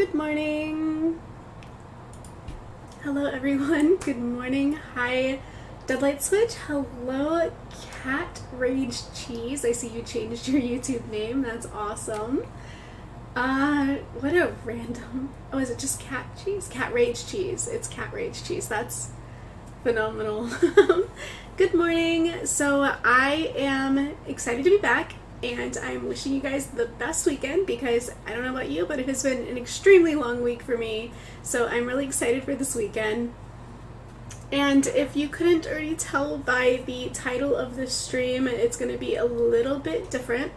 Good morning. Hello everyone. Good morning. Hi Deadlight Switch. Hello Cat Rage Cheese. I see you changed your YouTube name. That's awesome. What a random... Oh, is it just Cat Cheese? Cat Rage Cheese. It's Cat Rage Cheese. That's phenomenal. Good morning. So I am excited to be back, and I'm wishing you guys the best weekend because I don't know about you, but it has been an extremely long week for me. So I'm really excited for this weekend. And if you couldn't already tell by the title of this stream, it's going to be a little bit different,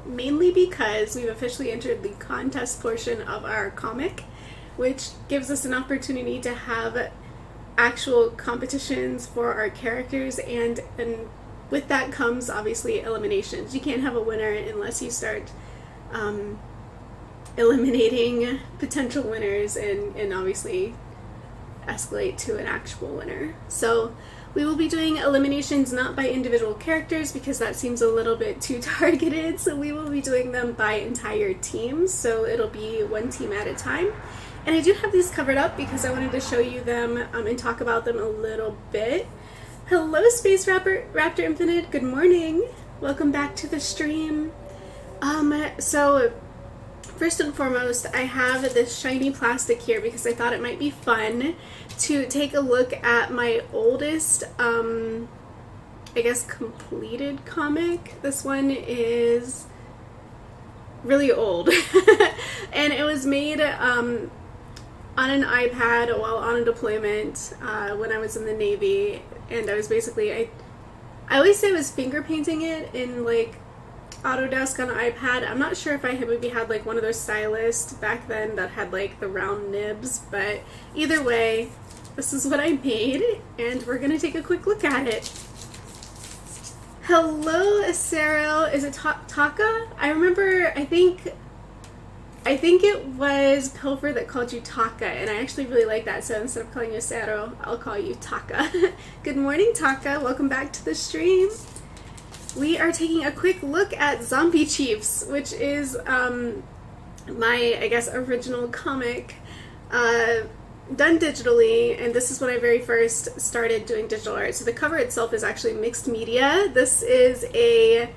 mainly because we've officially entered the contest portion of our comic, which gives us an opportunity to have actual competitions for our characters, and with that comes obviously eliminations. You can't have a winner unless you start eliminating potential winners and obviously escalate to an actual winner. So we will be doing eliminations not by individual characters because that seems a little bit too targeted, so we will be doing them by entire teams, so it'll be one team at a time. And I do have these covered up because I wanted to show you them and talk about them a little bit. Hello Space Raptor Infinite, good morning. Welcome back to the stream. So first and foremost, I have this shiny plastic here because I thought it might be fun to take a look at my oldest, I guess, completed comic. This one is really old. And it was made on an iPad while on a deployment when I was in the Navy. And I was basically, I always say I was finger painting it in like Autodesk on an iPad. I'm not sure if I had maybe had like one of those stylists back then that had like the round nibs, but either way, this is what I made, and we're gonna take a quick look at it. Hello, Acero. Is it Taka? I remember, I think it was Pilfer that called you Taka, and I actually really like that, so instead of calling you Acero, I'll call you Taka. Good morning, Taka. Welcome back to the stream. We are taking a quick look at Zombie Chiefs, which is my, I guess, original comic done digitally, and this is when I very first started doing digital art. So the cover itself is actually mixed media. This is a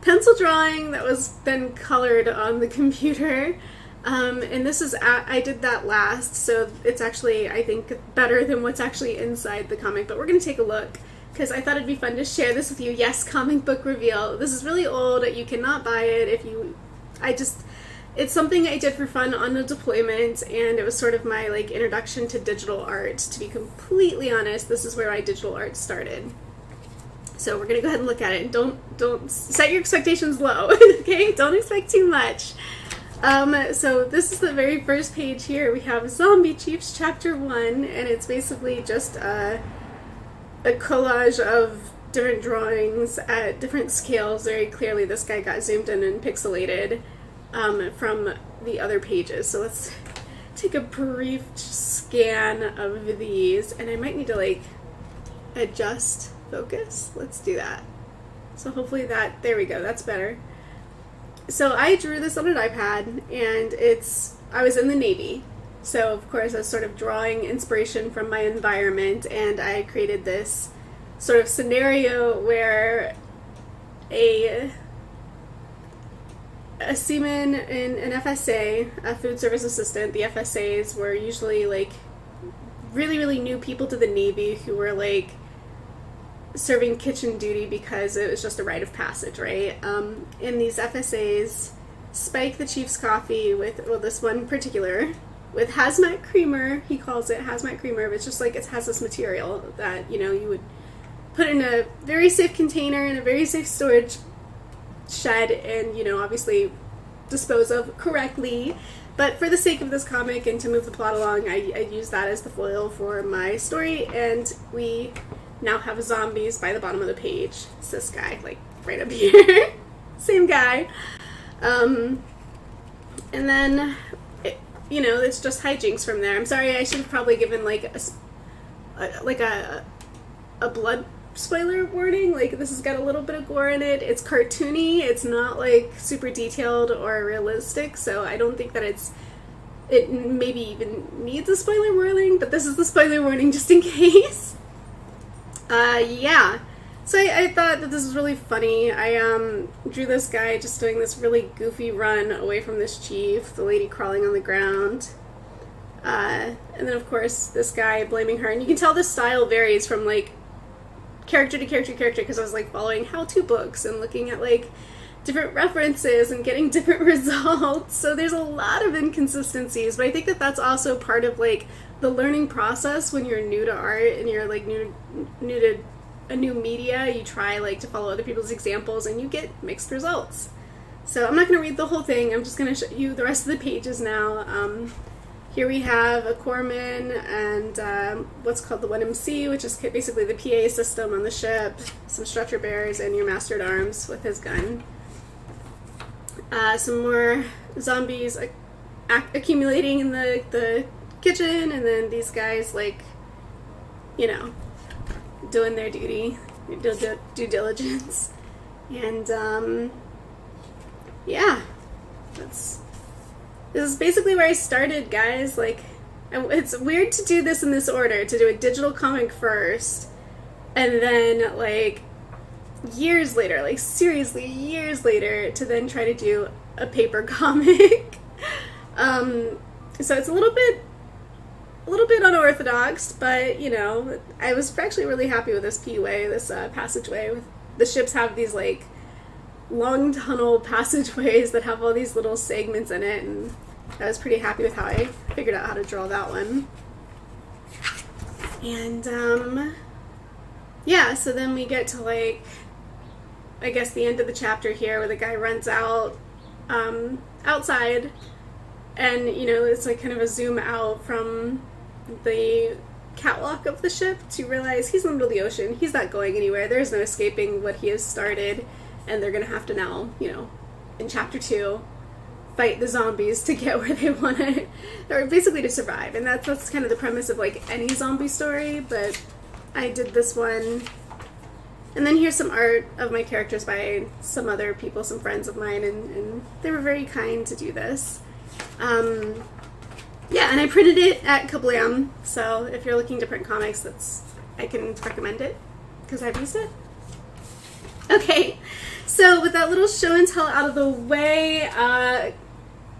pencil drawing that was then colored on the computer, and this is, I did that last, so it's actually, I think, better than what's actually inside the comic, but we're going to take a look because I thought it'd be fun to share this with you. Yes, comic book reveal. This is really old. You cannot buy it if you... It's something I did for fun on a deployment, and it was sort of my like introduction to digital art. To be completely honest, this is where my digital art started. So we're gonna go ahead and look at it. Don't set your expectations low, okay? Don't expect too much. So this is the very first page here. We have Zombie Chiefs Chapter 1, and it's basically just a collage of different drawings at different scales. Very clearly this guy got zoomed in and pixelated from the other pages. So let's take a brief scan of these, and I might need to like adjust focus. Let's do that. So hopefully there we go, that's better. So I drew this on an iPad, and I was in the Navy. So, of course, I was sort of drawing inspiration from my environment, and I created this sort of scenario where a seaman in an FSA, a food service assistant, the FSAs were usually, like, really, really new people to the Navy who were, like, serving kitchen duty because it was just a rite of passage, right? And these FSAs spike the chief's coffee with, well, this one particular... with hazmat creamer. He calls it hazmat creamer, but it's just like it has this material that, you know, you would put in a very safe container in a very safe storage shed and, you know, obviously dispose of correctly. But for the sake of this comic and to move the plot along, I use that as the foil for my story, and we now have zombies by the bottom of the page. It's this guy, like, right up here. Same guy. And then... you know, it's just hijinks from there. I'm sorry, I should have probably given like a blood spoiler warning. Like, this has got a little bit of gore in it. It's cartoony. It's not like super detailed or realistic, so I don't think that it's it maybe even needs a spoiler warning, but this is the spoiler warning just in case. Yeah. So I thought that this was really funny. I drew this guy just doing this really goofy run away from this chief, the lady crawling on the ground. And then, of course, this guy blaming her. And you can tell the style varies from, like, character to character to character, because I was, like, following how-to books and looking at, like, different references and getting different results. So there's a lot of inconsistencies, but I think that that's also part of, like, the learning process when you're new to art and you're, like, new to a new media. You try, like, to follow other people's examples and you get mixed results. So I'm not going to read the whole thing. I'm just going to show you the rest of the pages now. Here we have a corpsman and what's called the 1MC, which is basically the PA system on the ship, some stretcher bearers, and your master-at-arms with his gun. Some more zombies accumulating in the kitchen, and then these guys, like, you know, doing their duty, due diligence. And, yeah, this is basically where I started, guys. Like, it's weird to do this in this order, to do a digital comic first, and then, like, years later, like, seriously, years later, to then try to do a paper comic. So it's a little bit unorthodox, but, you know, I was actually really happy with this P-way, this passageway. The ships have these, like, long tunnel passageways that have all these little segments in it, and I was pretty happy with how I figured out how to draw that one. And, yeah, so then we get to, like, I guess the end of the chapter here, where the guy runs out, outside, and, you know, it's, like, kind of a zoom out from the catwalk of the ship to realize he's in the middle of the ocean. He's not going anywhere. There's no escaping what he has started, and they're going to have to now, you know, in chapter 2, fight the zombies to get where they want to, or basically to survive. And that's kind of the premise of, like, any zombie story, but I did this one. And then here's some art of my characters by some other people, some friends of mine, and they were very kind to do this. Yeah, and I printed it at Kablam, so if you're looking to print comics, I can recommend it, because I've used it. Okay, so with that little show and tell out of the way,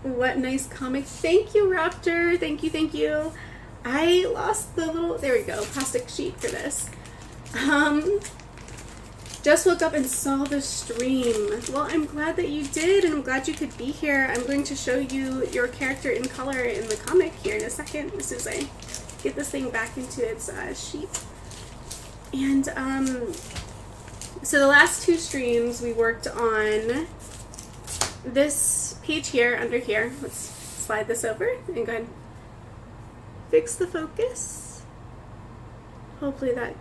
what nice comic. Thank you, Raptor. Thank you. I lost the little, there we go, plastic sheet for this. Just woke up and saw the stream. Well, I'm glad that you did, and I'm glad you could be here. I'm going to show you your character in color in the comic here in a second, as soon as I get this thing back into its sheet. And, so the last 2 streams we worked on this page here, under here. Let's slide this over and go ahead and fix the focus. Hopefully that,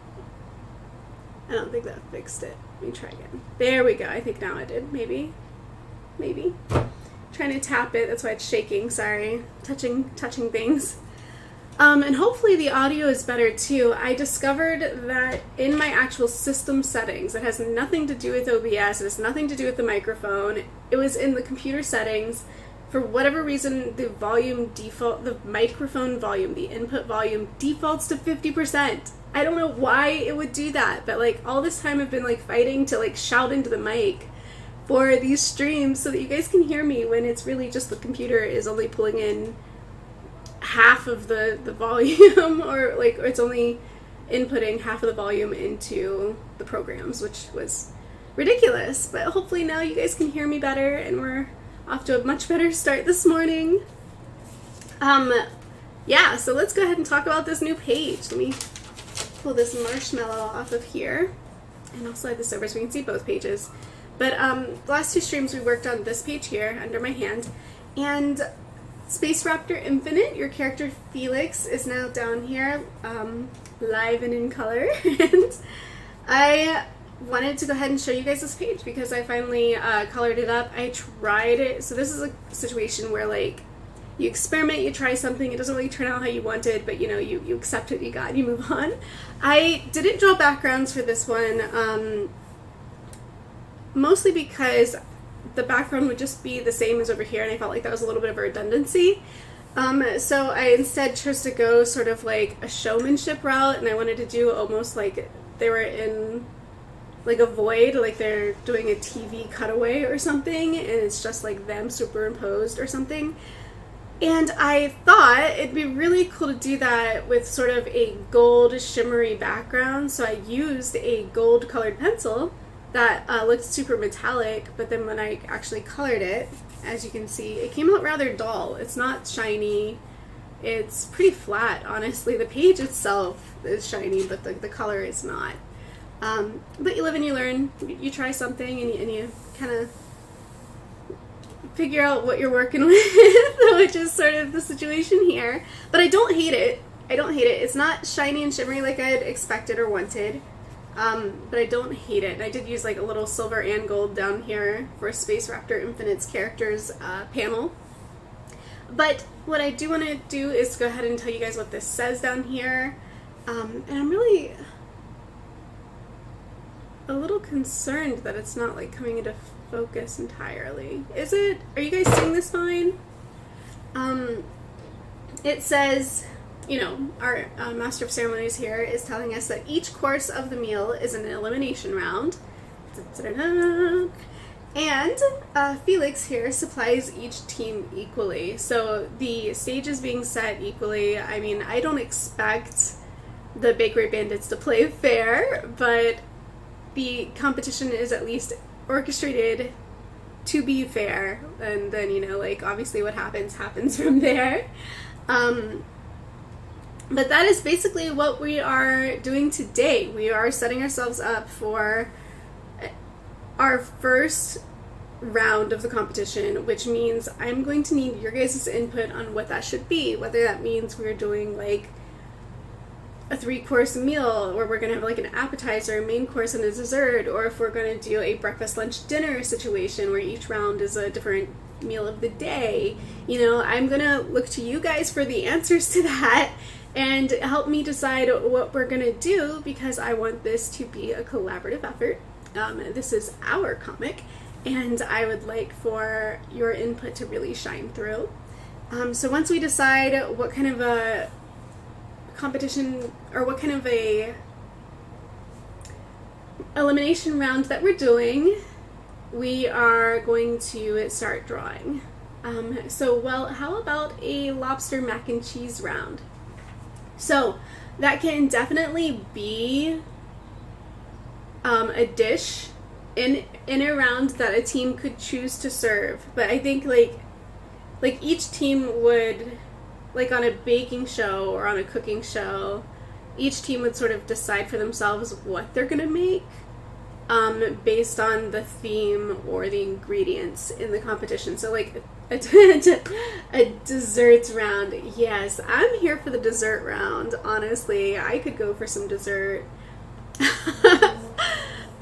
I don't think that fixed it. Let me try again. There we go. I think now it did. Maybe. Trying to tap it. That's why it's shaking. Sorry. Touching things. And hopefully the audio is better too. I discovered that in my actual system settings, it has nothing to do with OBS. It has nothing to do with the microphone. It was in the computer settings. For whatever reason, the microphone volume, the input volume defaults to 50%. I don't know why it would do that, but, like, all this time I've been, like, fighting to, like, shout into the mic for these streams so that you guys can hear me, when it's really just the computer is only pulling in half of the volume, or it's only inputting half of the volume into the programs, which was ridiculous. But hopefully now you guys can hear me better, and we're off to a much better start this morning. Yeah, so let's go ahead and talk about this new page. Let me pull this marshmallow off of here, and I'll slide this over so we can see both pages. But the last 2 streams we worked on this page here under my hand, and Space Raptor Infinite, your character Felix, is now down here, live and in color. And I wanted to go ahead and show you guys this page because I finally colored it up. I tried it. So this is a situation where, like, you experiment, you try something, it doesn't really turn out how you wanted, but, you know, you accept what you got and you move on. I didn't draw backgrounds for this one, mostly because the background would just be the same as over here, and I felt like that was a little bit of a redundancy. So I instead chose to go sort of like a showmanship route, and I wanted to do almost like they were in like a void, like they're doing a TV cutaway or something, and it's just like them superimposed or something. And I thought it'd be really cool to do that with sort of a gold shimmery background, so I used a gold colored pencil that looked super metallic, but then when I actually colored it, as you can see, it came out rather dull. It's not shiny. It's pretty flat, honestly. The page itself is shiny, but the color is not. But you live and you learn. You try something and you kind of figure out what you're working with, which is sort of the situation here. But I don't hate it. I don't hate it. It's not shiny and shimmery like I had expected or wanted. But I don't hate it. And I did use like a little silver and gold down here for Space Raptor Infinite's characters panel. But what I do want to do is go ahead and tell you guys what this says down here. And I'm really a little concerned that it's not like coming into focus entirely. Is it? Are you guys seeing this fine? It says, you know, our Master of Ceremonies here is telling us that each course of the meal is an elimination round. And Felix here supplies each team equally. So the stage is being set equally. I mean, I don't expect the Bakery Bandits to play fair, but the competition is at least orchestrated to be fair. And then, you know, like, obviously what happens from there. But that is basically what we are doing today. We are setting ourselves up for our first round of the competition, which means I'm going to need your guys' input on what that should be. Whether that means we're doing like a 3-course meal, or we're going to have like an appetizer, a main course, and a dessert, or if we're going to do a breakfast, lunch, dinner situation where each round is a different meal of the day. You know, I'm going to look to you guys for the answers to that and help me decide what we're going to do, because I want this to be a collaborative effort. This is our comic, and I would like for your input to really shine through. So once we decide what kind of a competition, or what kind of a elimination round that we're doing, we are going to start drawing. Well, how about a lobster mac and cheese round? So that can definitely be a dish in a round that a team could choose to serve. But I think like each team would, like on a baking show or on a cooking show, each team would sort of decide for themselves what they're gonna make based on the theme or the ingredients in the competition. So like a desserts round. Yes, I'm here for the dessert round. Honestly, I could go for some dessert.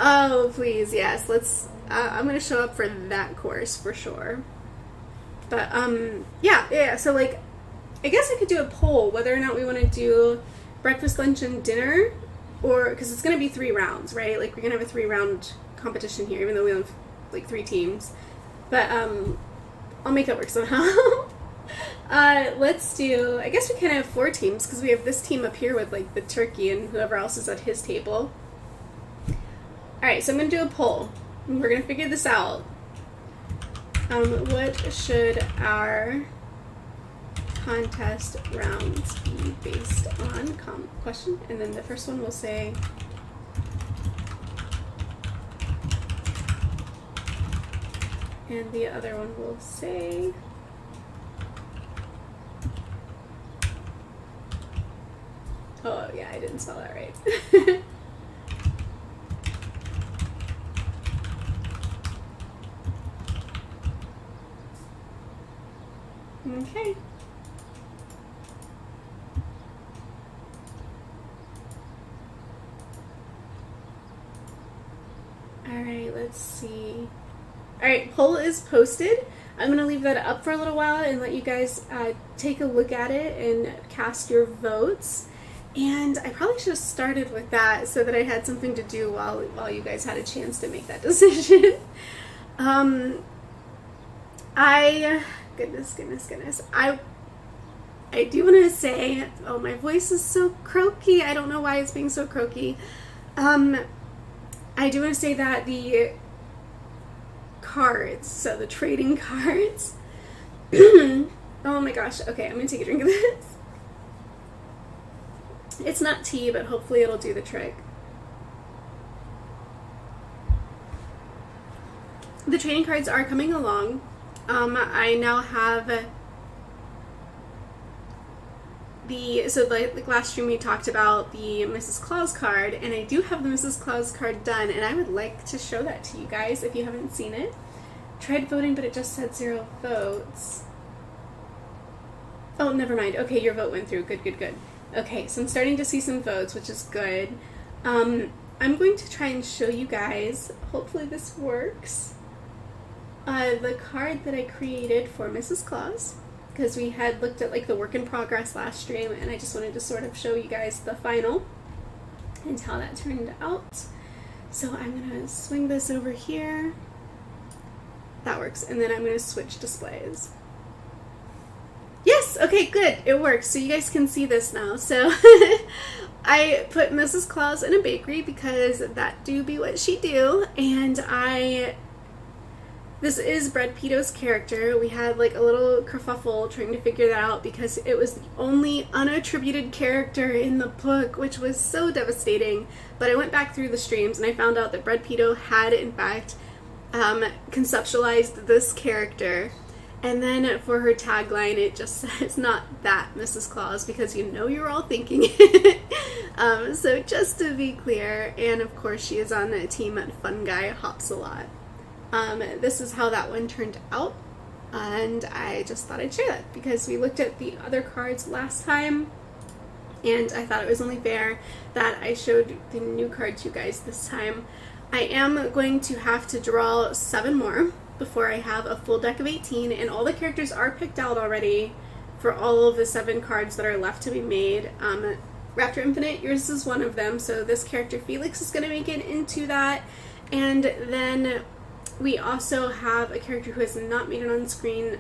Oh, please, yes. Let's. I'm gonna show up for that course for sure. But yeah. So like, I guess I could do a poll whether or not we want to do breakfast, lunch, and dinner, or because it's gonna be 3 rounds, right? Like we're gonna have a 3-round competition here, even though we have like 3 teams. But I'll make it work somehow. Let's do, I guess we kind of have 4 teams, because we have this team up here with like the turkey and whoever else is at his table. Alright, so I'm going to do a poll. We're going to figure this out. What should our contest rounds be based on? Question. And then the first one will say, and the other one will say, oh yeah, I didn't spell that right. Okay. Alright, let's see. Alright, poll is posted. I'm going to leave that up for a little while and let you guys take a look at it and cast your votes. And I probably should have started with that so that I had something to do while you guys had a chance to make that decision. Goodness. I do want to say, oh, my voice is so croaky. I don't know why it's being so croaky. I do want to say that the cards, so the trading cards, oh my gosh, okay, I'm going to take a drink of this. It's not tea, but hopefully it'll do the trick. The trading cards are coming along. I now have so like last stream we talked about the Mrs. Claus card, and I do have the Mrs. Claus card done, and I would like to show that to you guys if you haven't seen it. Tried voting, but it just said 0 votes. Oh, never mind. Okay, your vote went through. Good, good, good. Okay, so I'm starting to see some votes, which is good. I'm going to try and show you guys, hopefully this works, the card that I created for Mrs. Claus, because we had looked at like the work in progress last stream, and I just wanted to sort of show you guys the final and how that turned out. So I'm going to swing this over here. That works. And then I'm going to switch displays. Yes! Okay, good. It works. So you guys can see this now. So I put Mrs. Claus in a bakery because that do be what she do. And this is Bread Pito's character. We had like a little kerfuffle trying to figure that out because it was the only unattributed character in the book, which was so devastating. But I went back through the streams and I found out that Bread Pito had in fact conceptualized this character. And then for her tagline, it just says, not that Mrs. Claus, because you know you're all thinking it. So just to be clear, and of course she is on the team at Fun Guy Hops a Lot. This is how that one turned out, and I just thought I'd share that because we looked at the other cards last time, and I thought it was only fair that I showed the new card to you guys this time. I am going to have to draw 7 more before I have a full deck of 18, and all the characters are picked out already for all of the 7 cards that are left to be made. Raptor Infinite, yours is one of them, so this character Felix is going to make it into that, and then we also have a character who has not made it on screen,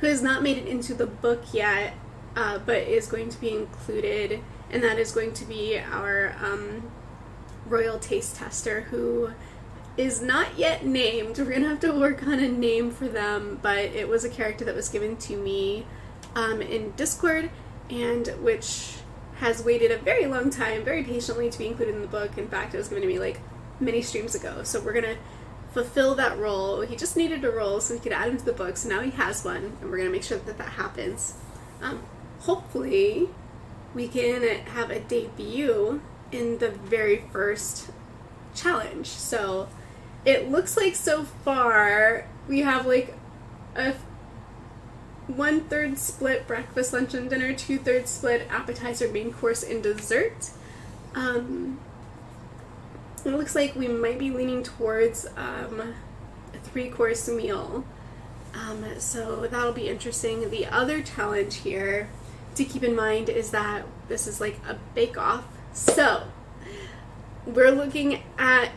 who has not made it into the book yet, but is going to be included, and that is going to be our Royal Taste Tester, who is not yet named. We're going to have to work on a name for them, but it was a character that was given to me in Discord, and which has waited a very long time, very patiently to be included in the book. In fact, it was given to me like many streams ago, so we're going to fulfill that role. He just needed a role so we could add him to the book, so now he has one, and we're going to make sure that that happens. Hopefully we can have a debut in the very first challenge. So it looks like so far we have like a 1/3 split breakfast, lunch, and dinner, 2/3 split appetizer, main course, and dessert. It looks like we might be leaning towards a 3-course meal. So that'll be interesting. The other challenge here to keep in mind is that this is like a bake-off. So we're looking at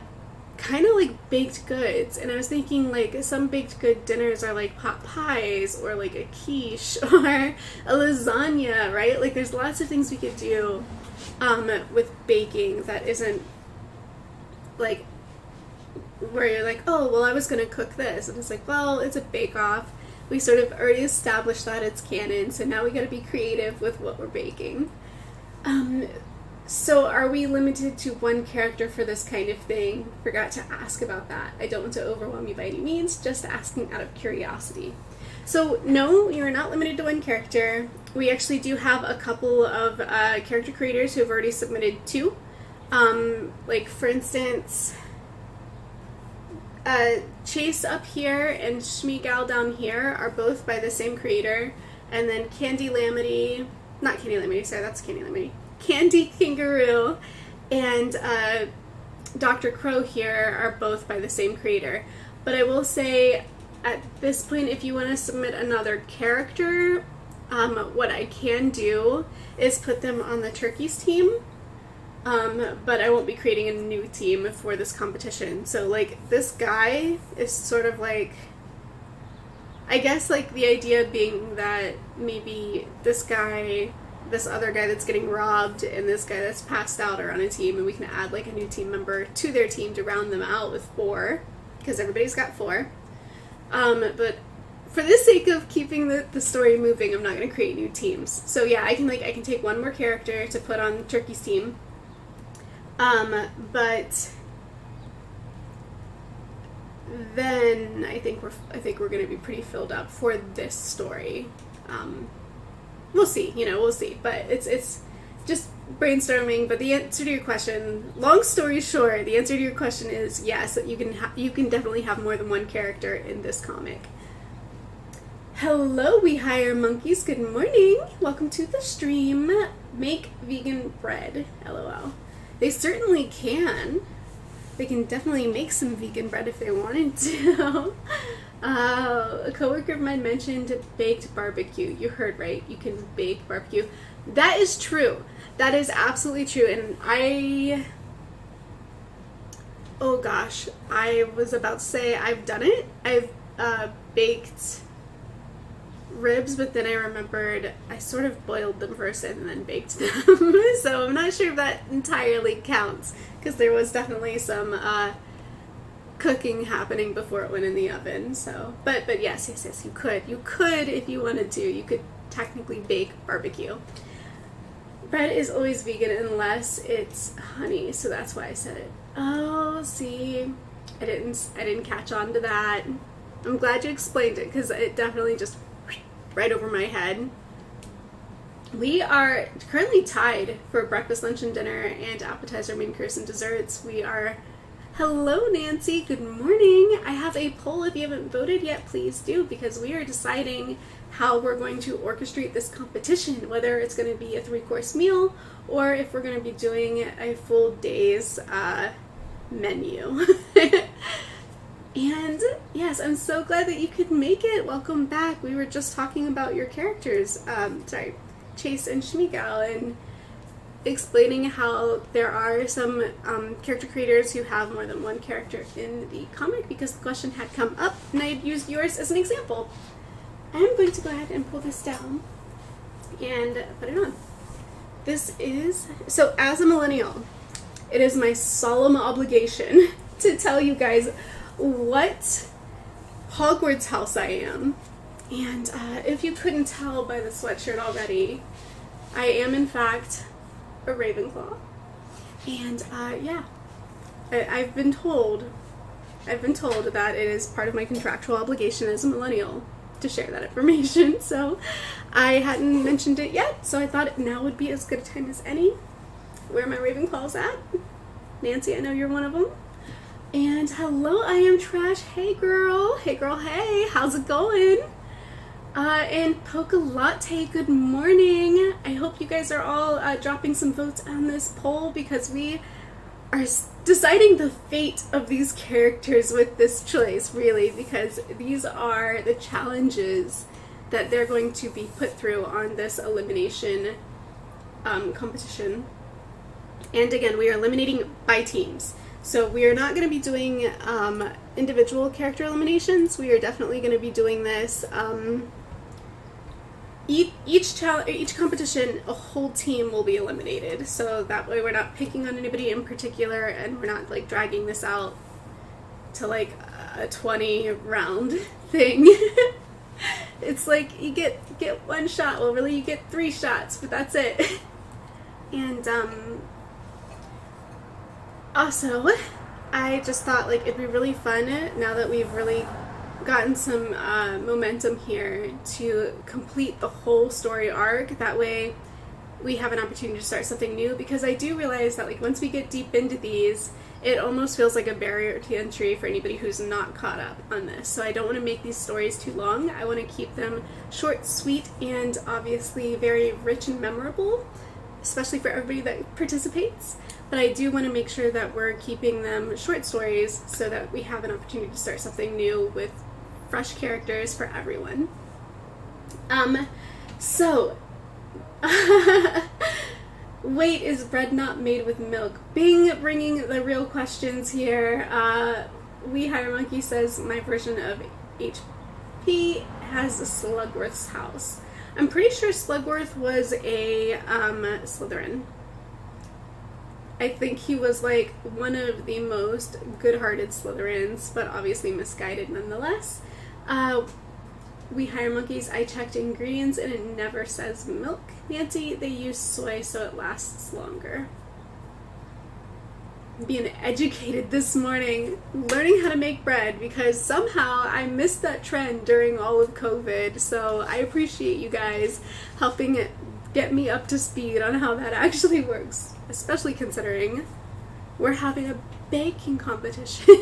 kind of like baked goods, and I was thinking like some baked good dinners are like pot pies or like a quiche or a lasagna, right? Like there's lots of things we could do with baking that isn't like where you're like, oh, well, I was going to cook this. And it's like, well, it's a bake-off. We sort of already established that it's canon, so now we got to be creative with what we're baking. So are we limited to 1 character for this kind of thing? Forgot to ask about that. I don't want to overwhelm you by any means, just asking out of curiosity. So no, you're not limited to 1 character. We actually do have a couple of character creators who have already submitted 2. Like for instance, Chase up here and Shmeegal down here are both by the same creator, and then Candy Lamity, not Candy Lamity, sorry, that's Candy Lamity, Candy Kangaroo and Dr. Crow here are both by the same creator. But I will say, at this point, if you want to submit another character, what I can do is put them on the Turkeys team. But I won't be creating a new team for this competition. So, like, this guy is sort of like, I guess like the idea being that maybe this other guy that's getting robbed and this guy that's passed out are on a team, and we can add like a new team member to their team to round them out with 4, because everybody's got 4. But for the sake of keeping the story moving, I'm not going to create new teams. So yeah, I can take one more character to put on Turkey's team. But then I think we're going to be pretty filled up for this story. We'll see, we'll see. But it's just brainstorming. But the answer to your question, long story short, the answer to your question is yes. You can definitely have more than one character in this comic. Hello, we hire monkeys. Good morning. Welcome to the stream. Make vegan bread. LOL. They certainly can. They can definitely make some vegan bread if they wanted to. A coworker of mine mentioned baked barbecue. You heard right. You can bake barbecue. That is true. That is absolutely true. And oh gosh, I was about to say I've done it. I've baked ribs, but then I remembered I sort of boiled them first and then baked them. So I'm not sure if that entirely counts, because there was definitely some cooking happening before it went in the oven. So, but yes, you could if you wanted to. You could technically bake barbecue. Bread is always vegan unless it's honey, so that's why I said it. Oh, see, I didn't catch on to that. I'm glad you explained it, because it definitely just right over my head. We are currently tied for breakfast, lunch, and dinner, and appetizer, main course, and desserts. We are... Hello, Nancy. Good morning. I have a poll. If you haven't voted yet, please do, because we are deciding how we're going to orchestrate this competition, whether it's going to be a 3-course meal or if we're going to be doing a full day's menu. And yes, I'm so glad that you could make it. Welcome back. We were just talking about your characters, Chase and Shmigal, and explaining how there are some character creators who have more than one character in the comic, because the question had come up and I had used yours as an example. I'm going to go ahead and pull this down and put it on. So as a millennial, it is my solemn obligation to tell you guys what Hogwarts house I am. And if you couldn't tell by the sweatshirt already, I am in fact a Ravenclaw. And yeah, I've been told that it is part of my contractual obligation as a millennial to share that information. So I hadn't mentioned it yet, so I thought now would be as good a time as any. Where my Ravenclaws at? Nancy, I know you're one of them. And hello, I am Trash. Hey girl, hey, how's it going? And Polka Latte, good morning. I hope you guys are all dropping some votes on this poll, because we are deciding the fate of these characters with this choice, really, because these are the challenges that they're going to be put through on this elimination competition. And again, we are eliminating by teams. So we are not going to be doing individual character eliminations. We are definitely going to be doing this each competition, a whole team will be eliminated. So that way we're not picking on anybody in particular, and we're not like dragging this out to like a 20 round thing. It's like you get one shot. Well, really you get 3 shots, but that's it. And also, I just thought like it'd be really fun now that we've really gotten some momentum here to complete the whole story arc. That way we have an opportunity to start something new, because I do realize that like once we get deep into these, it almost feels like a barrier to entry for anybody who's not caught up on this. So I don't want to make these stories too long. I want to keep them short, sweet, and obviously very rich and memorable, especially for everybody that participates. But I do want to make sure that we're keeping them short stories so that we have an opportunity to start something new with fresh characters for everyone. So, wait, is bread not made with milk? Bing, bringing the real questions here. We Hire Monkey says my version of He has Slugworth's house. I'm pretty sure Slugworth was a Slytherin. I think he was like one of the most good-hearted Slytherins, but obviously misguided nonetheless. We hire monkeys. I checked ingredients and it never says milk. Nancy, they use soy so it lasts longer. Being educated this morning, learning how to make bread, because somehow I missed that trend during all of COVID. So I appreciate you guys helping get me up to speed on how that actually works, especially considering we're having a baking competition.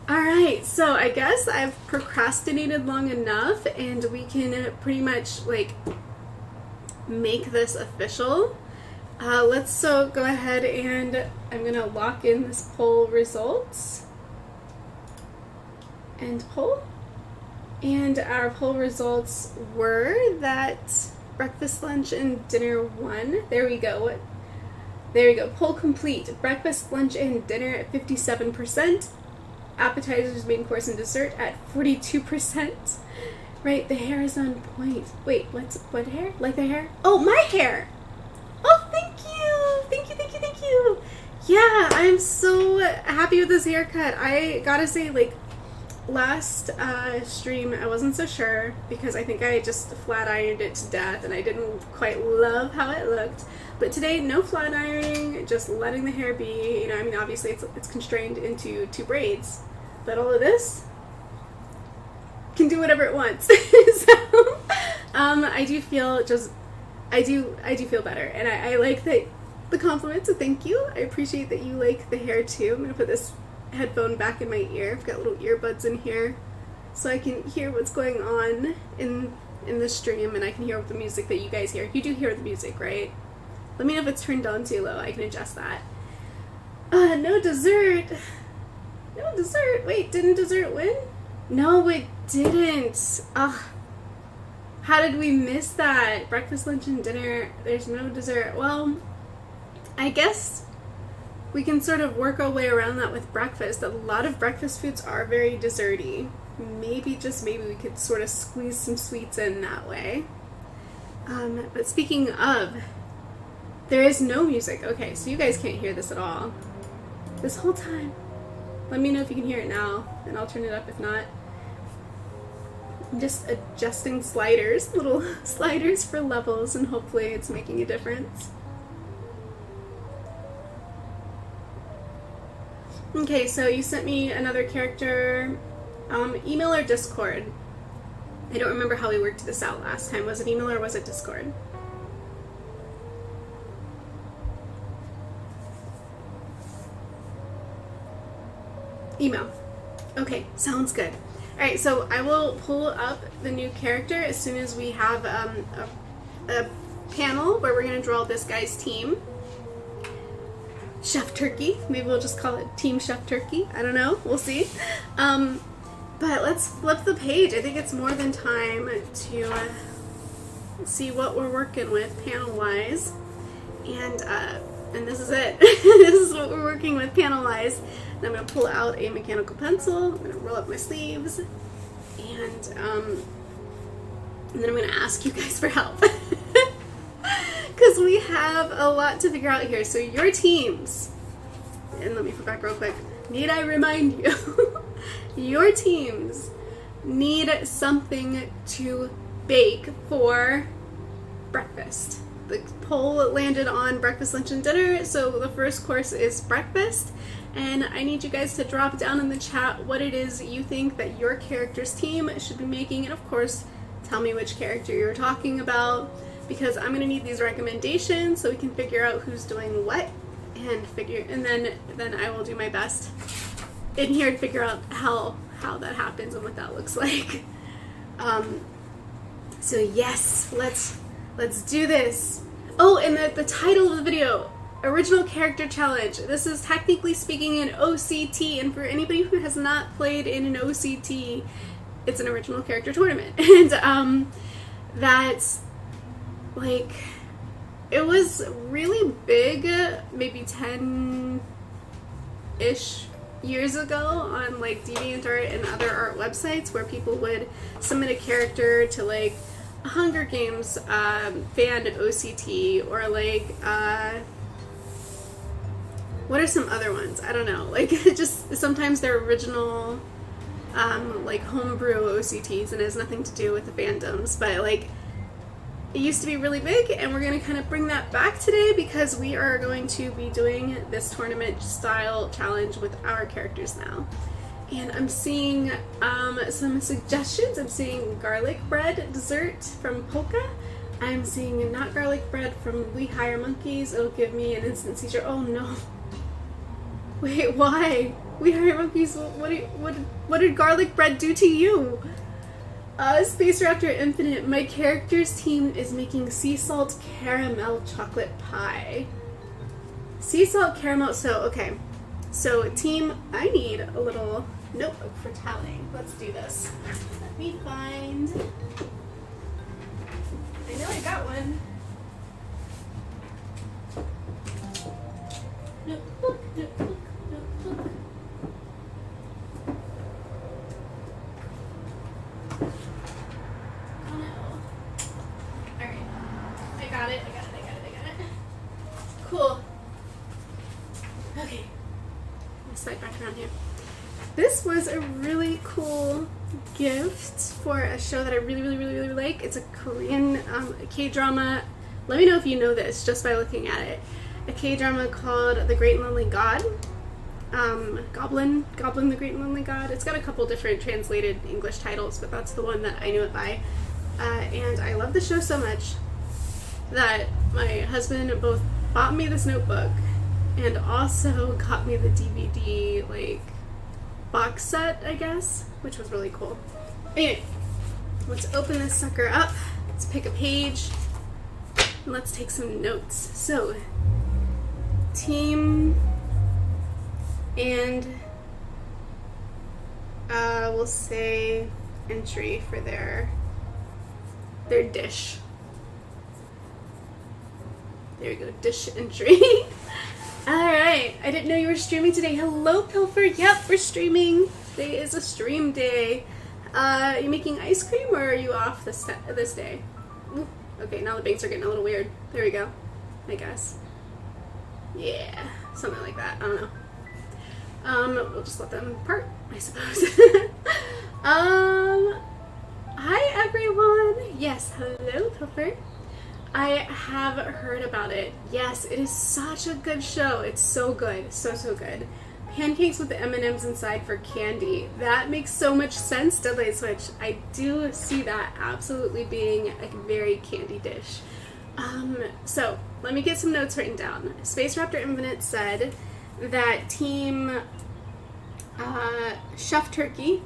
Alright, so I guess I've procrastinated long enough and we can pretty much like make this official. Let's go ahead and I'm going to lock in this poll results and poll. And our poll results were that breakfast, lunch, and dinner won. There we go. There we go. Poll complete. Breakfast, lunch, and dinner at 57%. Appetizers, main course, and dessert at 42%. Right, the hair is on point. Wait, what hair? Like the hair? Oh, my hair! Oh, thank you! Thank you, thank you, thank you! Yeah, I'm so happy with this haircut. I gotta say, like, last stream, I wasn't so sure because I think I just flat ironed it to death and I didn't quite love how it looked. But today, no flat ironing, just letting the hair be. You know, I mean, obviously it's constrained into 2 braids, but all of this can do whatever it wants. So, I do feel I do feel better, and I like the compliment. So thank you. I appreciate that you like the hair too. I'm gonna put this headphone back in my ear. I've got little earbuds in here, so I can hear what's going on in the stream, and I can hear the music that you guys hear. You do hear the music, right? Let me know if it's turned down too low. I can adjust that. No dessert. No dessert. Wait, didn't dessert win? No, it didn't. Ugh. How did we miss that? Breakfast, lunch, and dinner. There's no dessert. Well, I guess we can sort of work our way around that with breakfast. A lot of breakfast foods are very desserty. Maybe, just maybe, we could sort of squeeze some sweets in that way. But speaking of, there is no music. Okay, so you guys can't hear this at all. This whole time. Let me know if you can hear it now, and I'll turn it up if not. I'm just adjusting sliders, little sliders for levels, and hopefully it's making a difference. Okay, so you sent me another character, email or Discord? I don't remember how we worked this out last time. Was it email or was it Discord? Email. Okay, sounds good. Alright, so I will pull up the new character as soon as we have a panel where we're going to draw this guy's team. Chef Turkey. Maybe we'll just call it Team Chef Turkey. I don't know. We'll see. But let's flip the page. I think it's more than time to see what we're working with panel-wise. And this is it. This is what we're working with panel-wise. And I'm going to pull out a mechanical pencil. I'm going to roll up my sleeves. And then I'm going to ask you guys for help. Because we have a lot to figure out here. So your teams, and let me flip back real quick. Need I remind you, your teams need something to bake for breakfast. The poll landed on breakfast, lunch, and dinner, so the first course is breakfast. And I need you guys to drop down in the chat what it is you think that your character's team should be making, and of course, tell me which character you're talking about, because I'm gonna need these recommendations so we can figure out who's doing what, and then I will do my best in here to figure out how that happens and what that looks like. So yes, let's do this. Oh, and the title of the video, Original Character Challenge. This is technically speaking an OCT, and for anybody who has not played in an OCT, it's an Original Character Tournament. And that's, like, it was really big, maybe 10-ish years ago on like DeviantArt and other art websites where people would submit a character to like a Hunger Games fan OCT, or like what are some other ones? I don't know. Like just sometimes they're original like homebrew OCTs, and it has nothing to do with the fandoms, but like it used to be really big, and we're going to kind of bring that back today because we are going to be doing this tournament style challenge with our characters now. And I'm seeing some suggestions. I'm seeing garlic bread dessert from Polka. I'm seeing not garlic bread from We Hire Monkeys. It'll give me an instant seizure. Oh no. Wait, why? We Hire Monkeys, what did garlic bread do to you? Space Raptor Infinite, my character's team is making sea salt caramel chocolate pie. Sea salt caramel, so okay. So team, I need a little notebook for tallying. Let's do this. Let me find, I know I got one. Notebook, notebook, notebook. Oh no. Alright. I got it. Cool. Okay. Let's slide back around here. This was a really cool gift for a show that I really like. It's a Korean K-drama. Let me know if you know this just by looking at it. A K-drama called The Great and Lonely God. Goblin the Great and Lonely God. It's got a couple different translated English titles, but that's the one that I knew it by. And I love the show so much that my husband both bought me this notebook and also got me the DVD like box set, I guess, which was really cool. Anyway, let's open this sucker up. Let's pick a page and let's take some notes. So, team, and we'll say entry for their dish. There we go, dish entry. Alright, I didn't know you were streaming today. Hello, Pilfer. Yep, we're streaming. Today is a stream day. Are you making ice cream, or are you off this day? Ooh, okay, now the bangs are getting a little weird. There we go, I guess. Yeah, something like that. I don't know. We'll just let them part, I suppose. Hi everyone. Yes, hello, Pilfer. I have heard about it. Yes, it is such a good show. It's so good. So good. Pancakes with the M&Ms inside for candy. That makes so much sense, Deadlight Switch. I do see that absolutely being a very candy dish. So, let me get some notes written down. Space Raptor Infinite said that Team Chef Turkey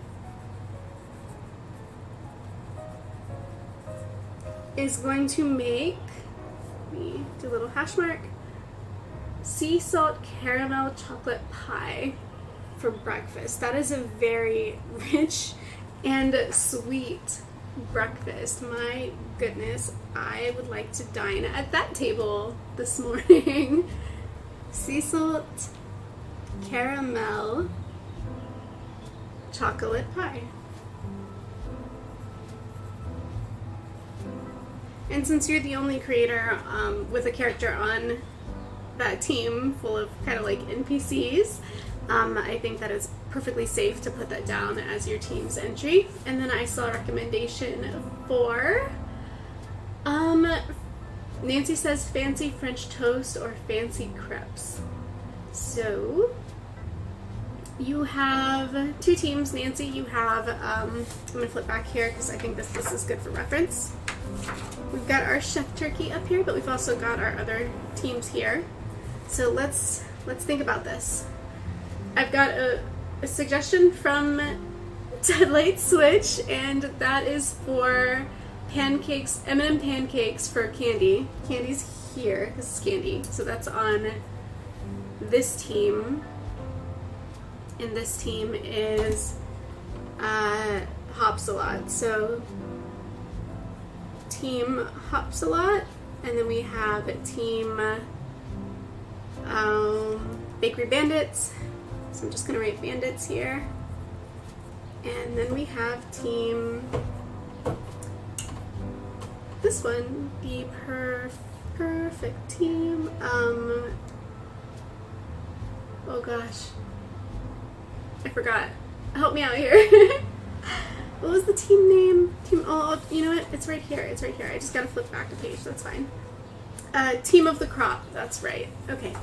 is going to make, let me do a little hash mark, sea salt caramel chocolate pie for breakfast. That is a very rich and sweet breakfast. My goodness, I would like to dine at that table this morning. Sea salt caramel chocolate pie. And since you're the only creator with a character on that team full of kind of like NPCs, I think that it's perfectly safe to put that down as your team's entry. And then I saw a recommendation for, Nancy says fancy French toast or fancy crepes. So, you have two teams, Nancy. You have, I'm going to flip back here because I think this is good for reference. We've got our Chef Turkey up here, but we've also got our other teams here. So let's think about this. I've got a suggestion from Deadlight Switch, and that is for pancakes, M&M pancakes for Candy. Candy's here. This is Candy. So that's on this team. And this team is Hops a Lot. So Team Hops a Lot, and then we have Team Bakery Bandits, So I'm just gonna write bandits here. And then we have team, this one, the perfect team. Oh gosh, I forgot. Help me out here. What was the team name? Oh, you know what? It's right here. It's right here. I just gotta flip back to page. That's fine. Team of the Crop. That's right. Okay.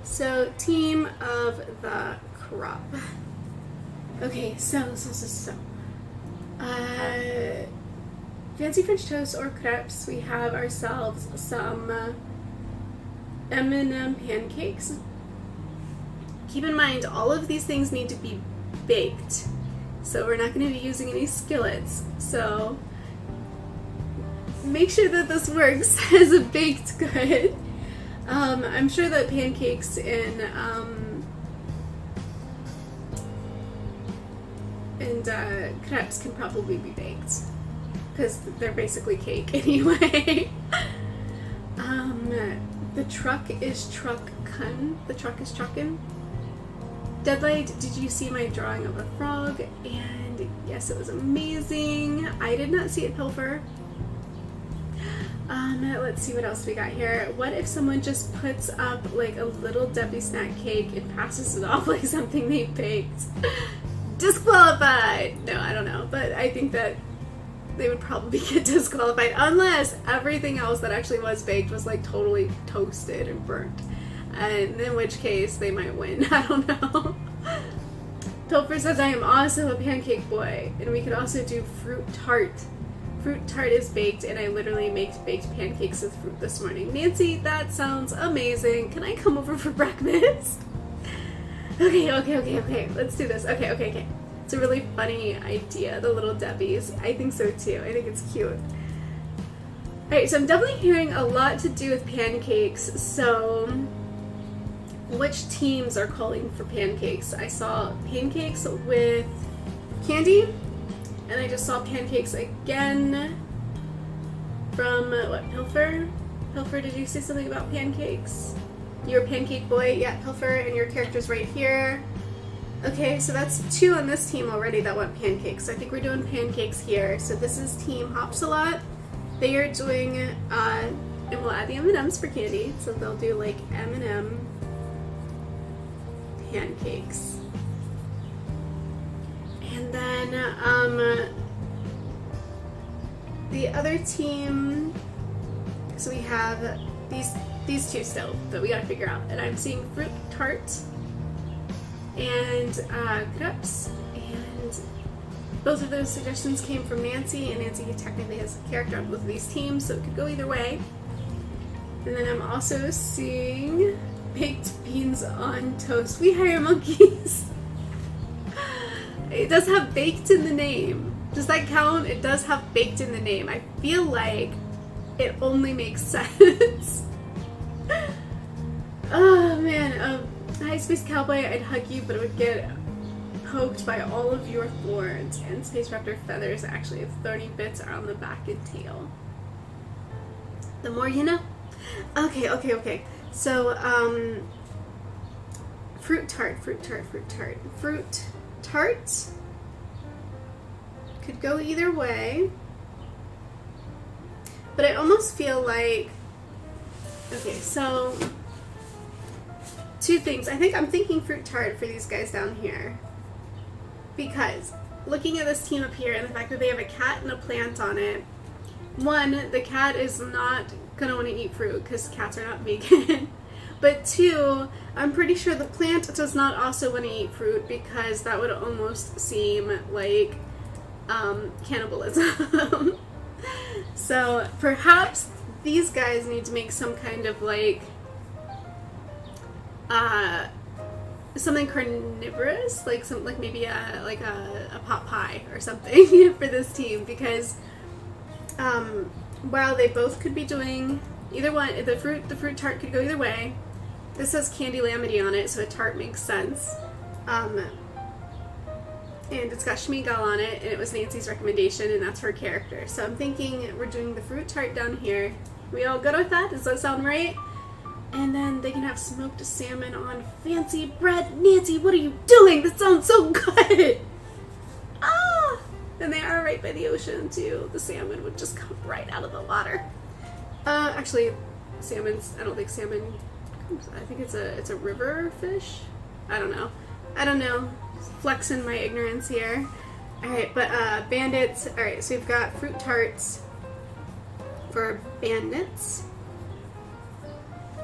So, Team of the Crop. Okay, so. Fancy French toast or crepes. We have ourselves some M&M pancakes. Keep in mind, all of these things need to be baked. So we're not going to be using any skillets. So make sure that this works as a baked good. I'm sure that pancakes and crepes can probably be baked because they're basically cake anyway. The truck is truckin'. The truck is truckin'. Deadlight, did you see my drawing of a frog? And yes, it was amazing. I did not see it, Pilfer. Let's see what else we got here. What if someone just puts up like a little Debbie snack cake and passes it off like something they baked? Disqualified! No, I don't know, but I think that they would probably get disqualified unless everything else that actually was baked was like totally toasted and burnt. And in which case they might win. I don't know. Pilfer says I am also a pancake boy, and we could also do fruit tart. Fruit tart is baked, and I literally made baked pancakes with fruit this morning. Nancy, that sounds amazing. Can I come over for breakfast? Okay. Let's do this. Okay. It's a really funny idea, the little Debbies. I think so too. I think it's cute. Alright, so I'm definitely hearing a lot to do with pancakes, so which teams are calling for pancakes? I saw pancakes with candy, and I just saw pancakes again from, what, Pilfer? Pilfer, did you say something about pancakes? You're a pancake boy? Yeah, Pilfer, and your character's right here. Okay, so that's 2 on this team already that want pancakes. I think we're doing pancakes here. So this is Team Hopsalot. They are doing, and we'll add the M&Ms for candy. So they'll do like M&M pancakes. And then the other team, so we have these 2 still that we gotta figure out. And I'm seeing fruit tart and crepes, and both of those suggestions came from Nancy, and Nancy technically has a character on both of these teams, so it could go either way. And then I'm also seeing baked beans on toast. We hire monkeys. It does have baked in the name. Does that count? It does have baked in the name. I feel like it only makes sense. Oh man, Hi Space Cowboy, I'd hug you, but it would get poked by all of your thorns. And Space Raptor feathers actually have 30 bits are on the back and tail. The more you know. Okay. So, fruit tart. Fruit tart could go either way. But I almost feel like, okay, so 2 things. I think I'm thinking fruit tart for these guys down here. Because looking at this team up here and the fact that they have a cat and a plant on it, 1, the cat is not going to want to eat fruit because cats are not vegan. But 2, I'm pretty sure the plant does not also want to eat fruit because that would almost seem like cannibalism. So perhaps these guys need to make some kind of like something carnivorous, like maybe a pot pie or something for this team, because while they both could be doing either one, the fruit tart could go either way. This says candy lamity on it, so a tart makes sense. And it's got Schmeagol on it, and it was Nancy's recommendation, and that's her character. So I'm thinking we're doing the fruit tart down here. We all good with that? Does that sound right? And then they can have smoked salmon on fancy bread. Nancy, what are you doing? That sounds so good. Ah! And they are right by the ocean too. The salmon would just come right out of the water. Actually, I don't think salmon, I think it's a river fish. I don't know. Flexing my ignorance here. Alright, but bandits. Alright, so we've got fruit tarts for bandits.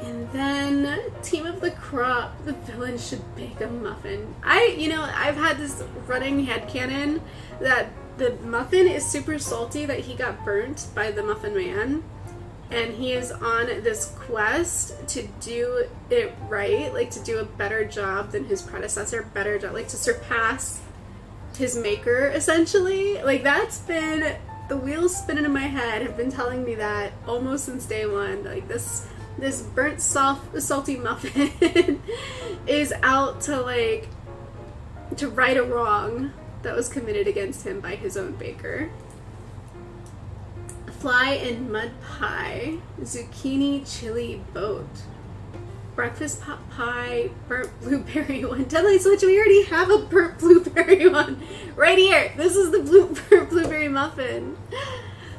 And then team of the crop, the villain should bake a muffin. I've had this running headcanon that the muffin is super salty, that he got burnt by the Muffin Man. And he is on this quest to do it right, like to do a better job than his predecessor, like to surpass his maker, essentially. Like, that's been, the wheels spinning in my head have been telling me that almost since day one. Like, this burnt salty muffin is out to right a wrong that was committed against him by his own baker. Fly and mud pie, zucchini chili boat, breakfast pot pie, burnt blueberry one. Deadlight switch, we already have a burnt blueberry one right here. This is the burnt blueberry muffin.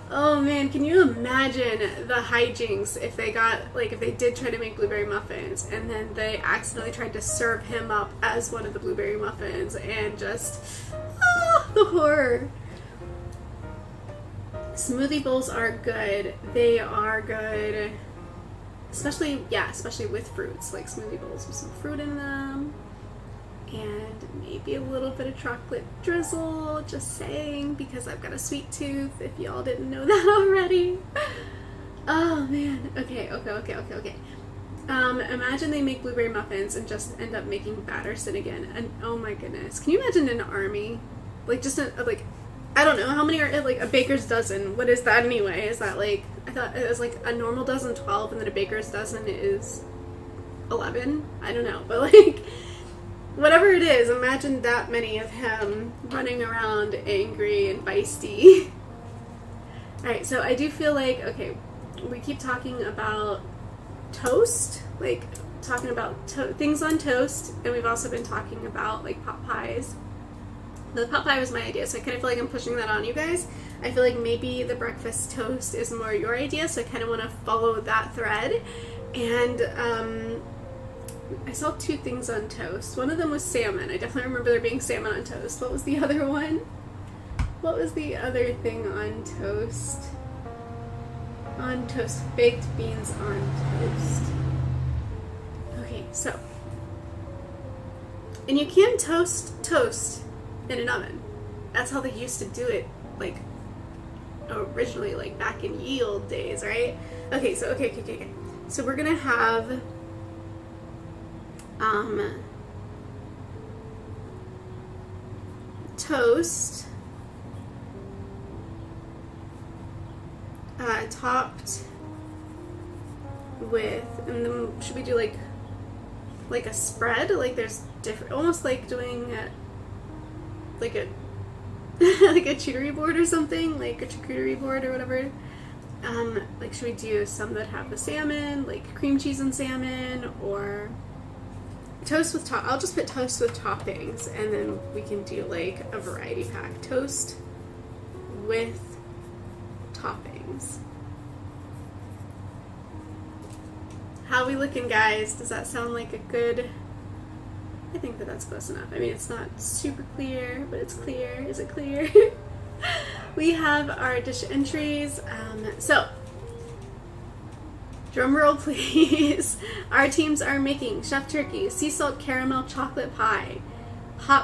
Oh man, can you imagine the hijinks if they did try to make blueberry muffins and then they accidentally tried to serve him up as one of the blueberry muffins, and just, the horror. Smoothie bowls are good. They are good. Especially with fruits, like smoothie bowls with some fruit in them. And maybe a little bit of chocolate drizzle, just saying, because I've got a sweet tooth, if y'all didn't know that already. Oh man. Okay. Imagine they make blueberry muffins and just end up making Batterson again. And oh my goodness. Can you imagine an army? I don't know, how many are, like, a baker's dozen? What is that anyway? Is that, like, I thought it was, like, a normal dozen 12, and then a baker's dozen is 11? I don't know, but, like, whatever it is, imagine that many of him running around angry and feisty. Alright, so I do feel like, okay, we keep talking about toast, like, talking about things on toast, and we've also been talking about, like, pot pies. The pot pie was my idea, so I kind of feel like I'm pushing that on you guys. I feel like maybe the breakfast toast is more your idea, so I kind of want to follow that thread. And I saw two things on toast. One of them was salmon. I definitely remember there being salmon on toast. What was the other one? What was the other thing on toast? On toast. Baked beans on toast. Okay, so. And you can toast in an oven. That's how they used to do it, like, originally, like, back in ye old days, right? Okay, so, okay. So we're gonna have, toast, topped with, and then should we do, like a spread? Like, there's different, almost like doing like a like a charcuterie board or something, like a charcuterie board or whatever. Like, should we do some that have the salmon, like cream cheese and salmon, or toast with I'll just put toast with toppings, and then we can do like a variety pack. Toast with toppings. How we looking, guys? Does that sound like a good... I think that's close enough. I mean, it's not super clear, but it's clear. Is it clear? We have our dish entries. So, drum roll please. Our teams are making Chef Turkey, Sea Salt Caramel Chocolate Pie.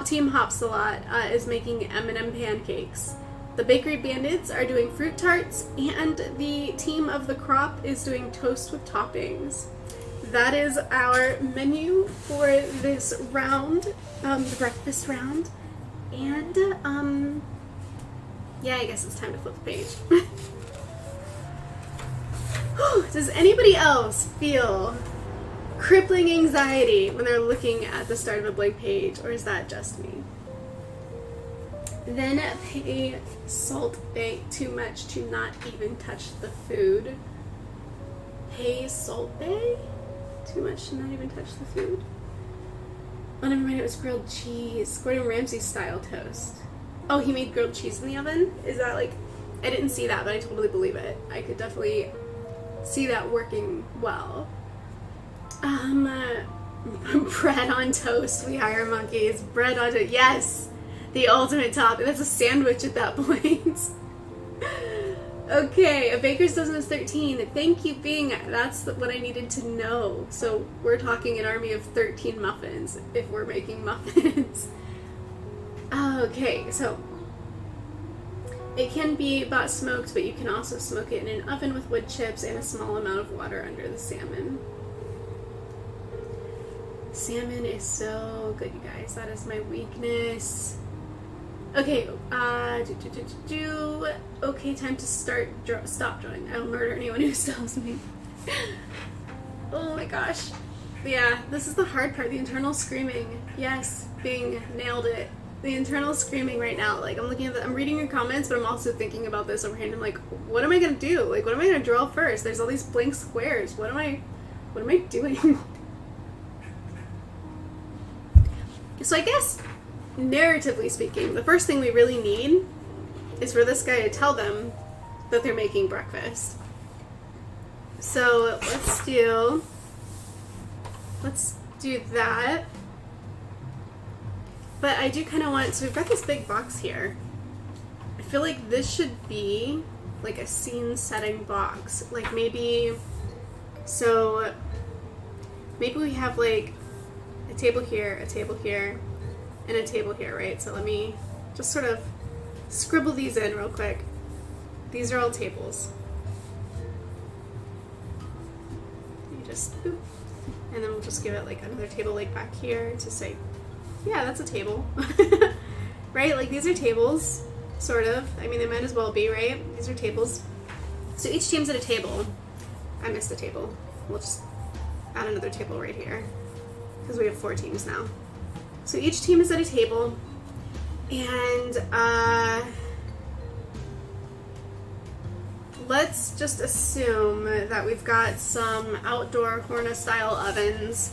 Team Hopsalot is making M&M pancakes. The Bakery Bandits are doing fruit tarts, and the Team of the Crop is doing toast with toppings. That is our menu for this round, the breakfast round. And, yeah, I guess it's time to flip the page. Does anybody else feel crippling anxiety when they're looking at the start of a blank page, or is that just me? Then pay Salt Bay too much to not even touch the food. Pay Salt Bay Too much to not even touch the food. Oh, never mind, it was grilled cheese. Gordon Ramsay style toast. Oh, he made grilled cheese in the oven? Is that like... I didn't see that, but I totally believe it. I could definitely see that working well. Bread on toast. We hire monkeys. Bread on toast. Yes! The ultimate topping. That's a sandwich at that point. Okay, a baker's dozen is 13. Thank you, Bing. That's what I needed to know. So we're talking an army of 13 muffins if we're making muffins. Okay, so it can be bought smoked, but you can also smoke it in an oven with wood chips and a small amount of water under the salmon. Salmon is so good, you guys. That is my weakness. Okay, okay, time to stop drawing. I'll murder anyone who stops me. Oh my gosh. Yeah, this is the hard part, the internal screaming. Yes, Bing, nailed it. The internal screaming right now. Like, I'm reading your comments, but I'm also thinking about this overhand. I'm like, what am I gonna do? Like, what am I gonna draw first? There's all these blank squares. What am I doing? So I guess, narratively speaking, the first thing we really need is for this guy to tell them that they're making breakfast. So let's do that. But I do kind of want, so we've got this big box here. I feel like this should be like a scene setting box. Like maybe we have like a table here, and a table here, right? So let me just sort of scribble these in real quick. These are all tables. You just, boop. And then we'll just give it like another table like back here to say, yeah, that's a table. Right? Like these are tables, sort of. I mean, they might as well be, right? These are tables. So each team's at a table. I missed a table. We'll just add another table right here because we have 4 teams now. So each team is at a table, and let's just assume that we've got some outdoor Horna-style ovens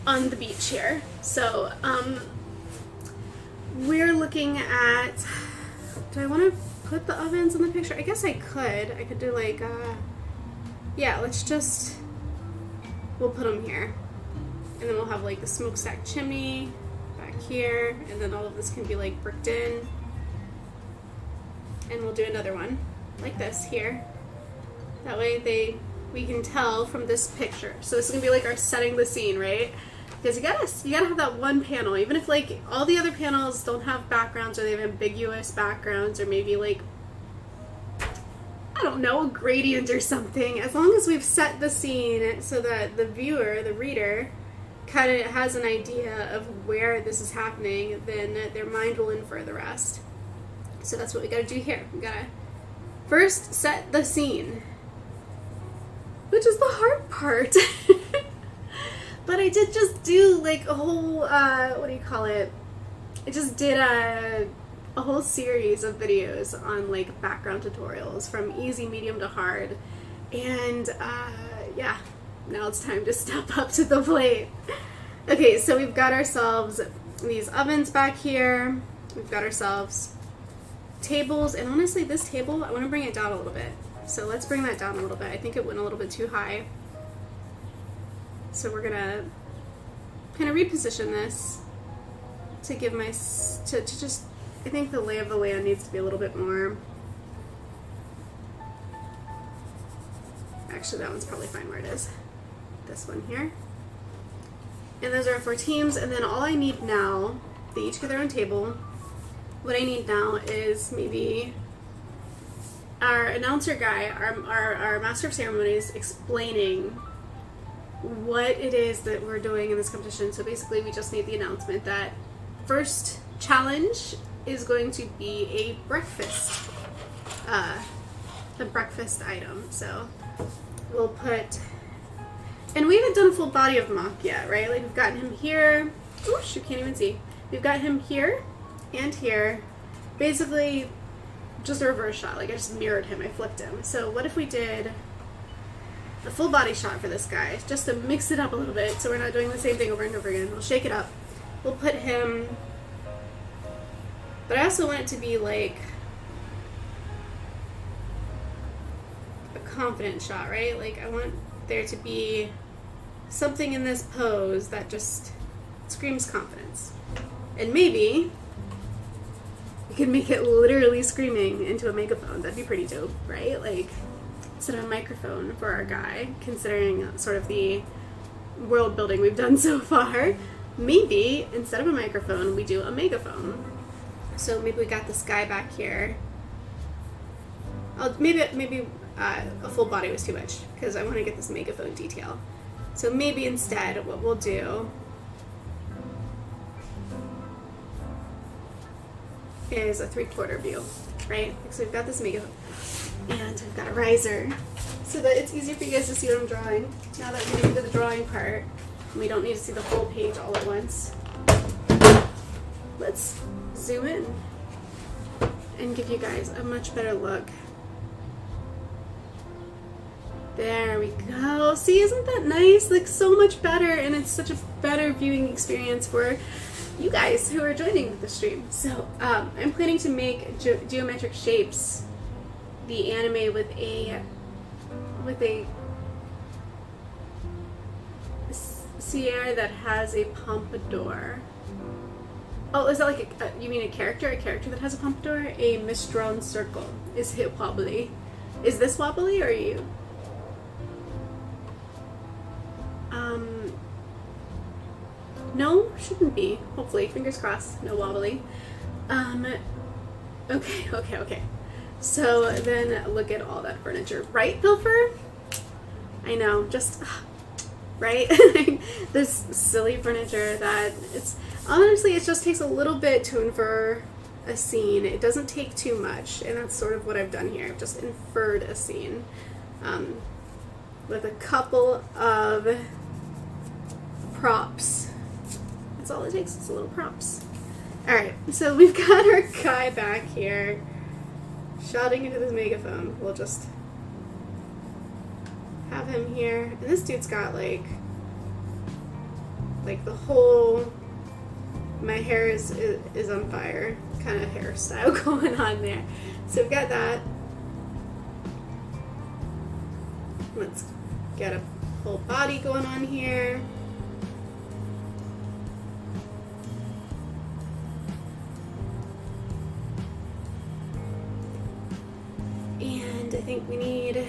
on the beach here. So we're looking at, do I want to put the ovens in the picture? I guess I could. I could do like, yeah, we'll put them here. And then we'll have like the smokestack chimney back here, and then all of this can be like bricked in. And we'll do another one like this here. That way we can tell from this picture. So this is gonna be like our setting the scene, right? Because you gotta have that one panel, even if like all the other panels don't have backgrounds or they have ambiguous backgrounds or maybe like, I don't know, a gradient or something. As long as we've set the scene so that the viewer, the reader, kind of has an idea of where this is happening, then their mind will infer the rest. So that's what we gotta do here. We gotta first set the scene, which is the hard part. But I did just do like a whole, what do you call it? I just did a whole series of videos on like background tutorials from easy, medium to hard. And yeah, now it's time to step up to the plate. Okay, so we've got ourselves these ovens back here. We've got ourselves tables, and honestly this table, I want to bring it down a little bit. So let's bring that down a little bit. I think it went a little bit too high. So we're gonna kind of reposition this to give to just, I think the lay of the land needs to be a little bit more. Actually, that one's probably fine where it is. This one here. And those are our 4 teams, and then all I need now, they each get their own table. What I need now is maybe our announcer guy, our master of ceremonies, explaining what it is that we're doing in this competition. So basically we just need the announcement that first challenge is going to be a breakfast item. So we'll put, and we haven't done a full body of Mock yet, right? Like we've gotten him here. Oosh, you can't even see. We've got him here and here. Basically just a reverse shot. Like I just mirrored him, I flipped him. So what if we did a full body shot for this guy, just to mix it up a little bit so we're not doing the same thing over and over again. We'll shake it up. We'll put him, but I also want it to be like a confident shot, right? Like I want there to be something in this pose that just screams confidence. And maybe we could make it literally screaming into a megaphone. That'd be pretty dope, right? Like, instead of a microphone for our guy, considering sort of the world building we've done so far, maybe instead of a microphone, we do a megaphone. So maybe we got this guy back here. Maybe a full body was too much, because I want to get this megaphone detail. So maybe instead what we'll do is a 3/4 view, right? So we've got this megaphone, and we've got a riser, so that it's easier for you guys to see what I'm drawing. Now that we're into the drawing part, we don't need to see the whole page all at once. Let's zoom in and give you guys a much better look. There we go. See, isn't that nice? Like, so much better, and it's such a better viewing experience for you guys who are joining the stream. So I'm planning to make geometric shapes, the anime with a Sierra that has a pompadour. Oh, is that like you mean a character? A character that has a pompadour? A misdrawn circle. Is it wobbly? Is this wobbly, or are you? No, shouldn't be. Hopefully, fingers crossed, no wobbly. Okay. So then look at all that furniture. Right, Pilfer? I know, just, right? This silly furniture that honestly, it just takes a little bit to infer a scene. It doesn't take too much, and that's sort of what I've done here. I've just inferred a scene with a couple of props. That's all it takes, it's a little props. Alright, so we've got our guy back here shouting into this megaphone. We'll just have him here. And this dude's got like the whole my hair is on fire kind of hairstyle going on there. So we've got that. Let's get a full body going on here. And I think we need a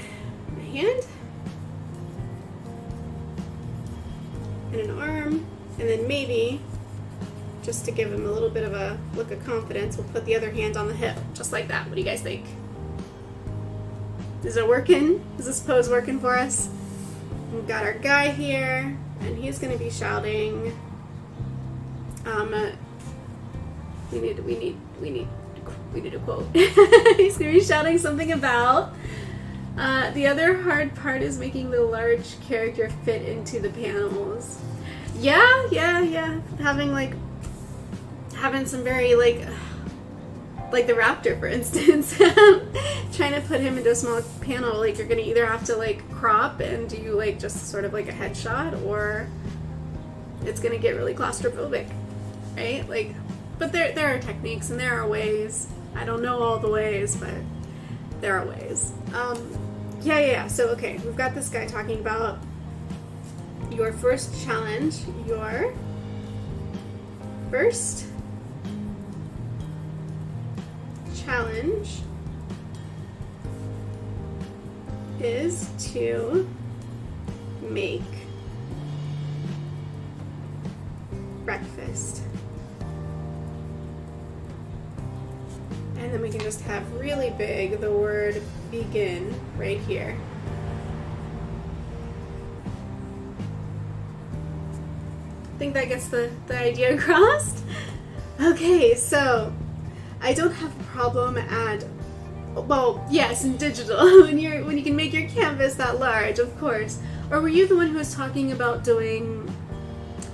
hand and an arm, and then maybe, just to give him a little bit of a look of confidence, we'll put the other hand on the hip, just like that. What do you guys think? Is it working? Is this pose working for us? We've got our guy here, and he's going to be shouting. We need a quote. He's going to be shouting something about. The other hard part is making the large character fit into the panels. Yeah. Having some very like the raptor, for instance. Trying to put him into a small panel, like you're gonna either have to like crop and do like just sort of like a headshot, or it's gonna get really claustrophobic, right? Like, but there are techniques and there are ways. I don't know all the ways, but there are ways. Yeah. So okay, we've got this guy talking about your first challenge. Your first challenge is to make breakfast. And then we can just have really big the word begin right here. Think that gets the idea across? Okay, so I don't have a problem at, well, yes, in digital, when you can make your canvas that large, of course. Or were you the one who was talking about doing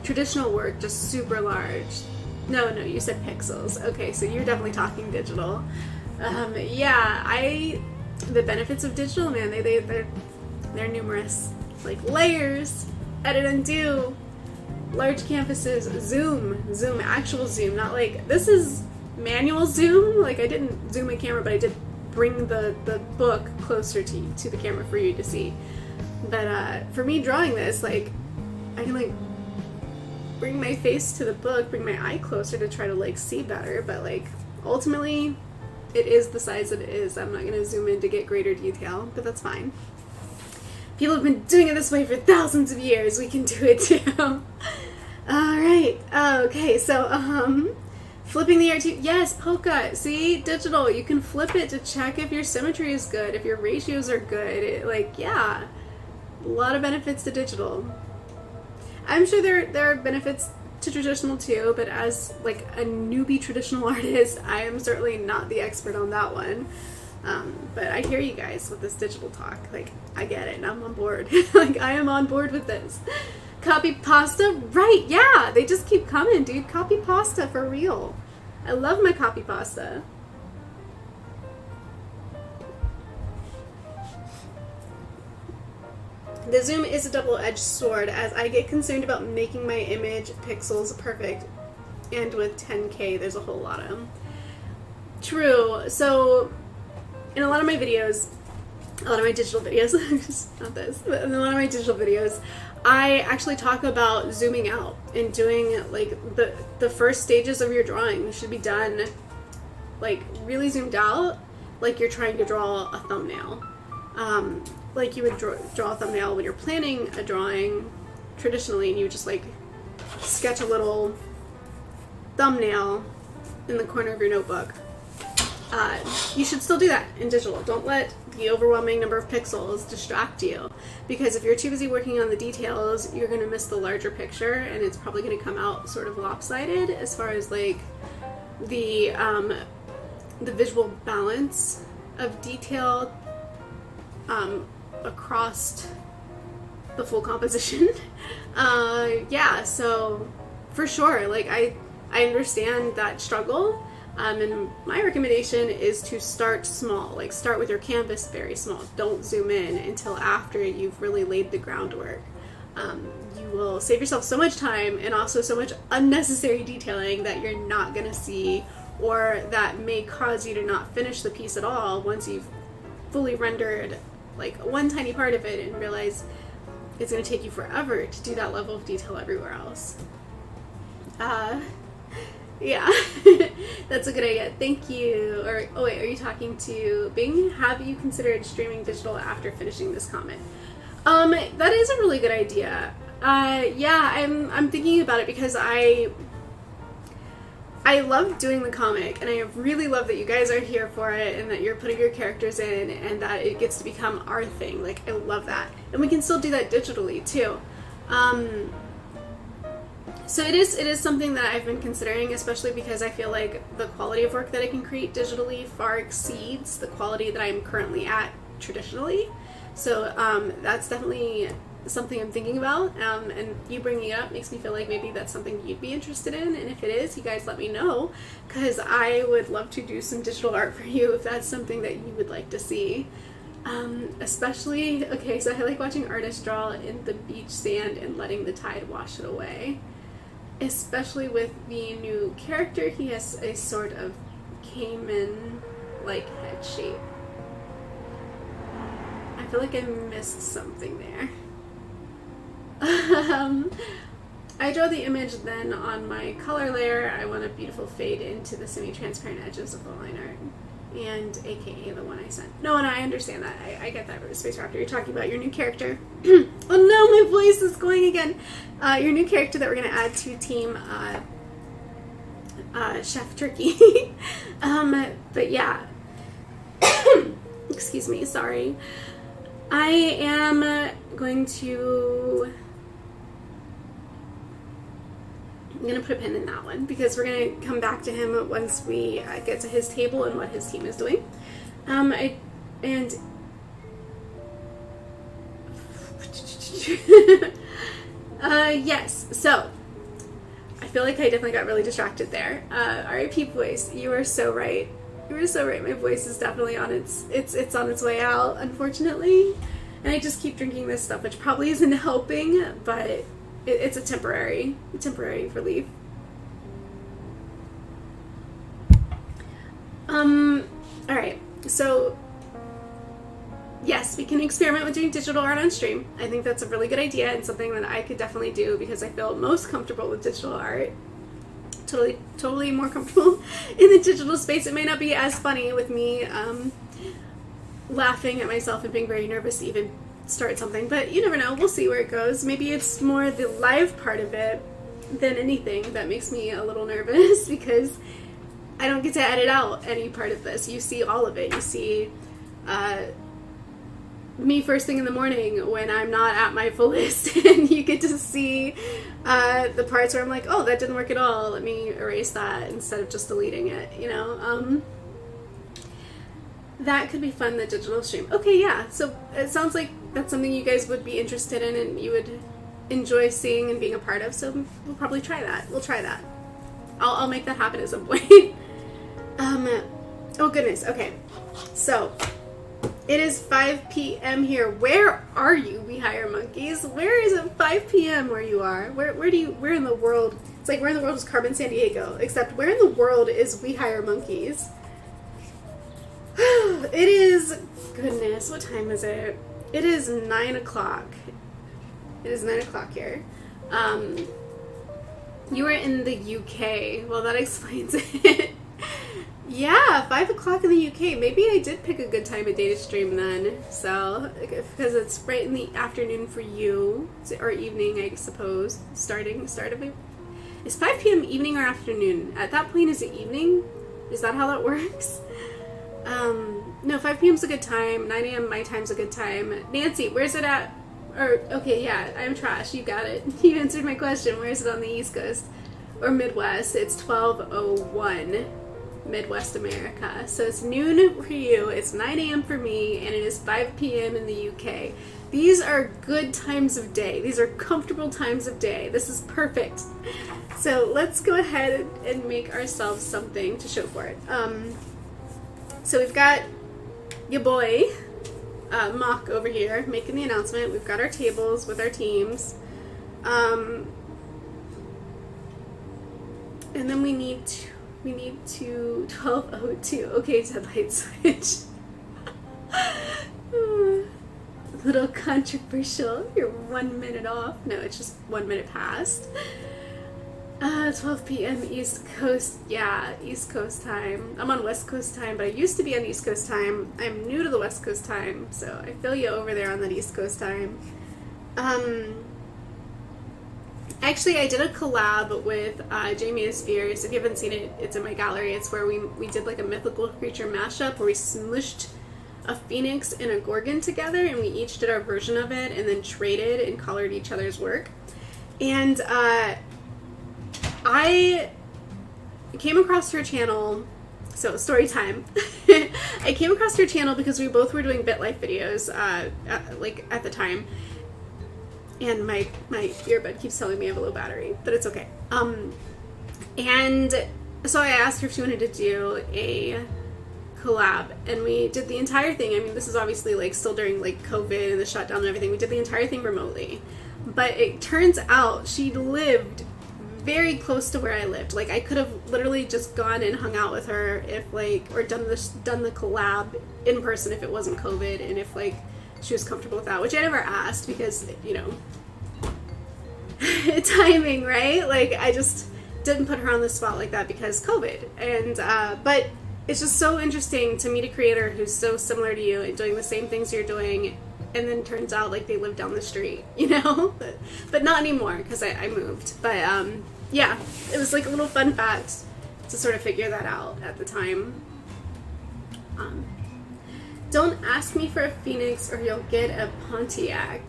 traditional work just super large? No, you said pixels. Okay, so you're definitely talking digital. Yeah, the benefits of digital, man, They're numerous. Like layers, edit and do, large canvases, zoom, actual zoom, not like, this is manual zoom. Like I didn't zoom a camera, but I did bring the book closer to the camera for you to see. But for me drawing this, like I can like bring my face to the book, bring my eye closer to try to like see better, but like ultimately it is the size that it is. I'm not going to zoom in to get greater detail, but that's fine. People have been doing it this way for thousands of years. We can do it too. Alright, okay, so flipping the RT, yes, Polka, see, digital, you can flip it to check if your symmetry is good, if your ratios are good, like, yeah, a lot of benefits to digital. I'm sure there are benefits to traditional too, but as like a newbie traditional artist, I am certainly not the expert on that one. But I hear you guys with this digital talk, like, I get it, and I'm on board. Like, I am on board with this. Copy pasta, right, yeah, they just keep coming, dude. Copy pasta, for real. I love my copy pasta. The zoom is a double-edged sword, as I get concerned about making my image pixels perfect, and with 10K, there's a whole lot of them. True, so in a lot of my videos, a lot of my digital videos, not this, but in a lot of my digital videos, I actually talk about zooming out and doing like the first stages of your drawing should be done like really zoomed out, like you're trying to draw a thumbnail. Like you would draw a thumbnail when you're planning a drawing traditionally, and you would just like sketch a little thumbnail in the corner of your notebook. You should still do that in digital. Don't let the overwhelming number of pixels distract you, because if you're too busy working on the details, you're going to miss the larger picture, and it's probably going to come out sort of lopsided as far as like the visual balance of detail across the full composition. Yeah, so for sure, like I understand that struggle. And my recommendation is to start small, like start with your canvas very small. Don't zoom in until after you've really laid the groundwork. You will save yourself so much time and also so much unnecessary detailing that you're not going to see, or that may cause you to not finish the piece at all once you've fully rendered like one tiny part of it and realize it's going to take you forever to do that level of detail everywhere else. Yeah, that's a good idea. Thank you. Or, oh wait, are you talking to Bing? Have you considered streaming digital after finishing this comic? That is a really good idea. Yeah, I'm thinking about it because I love doing the comic, and I really love that you guys are here for it, and that you're putting your characters in, and that it gets to become our thing. Like, I love that. And we can still do that digitally, too. So it is something that I've been considering, especially because I feel like the quality of work that I can create digitally far exceeds the quality that I'm currently at traditionally. So that's definitely something I'm thinking about, and you bringing it up makes me feel like maybe that's something you'd be interested in, and if it is, you guys let me know, because I would love to do some digital art for you if that's something that you would like to see. Especially, okay, so I like watching artists draw in the beach sand and letting the tide wash it away. Especially with the new character, he has a sort of caiman-like head shape. I feel like I missed something there. I draw the image, then on my color layer, I want a beautiful fade into the semi-transparent edges of the line art. And aka the one I sent. No, and I understand that. I get that, Space Raptor. You're talking about your new character. Oh no, my voice is going again. Your new character that we're going to add to Team Chef Turkey. But yeah. Excuse me, sorry. I am going to... I'm going to put a pin in that one because we're going to come back to him once we get to his table and what his team is doing. Yes, so I feel like I definitely got really distracted there. RIP voice, you are so right. You were so right. My voice is definitely on it's on its way out, unfortunately. And I just keep drinking this stuff, which probably isn't helping, but it's a temporary relief. Alright, so yes, we can experiment with doing digital art on stream. I think that's a really good idea and something that I could definitely do because I feel most comfortable with digital art. Totally more comfortable in the digital space. It may not be as funny with me laughing at myself and being very nervous to even start something, but you never know. We'll see where it goes. Maybe it's more the live part of it than anything that makes me a little nervous because I don't get to edit out any part of this. You see all of it. You see me first thing in the morning when I'm not at my fullest, and you get to see the parts where I'm like, oh, that didn't work at all. Let me erase that instead of just deleting it, you know? That could be fun, the digital stream. Okay, yeah. So it sounds like that's something you guys would be interested in and you would enjoy seeing and being a part of. So we'll probably try that. We'll try that. I'll make that happen at some point. Oh goodness. Okay. So it is 5 p.m. here. Where are you, We Hire Monkeys? Where is it 5 p.m. where you are? Where in the world? It's like where in the world is Carmen Sandiego? Except where in the world is We Hire Monkeys? It is, goodness, what time is it? It is 9 o'clock. It is 9 o'clock here. You are in the UK. Well, that explains it. Yeah, 5 o'clock in the UK. Maybe I did pick a good time of day to stream then. So, because it's right in the afternoon for you, or evening, I suppose. Start of it. Is 5 p.m. evening or afternoon? At that point, is it evening? Is that how that works? No, 5 p.m. is a good time. 9 a.m. my time's a good time. Nancy, where's it at? Or, okay, yeah, I'm trash. You got it. You answered my question. Where is it on the East Coast? Or Midwest? It's 12:01 Midwest America. So it's noon for you, it's 9 a.m. for me, and it is 5 p.m. in the UK. These are good times of day. These are comfortable times of day. This is perfect. So let's go ahead and make ourselves something to show for it. So we've got your boy, Mock over here, making the announcement. We've got our tables with our teams. And then we need to 12:02. Okay, deadlight switch. A little controversial. You're 1 minute off. No, it's just 1 minute past. 12 p.m. East Coast. Yeah, East Coast time. I'm on West Coast time, but I used to be on East Coast time. I'm new to the West Coast time, so I feel you over there on that East Coast time. Actually, I did a collab with Jamie Spears. If you haven't seen it, it's in my gallery. It's where we did like a mythical creature mashup where we smushed a phoenix and a gorgon together, and we each did our version of it and then traded and colored each other's work. And I came across her channel, so story time. I came across her channel because we both were doing BitLife videos at the time. And my earbud keeps telling me I have a low battery, but it's okay. And so I asked her if she wanted to do a collab, and we did the entire thing. I mean, this is obviously like still during like COVID and the shutdown and everything. We did the entire thing remotely, but it turns out she lived very close to where I lived. Like I could have literally just gone and hung out with her if or done the collab in person if it wasn't COVID, and if like she was comfortable with that, which I never asked because, you know, timing, right? Like I just didn't put her on the spot like that because COVID. And but it's just so interesting to meet a creator who's so similar to you and doing the same things you're doing, and then turns out like they live down the street, you know? But not anymore because I moved. But yeah, it was like a little fun fact to sort of figure that out at the time. Don't ask me for a phoenix or you'll get a Pontiac.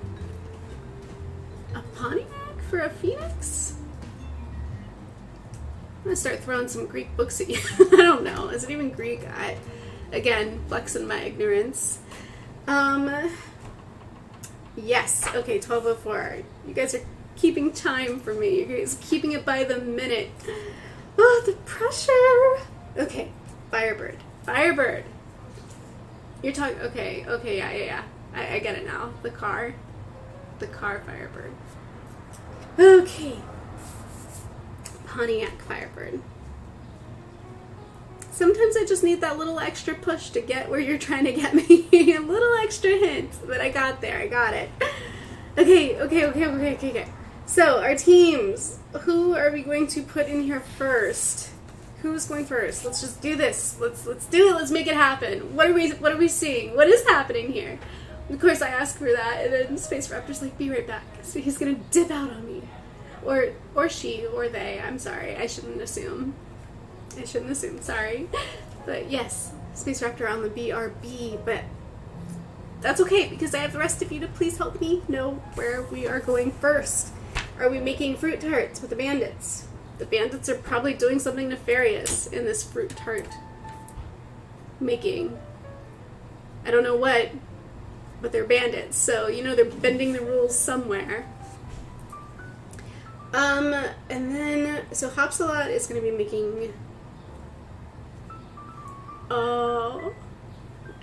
A Pontiac for a phoenix? I'm gonna start throwing some Greek books at you. I don't know. Is it even Greek? Again, flexing my ignorance. Yes. Okay, 12:04. You guys are keeping time for me. You guys are keeping it by the minute. Oh, the pressure. Okay, Firebird. Firebird. You're talking, okay, yeah. I get it now. The car Firebird. Okay. Pontiac Firebird. Sometimes I just need that little extra push to get where you're trying to get me. A little extra hint, but I got there. I got it. Okay. So, our teams. Who are we going to put in here first? Who's going first? Let's just do this. Let's do it. Let's make it happen. What are we seeing? What is happening here? Of course, I ask for that, and then Space Raptor's like, "Be right back." So he's gonna dip out on me, or she, or they. I'm sorry. I shouldn't assume. Sorry, but yes, Space Raptor on the BRB. But that's okay because I have the rest of you to please help me know where we are going first. Are we making fruit tarts with the bandits? The bandits are probably doing something nefarious in this fruit tart making. I don't know what, but they're bandits, so you know they're bending the rules somewhere. And then, so Hopsalot is going to be making,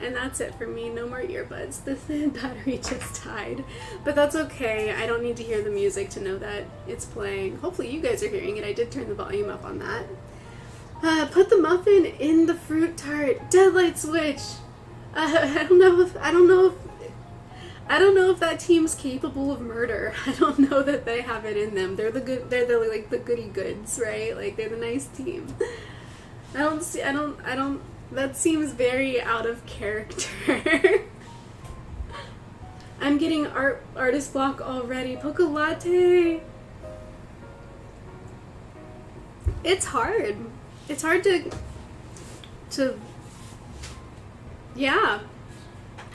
and that's it for me. No more earbuds. The battery just died. But that's okay. I don't need to hear the music to know that it's playing. Hopefully you guys are hearing it. I did turn the volume up on that. Put the muffin in the fruit tart. Deadlight switch. I don't know if that team's capable of murder. I don't know that they have it in them. They're like the goody goods, right? Like they're the nice team. That seems very out of character. I'm getting artist block already. Poca latte. It's hard. It's hard to yeah.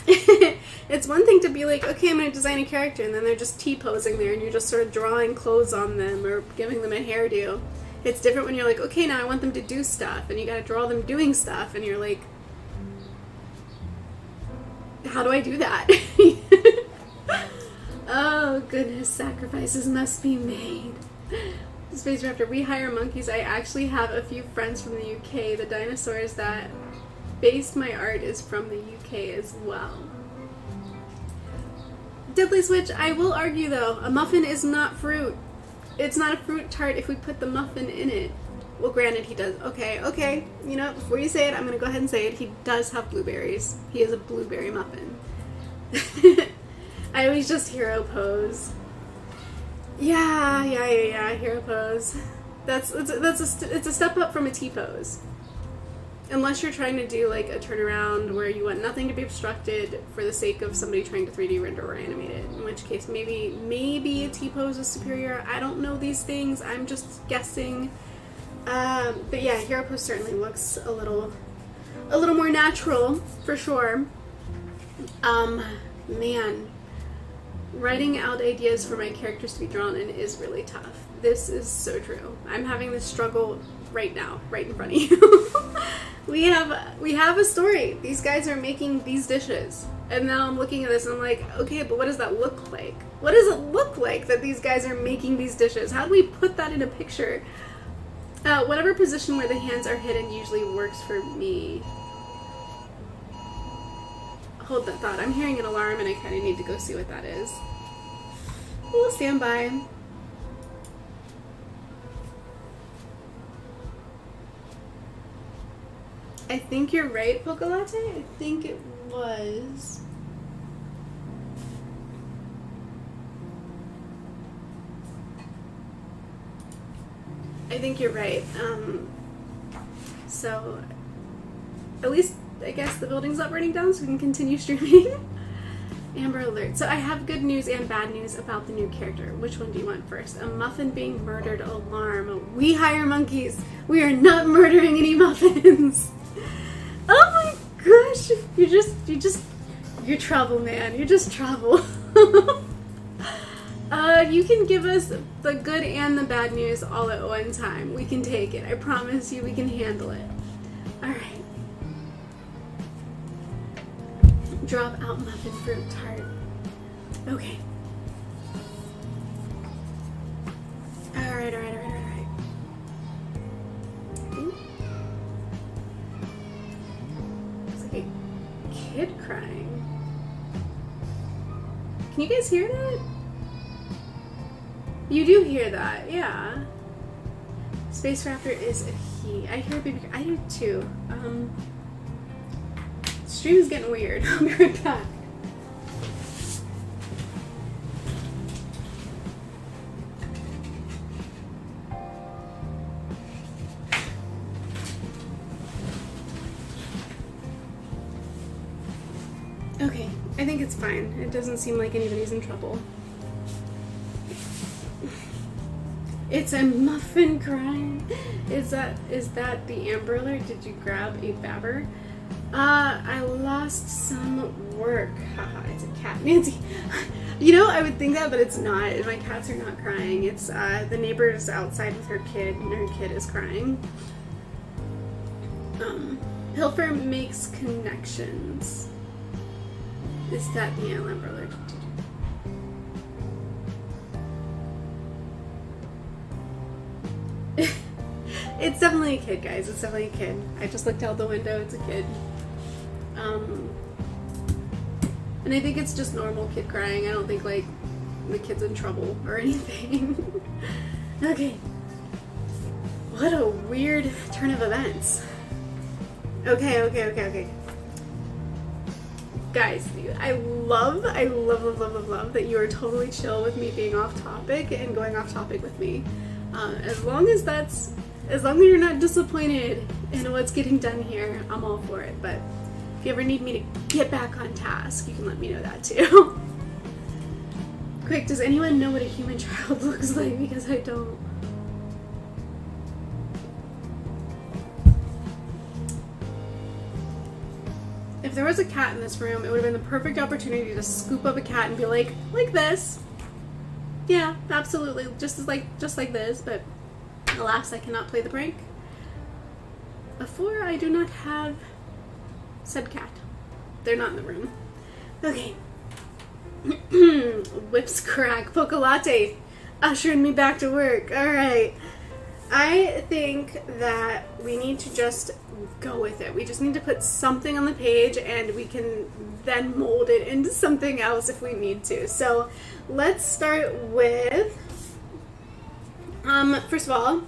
It's one thing to be like, okay, I'm going to design a character, and then they're just T-posing there, and you're just sort of drawing clothes on them or giving them a hairdo. It's different when you're like, okay, now I want them to do stuff, and you gotta draw them doing stuff, and you're like, how do I do that? Oh, goodness, sacrifices must be made. Space Raptor, we hire monkeys. I actually have a few friends from the UK. The dinosaurs that based my art is from the UK as well. Deadly Switch, I will argue though, a muffin is not fruit. It's not a fruit tart if we put the muffin in it. Well, granted, he does. Okay. You know, before you say it, I'm going to go ahead and say it. He does have blueberries. He is a blueberry muffin. I always just hero pose. Yeah, hero pose. It's a step up from a T-pose. Unless you're trying to do like a turnaround where you want nothing to be obstructed for the sake of somebody trying to 3D render or animate it. In which case, maybe a T-pose is superior. I don't know these things. I'm just guessing. But yeah, hero pose certainly looks a little more natural for sure. Man, writing out ideas for my characters to be drawn in is really tough. This is so true. I'm having this struggle right now, right in front of you. We have a story. These guys are making these dishes. And now I'm looking at this and I'm like, okay, but what does that look like? What does it look like that these guys are making these dishes? How do we put that in a picture? Whatever position where the hands are hidden usually works for me. Hold that thought. I'm hearing an alarm and I kind of need to go see what that is. We'll stand by. I think you're right, Poca Latte. I think it was. I think you're right. So, at least, I guess the building's not burning down so we can continue streaming. Amber Alert. So I have good news and bad news about the new character. Which one do you want first? A muffin being murdered alarm. We hire monkeys. We are not murdering any muffins. Oh my gosh. You're trouble, man. You're just trouble. You can give us the good and the bad news all at one time. We can take it. I promise you we can handle it. Alright. Drop out muffin fruit tart. Okay. Alright. Ooh. It's like a kid crying. Can you guys hear that? You do hear that, yeah. Space Raptor is a he. I hear baby. I do too. Stream is getting weird. I'll be right back. Okay, I think it's fine. It doesn't seem like anybody's in trouble. It's a muffin crying. Is that the Amber Alert? Did you grab a babber? I lost some work. Haha, it's a cat. Nancy. You know, I would think that, but it's not. My cats are not crying. It's the neighbor's outside with her kid, and her kid is crying. Pilfer makes connections. Is that the Amber Alert? It's definitely a kid, guys. It's definitely a kid. I just looked out the window. It's a kid. And I think it's just normal kid crying. I don't think, like, the kid's in trouble or anything. Okay. What a weird turn of events. Okay. Guys, I love that you are totally chill with me being off topic and going off topic with me. As long as you're not disappointed in what's getting done here, I'm all for it. But if you ever need me to get back on task, you can let me know that too. Quick, does anyone know what a human child looks like? Because I don't. If there was a cat in this room, it would have been the perfect opportunity to scoop up a cat and be like this. Yeah, absolutely, just like this, but alas, I cannot play the prank. For I do not have said cat. They're not in the room. Okay. Whips crack. Poca latte. Ushering me back to work. Alright. I think that we need to just go with it. We just need to put something on the page and we can then mold it into something else if we need to. So let's start with, first of all,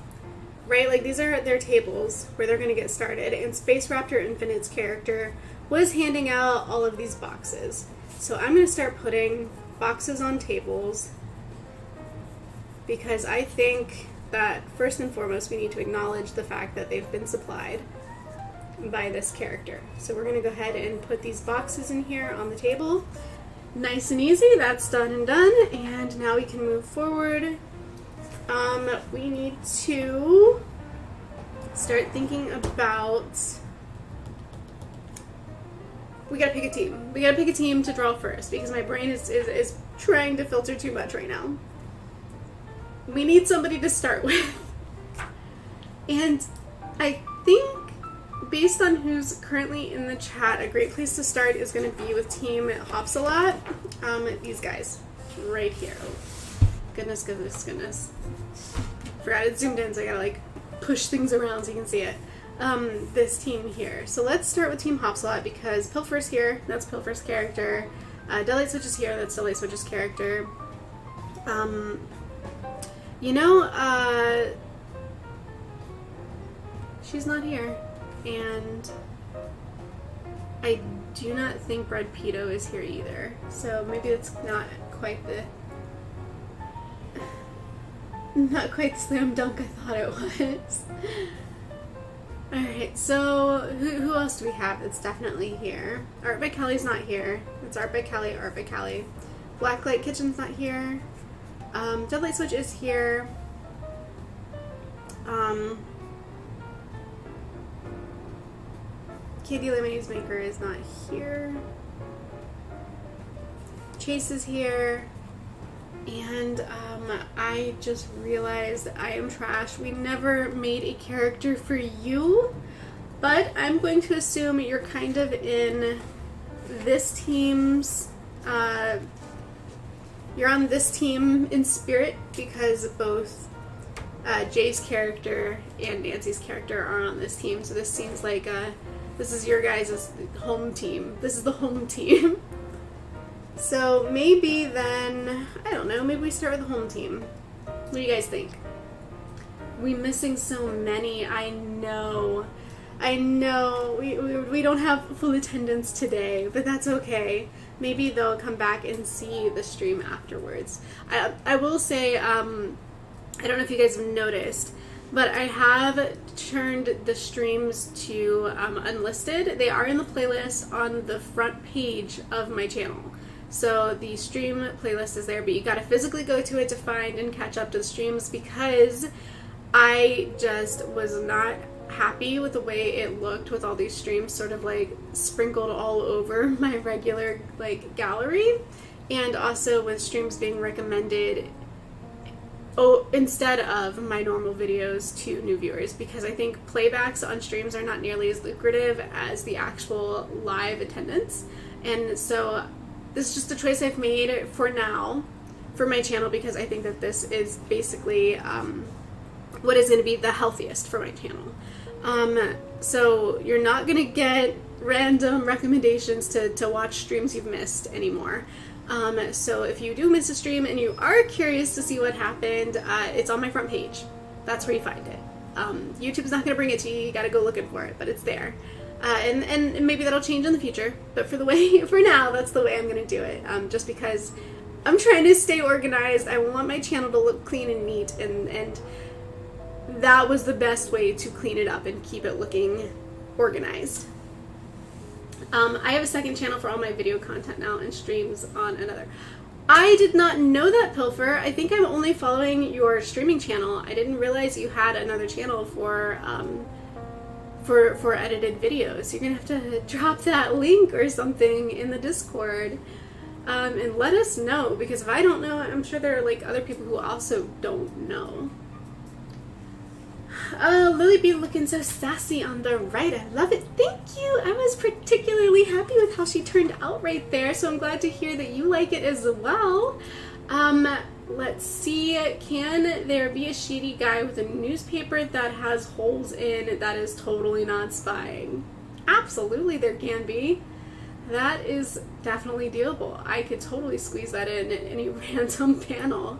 right, like these are their tables where they're going to get started, and Space Raptor Infinite's character was handing out all of these boxes. So I'm going to start putting boxes on tables because I think that first and foremost we need to acknowledge the fact that they've been supplied by this character. So we're going to go ahead and put these boxes in here on the table. Nice and easy, that's done and done, and now we can move forward. We need to start thinking about, we gotta pick a team. We gotta pick a team to draw first because my brain is trying to filter too much right now. We need somebody to start with. And I think based on who's currently in the chat, a great place to start is going to be with Team Hops a Lot. These guys right here. Oh, goodness. Forgot it zoomed in, so I gotta like push things around so you can see it. This team here. So let's start with Team Hops a Lot because Pilfer's here. That's Pilfer's character. Daylight Switch is here. That's Daylight Switch's character. She's not here. And I do not think Bread Pedo is here either. So maybe it's not quite the slam dunk I thought it was. Alright, so who else do we have that's definitely here? Art by Kelly's not here. It's Art by Kelly, Art by Kelly. Blacklight Kitchen's not here. Deadlight Switch is here. Katie Lemonade Maker is not here. Chase is here. And I just realized I am trash. We never made a character for you, but I'm going to assume you're kind of in this team's, you're on this team in spirit because both Jay's character and Nancy's character are on this team. So this seems like this is your guys' home team. This is the home team. So maybe then, I don't know, maybe we start with the home team. What do you guys think? We're missing so many. I know. We don't have full attendance today, but that's okay. Maybe they'll come back and see the stream afterwards. I will say, I don't know if you guys have noticed, but I have turned the streams to unlisted. They are in the playlist on the front page of my channel. So the stream playlist is there, but you gotta physically go to it to find and catch up to the streams, because I just was not happy with the way it looked with all these streams sort of like sprinkled all over my regular like gallery, and also with streams being recommended instead of my normal videos to new viewers, because I think playbacks on streams are not nearly as lucrative as the actual live attendance. And so this is just a choice I've made for now for my channel, because I think that this is basically what is going to be the healthiest for my channel. So you're not going to get random recommendations to watch streams you've missed anymore. So if you do miss a stream and you are curious to see what happened, it's on my front page. That's where you find it. YouTube's not going to bring it to you. You got to go looking for it, but it's there. And maybe that'll change in the future. But for now, that's the way I'm going to do it. Just because I'm trying to stay organized. I want my channel to look clean and neat, and that was the best way to clean it up and keep it looking organized. I have a second channel for all my video content now and streams on another. I did not know that, Pilfer. I think I'm only following your streaming channel. I didn't realize you had another channel for edited videos. You're gonna have to drop that link or something in the Discord, and let us know, because if I don't know, I'm sure there are like other people who also don't know. Lily B looking so sassy on the right. I love it. Thank you. I was particularly happy with how she turned out right there, so I'm glad to hear that you like it as well. Let's see. Can there be a shady guy with a newspaper that has holes in that is totally not spying? Absolutely there can be. That is definitely doable. I could totally squeeze that in any random panel.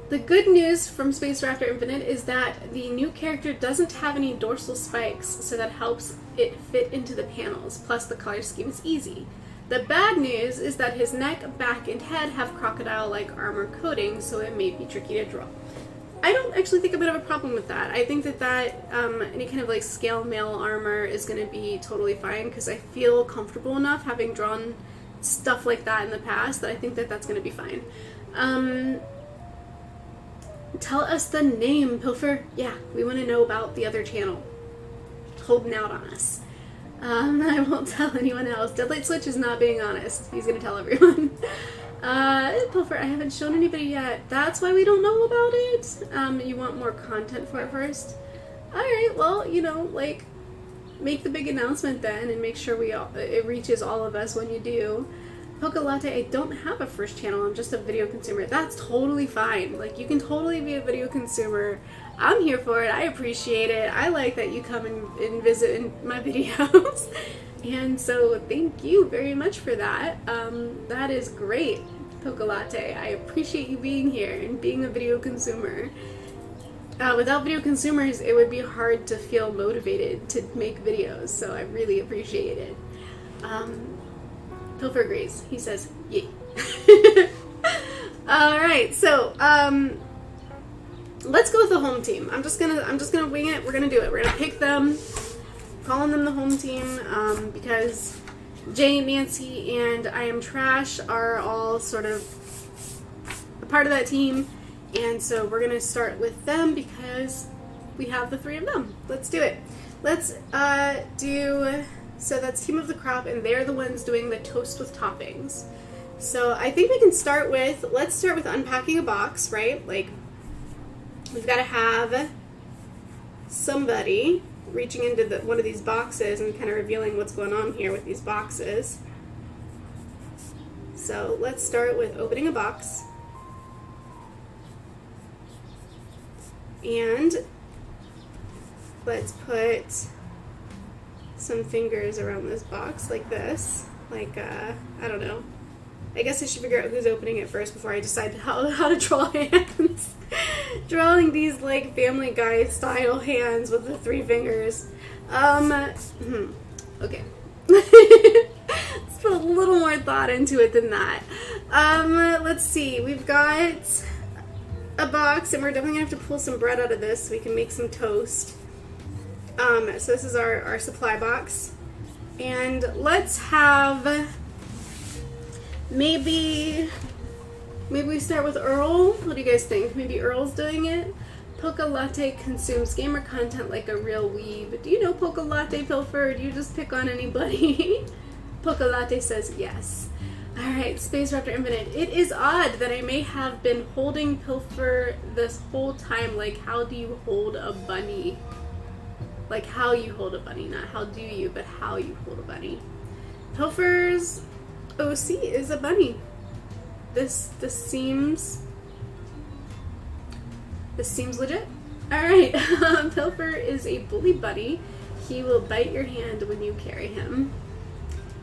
The good news from Space Raptor Infinite is that the new character doesn't have any dorsal spikes, so that helps it fit into the panels, plus the color scheme is easy. The bad news is that his neck, back, and head have crocodile-like armor coating, so it may be tricky to draw. I don't actually think I'm going to have a problem with that. I think that any kind of like scale mail armor is going to be totally fine, because I feel comfortable enough having drawn stuff like that in the past that I think that that's going to be fine. Tell us the name, Pilfer. Yeah, we want to know about the other channel. Holding out on us. I won't tell anyone else. Deadlight Switch is not being honest. He's going to tell everyone. Pilfer, I haven't shown anybody yet. That's why we don't know about it? You want more content for it first? Alright, well, you know, like, make the big announcement then and make sure it reaches all of us when you do. Poca Latte, I don't have a first channel, I'm just a video consumer. That's totally fine. Like, you can totally be a video consumer. I'm here for it. I appreciate it. I like that you come and visit in my videos. And so thank you very much for that. That is great, Poca Latte. I appreciate you being here and being a video consumer. Without video consumers, it would be hard to feel motivated to make videos, so I really appreciate it. Pilfer agrees. He says, yay. Alright, so, let's go with the home team. I'm just gonna wing it. We're gonna do it. We're gonna pick them, calling them the home team, because Jay, Nancy, and I Am Trash are all sort of a part of that team, and so we're gonna start with them because we have the three of them. Let's do it. Let's so that's Team of the Crop, and they're the ones doing the toast with toppings. So I think we can start with, let's start with unpacking a box, right? Like, we've got to have somebody reaching into one of these boxes and kind of revealing what's going on here with these boxes. So let's start with opening a box. And let's put some fingers around this box like this. Like, I don't know. I guess I should figure out who's opening it first before I decide how to draw hands. Drawing these like Family Guy style hands with the 3 fingers. Okay. Let's put a little more thought into it than that. Let's see. We've got a box, and we're definitely gonna have to pull some bread out of this so we can make some toast. So this is our supply box. And let's have maybe we start with Earl. What do you guys think? Maybe Earl's doing it? Polka Latte consumes gamer content like a real weeb. Do you know Polka Latte, Pilfer, or do you just pick on anybody? Polka Latte says yes. Alright, Space Raptor Infinite. It is odd that I may have been holding Pilfer this whole time. Like, how do you hold a bunny? Like, how you hold a bunny. Not how do you, but how you hold a bunny. Pilfer's OC is a bunny. This seems legit. Alright, Pilfer is a bully buddy. He will bite your hand when you carry him.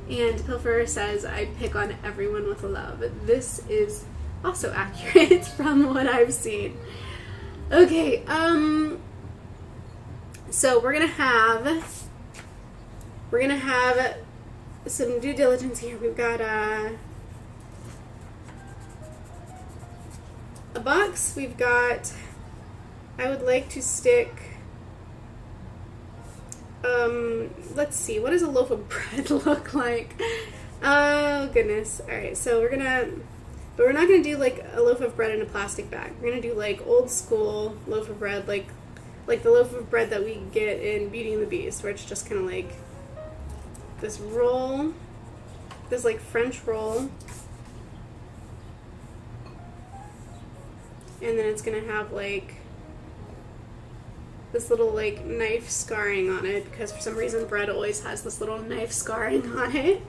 And Pilfer says, I pick on everyone with love. This is also accurate from what I've seen. Okay, so we're gonna have some due diligence here. We've got a box. We've got, I would like to stick, let's see, what does a loaf of bread look like? Oh goodness. Alright, so we're not gonna do like a loaf of bread in a plastic bag. We're gonna do like old school loaf of bread, like the loaf of bread that we get in Beauty and the Beast, where it's just kind of like this roll, this like French roll, and then it's gonna have like this little like knife scarring on it, because for some reason bread always has this little knife scarring on it.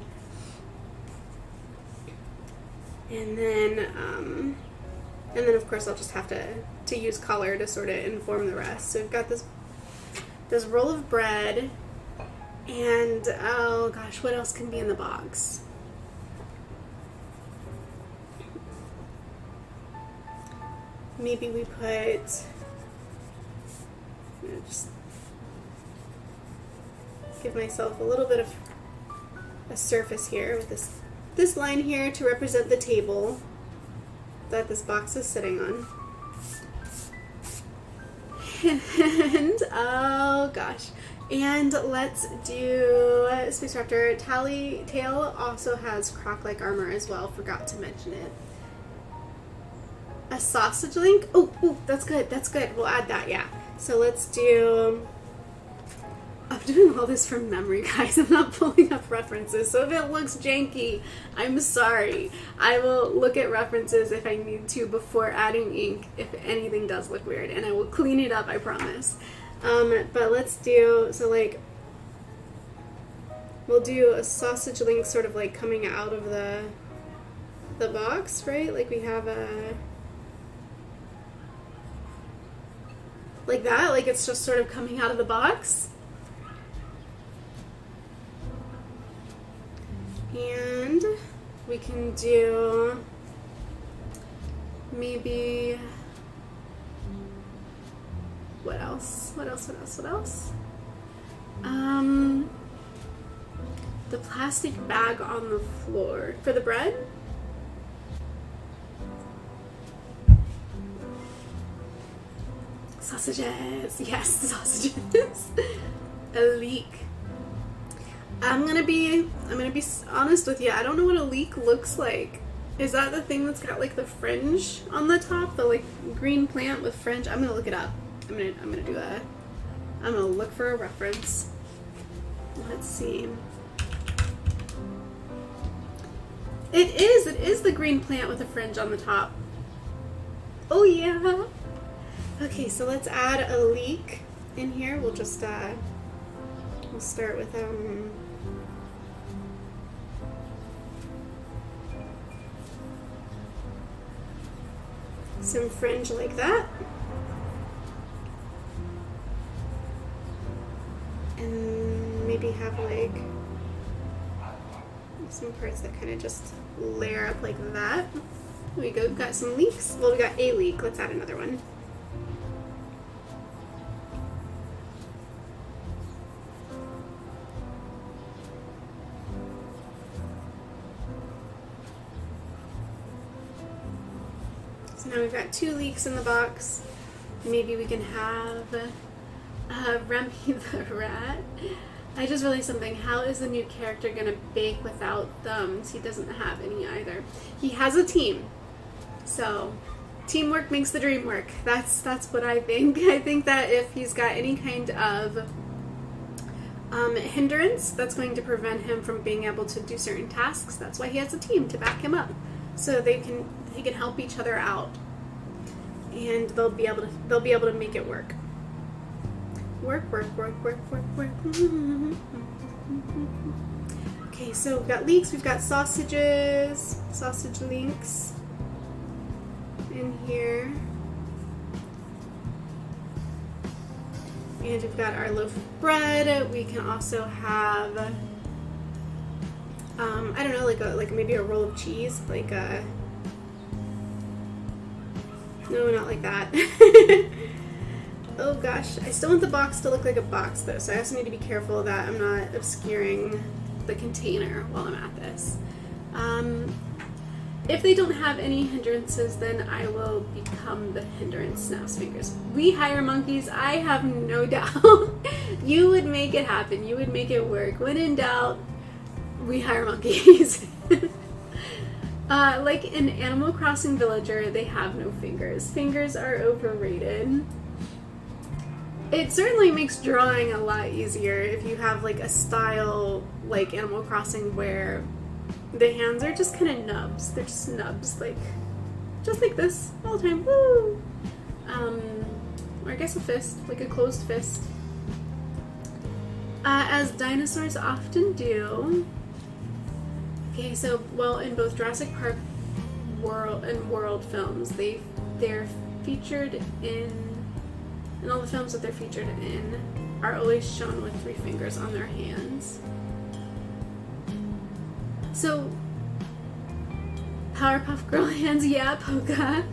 And then of course I'll just have to use color to sort of inform the rest. So we've got this roll of bread, and oh gosh, what else can be in the box? Maybe we put, just give myself a little bit of a surface here with this line here to represent the table that this box is sitting on. And oh gosh, and let's do Space Raptor. Tail also has croc-like armor as well, forgot to mention it. A sausage link? Oh, that's good, we'll add that, yeah. So let's do, I'm doing all this from memory, guys. I'm not pulling up references, so if it looks janky, I'm sorry. I will look at references if I need to before adding ink, if anything does look weird, and I will clean it up, I promise. But let's do, so like, we'll do a sausage link sort of like coming out of the box, right? Like we have a, like that, like it's just sort of coming out of the box. And we can do maybe, what else? The plastic bag on the floor for the bread. Sausages, yes, sausages. A leek. I'm gonna be honest with you. I don't know what a leek looks like. Is that the thing that's got like the fringe on the top, the like green plant with fringe? I'm gonna look it up. I'm gonna look for a reference. Let's see. It is the green plant with the fringe on the top. Oh yeah. Okay, so let's add a leek in here. We'll just we'll start with some fringe like that. And maybe have have like some parts that kind of just layer up like that. There we go. We've got some leeks. Well, we got a leek. Let's add another one. So now we've got 2 leeks in the box. Maybe we can have Remy the rat. I just realized something. How is the new character gonna bake without thumbs? He doesn't have any either. He has a team, so teamwork makes the dream work. That's what I think. I think that if he's got any kind of hindrance that's going to prevent him from being able to do certain tasks, that's why he has a team to back him up, so they can help each other out, and they'll be able to make it work. Work. Okay, so we've got leeks, we've got sausages, sausage links in here. And we've got our loaf of bread. We can also have, I don't know, like maybe a roll of cheese, like a, no, not like that. Oh gosh, I still want the box to look like a box though, so I also need to be careful that I'm not obscuring the container while I'm at this. If they don't have any hindrances, then I will become the hindrance. Snaps fingers. We hire monkeys, I have no doubt. You would make it happen, you would make it work. When in doubt, we hire monkeys. Like in Animal Crossing Villager, they have no fingers. Fingers are overrated. It certainly makes drawing a lot easier if you have like a style like Animal Crossing where the hands are just kind of nubs. They're just nubs, like just like this all the time. Woo! Or I guess a fist, like a closed fist, as dinosaurs often do. Okay, so well, in both Jurassic Park World films, they're featured in. And all the films that they're featured in are always shown with 3 fingers on their hands. So, Powerpuff Girl hands, yeah, Polka.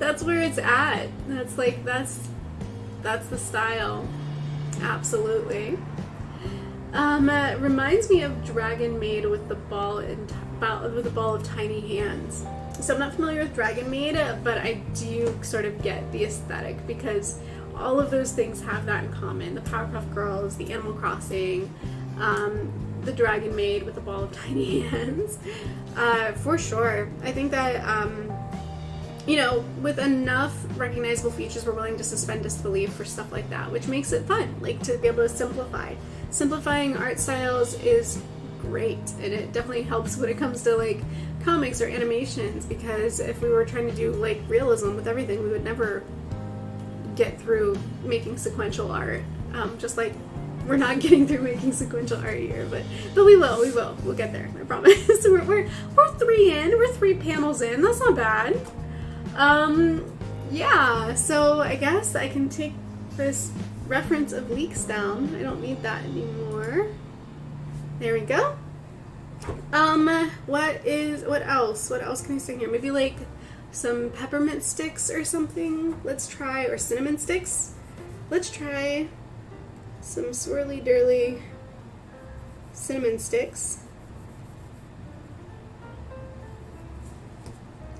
That's where it's at. That's like, that's the style. Absolutely. Reminds me of Dragon Maid with the ball of tiny hands. So I'm not familiar with Dragon Maid, but I do sort of get the aesthetic because all of those things have that in common. The Powerpuff Girls, the Animal Crossing, the Dragon Maid with the ball of tiny hands. For sure. I think that, you know, with enough recognizable features, we're willing to suspend disbelief for stuff like that, which makes it fun, like to be able to simplify. Simplifying art styles is great, and it definitely helps when it comes to like comics or animations, because if we were trying to do like realism with everything, we would never get through making sequential art, just like we're not getting through making sequential art here, but we will, we'll get there, I promise. we're 3 panels in, that's not bad. Yeah, so I guess I can take this reference of leeks down. I don't need that anymore. There we go. What else can I say here? Maybe like some peppermint sticks or something. Let's try, or cinnamon sticks. Let's try some swirly dirly cinnamon sticks.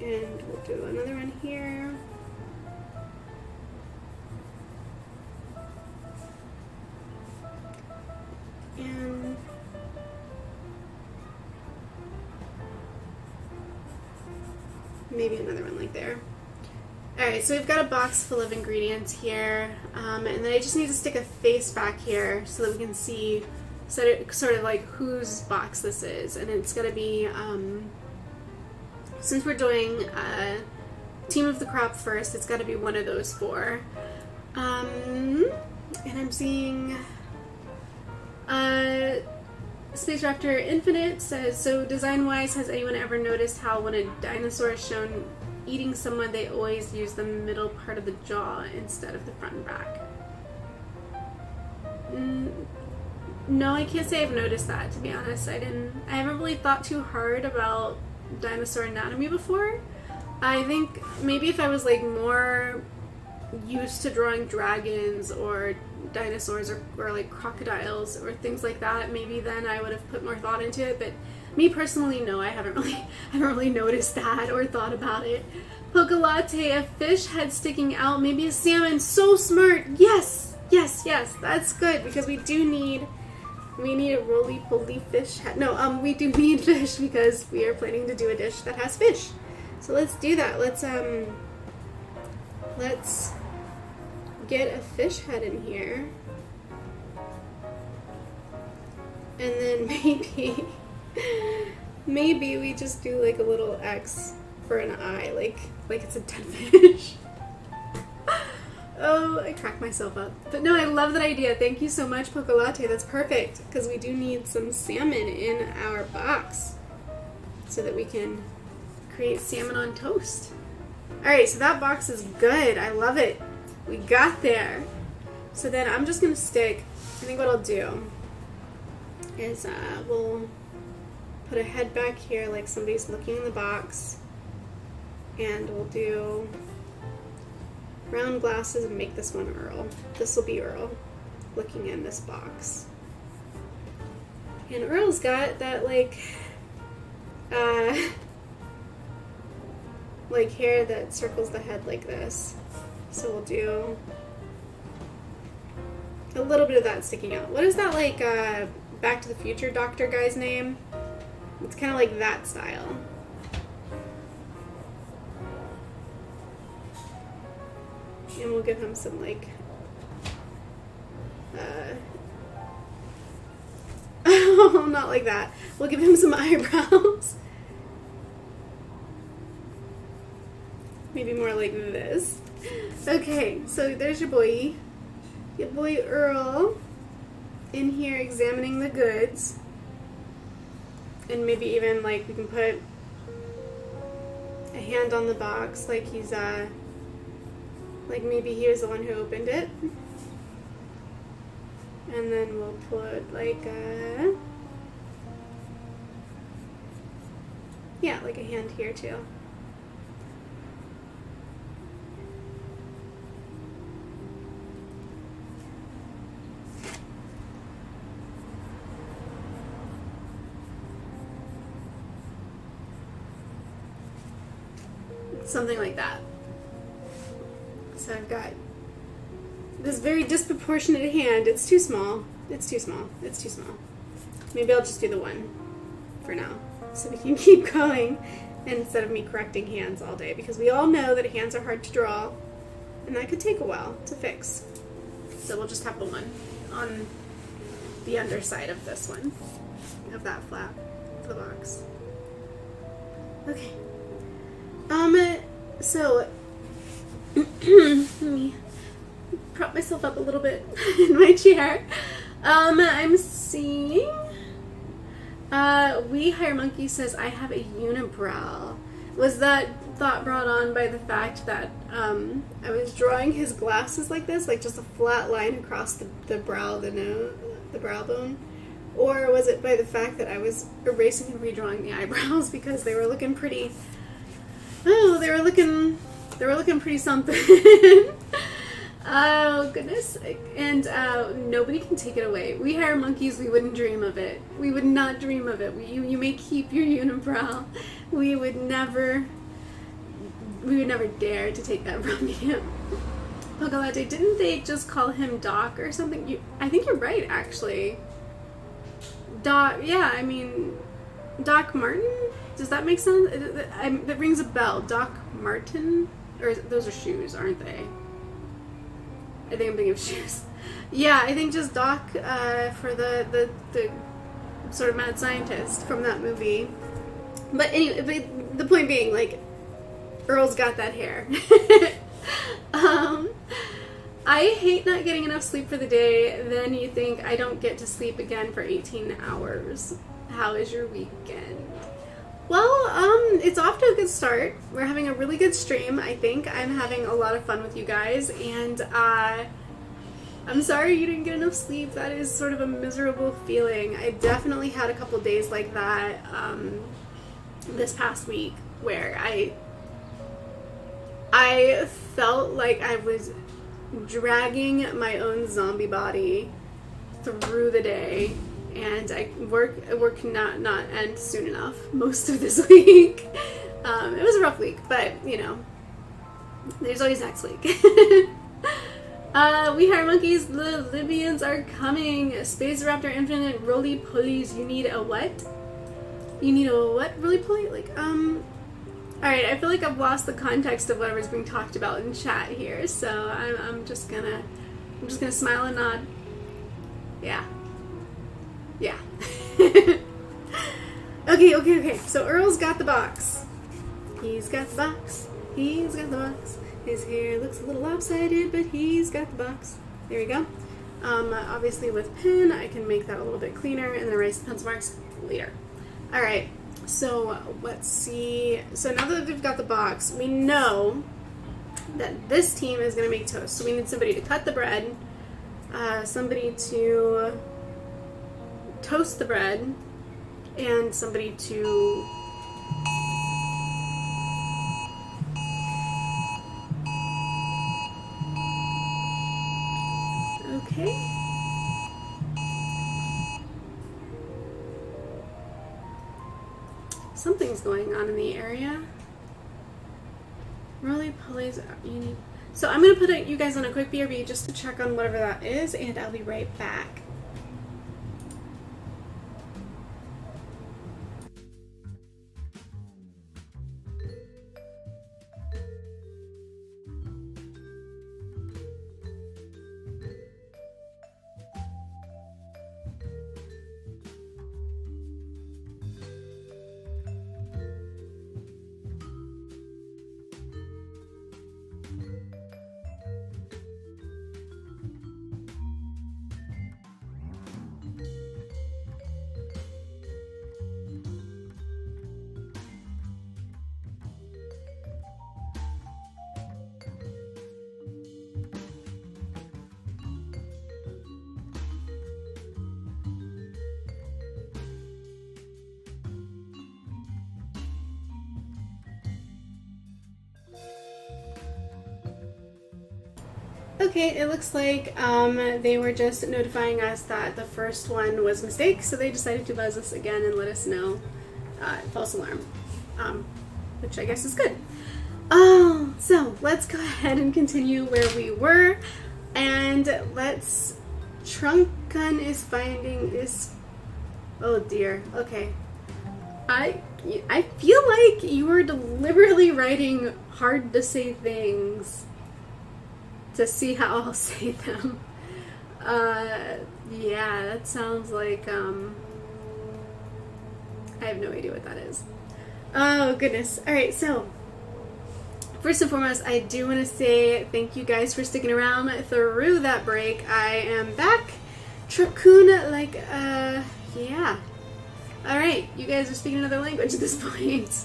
And we'll do another one here. And maybe another one like there. Alright, so we've got a box full of ingredients here, and then I just need to stick a face back here so that we can see sort of like whose box this is. And it's going to be, since we're doing Team of the Crop first, it's got to be one of those 4. And I'm seeing Space Raptor Infinite says, so design-wise, has anyone ever noticed how when a dinosaur is shown eating someone, they always use the middle part of the jaw instead of the front and back? No, I can't say I've noticed that, to be honest. I haven't really thought too hard about dinosaur anatomy before. I think maybe if I was like more used to drawing dragons or dinosaurs or like crocodiles or things like that, maybe then I would have put more thought into it. But me personally, no, I haven't really noticed that or thought about it. Poca Latte, a fish head sticking out, maybe a salmon. So smart. Yes, that's good, because we need a roly-poly fish head. No, we do need fish because we are planning to do a dish that has fish. So let's do that. Let's get a fish head in here. And then maybe we just do like a little X for an eye, like it's a dead fish. Oh, I cracked myself up. But no, I love that idea. Thank you so much, Poca Latte. That's perfect, because we do need some salmon in our box so that we can create salmon on toast. Alright, so that box is good. I love it. We got there. So then I'm just going to stick, I think what I'll do is we'll put a head back here like somebody's looking in the box, and we'll do round glasses and make this one Earl. This will be Earl looking in this box. And Earl's got that like hair that circles the head like this. So we'll do a little bit of that sticking out. What is that like Back to the Future doctor guy's name? It's kind of like that style. And we'll give him some like oh, not like that. We'll give him some eyebrows. Maybe more like this. Okay, so there's your boy Earl in here examining the goods. And maybe even like we can put a hand on the box, like he's like maybe he was the one who opened it. And then we'll put like like a hand here too. Something like that. So I've got this very disproportionate hand. It's too small. It's too small. It's too small. Maybe I'll just do the one for now, so we can keep going instead of me correcting hands all day, because we all know that hands are hard to draw and that could take a while to fix. So we'll just have the one on the underside of this one, of that flap of the box. Okay. So let me prop myself up a little bit in my chair. I'm seeing We Hire Monkey says I have a unibrow. Was that thought brought on by the fact that I was drawing his glasses like this, like just a flat line across the brow, the brow bone? Or was it by the fact that I was erasing and redrawing the eyebrows because they were looking pretty, they were looking pretty something. Oh, goodness. And nobody can take it away. We Hire Monkeys, we wouldn't dream of it. We would not dream of it. You may keep your unibrow. We would never dare to take that from you. Poca Latte, didn't they just call him Doc or something? I think you're right, actually. Doc, yeah, I mean, Doc Martin? Does that make sense? That rings a bell. Doc Martin? Or those are shoes, aren't they? I think I'm thinking of shoes. Yeah, I think just Doc for the sort of mad scientist from that movie. But anyway, the point being, like, Earl's got that hair. I hate not getting enough sleep for the day. Then you think I don't get to sleep again for 18 hours. How is your weekend? Well, it's off to a good start. We're having a really good stream, I think. I'm having a lot of fun with you guys, and I'm sorry you didn't get enough sleep. That is sort of a miserable feeling. I definitely had a couple days like that this past week where I felt like I was dragging my own zombie body through the day, and work not end soon enough most of this week. It was a rough week, but you know, there's always next week. We Hire Monkeys, the Libyans are coming. Space Raptor Infinite Roly Polies. You need a what? You need a what? Roly Poly? Like, alright, I feel like I've lost the context of whatever's being talked about in chat here, so I'm just gonna smile and nod. Yeah. Yeah. Okay. So Earl's got the box. He's got the box. He's got the box. His hair looks a little lopsided, but he's got the box. There we go. Obviously with pen, I can make that a little bit cleaner and then erase the pencil marks later. Alright, so let's see. So now that we've got the box, we know that this team is going to make toast. So we need somebody to cut the bread, somebody to toast the bread, and somebody to okay. Something's going on in the area. Roly polies you need. So I'm gonna put you guys on a quick BRB just to check on whatever that is, and I'll be right back. Okay, it looks like they were just notifying us that the first one was a mistake, so they decided to buzz us again and let us know false alarm, which I guess is good. Oh, so let's go ahead and continue where we were, and let's. Trunkan is finding this. Oh dear. Okay. I feel like you were deliberately writing hard to say things to see how I'll say them. Yeah, that sounds like, I have no idea what that is. Oh, goodness. Alright, so, first and foremost, I do want to say thank you guys for sticking around through that break. I am back. Trunkan, like, yeah. Alright, you guys are speaking another language at this point.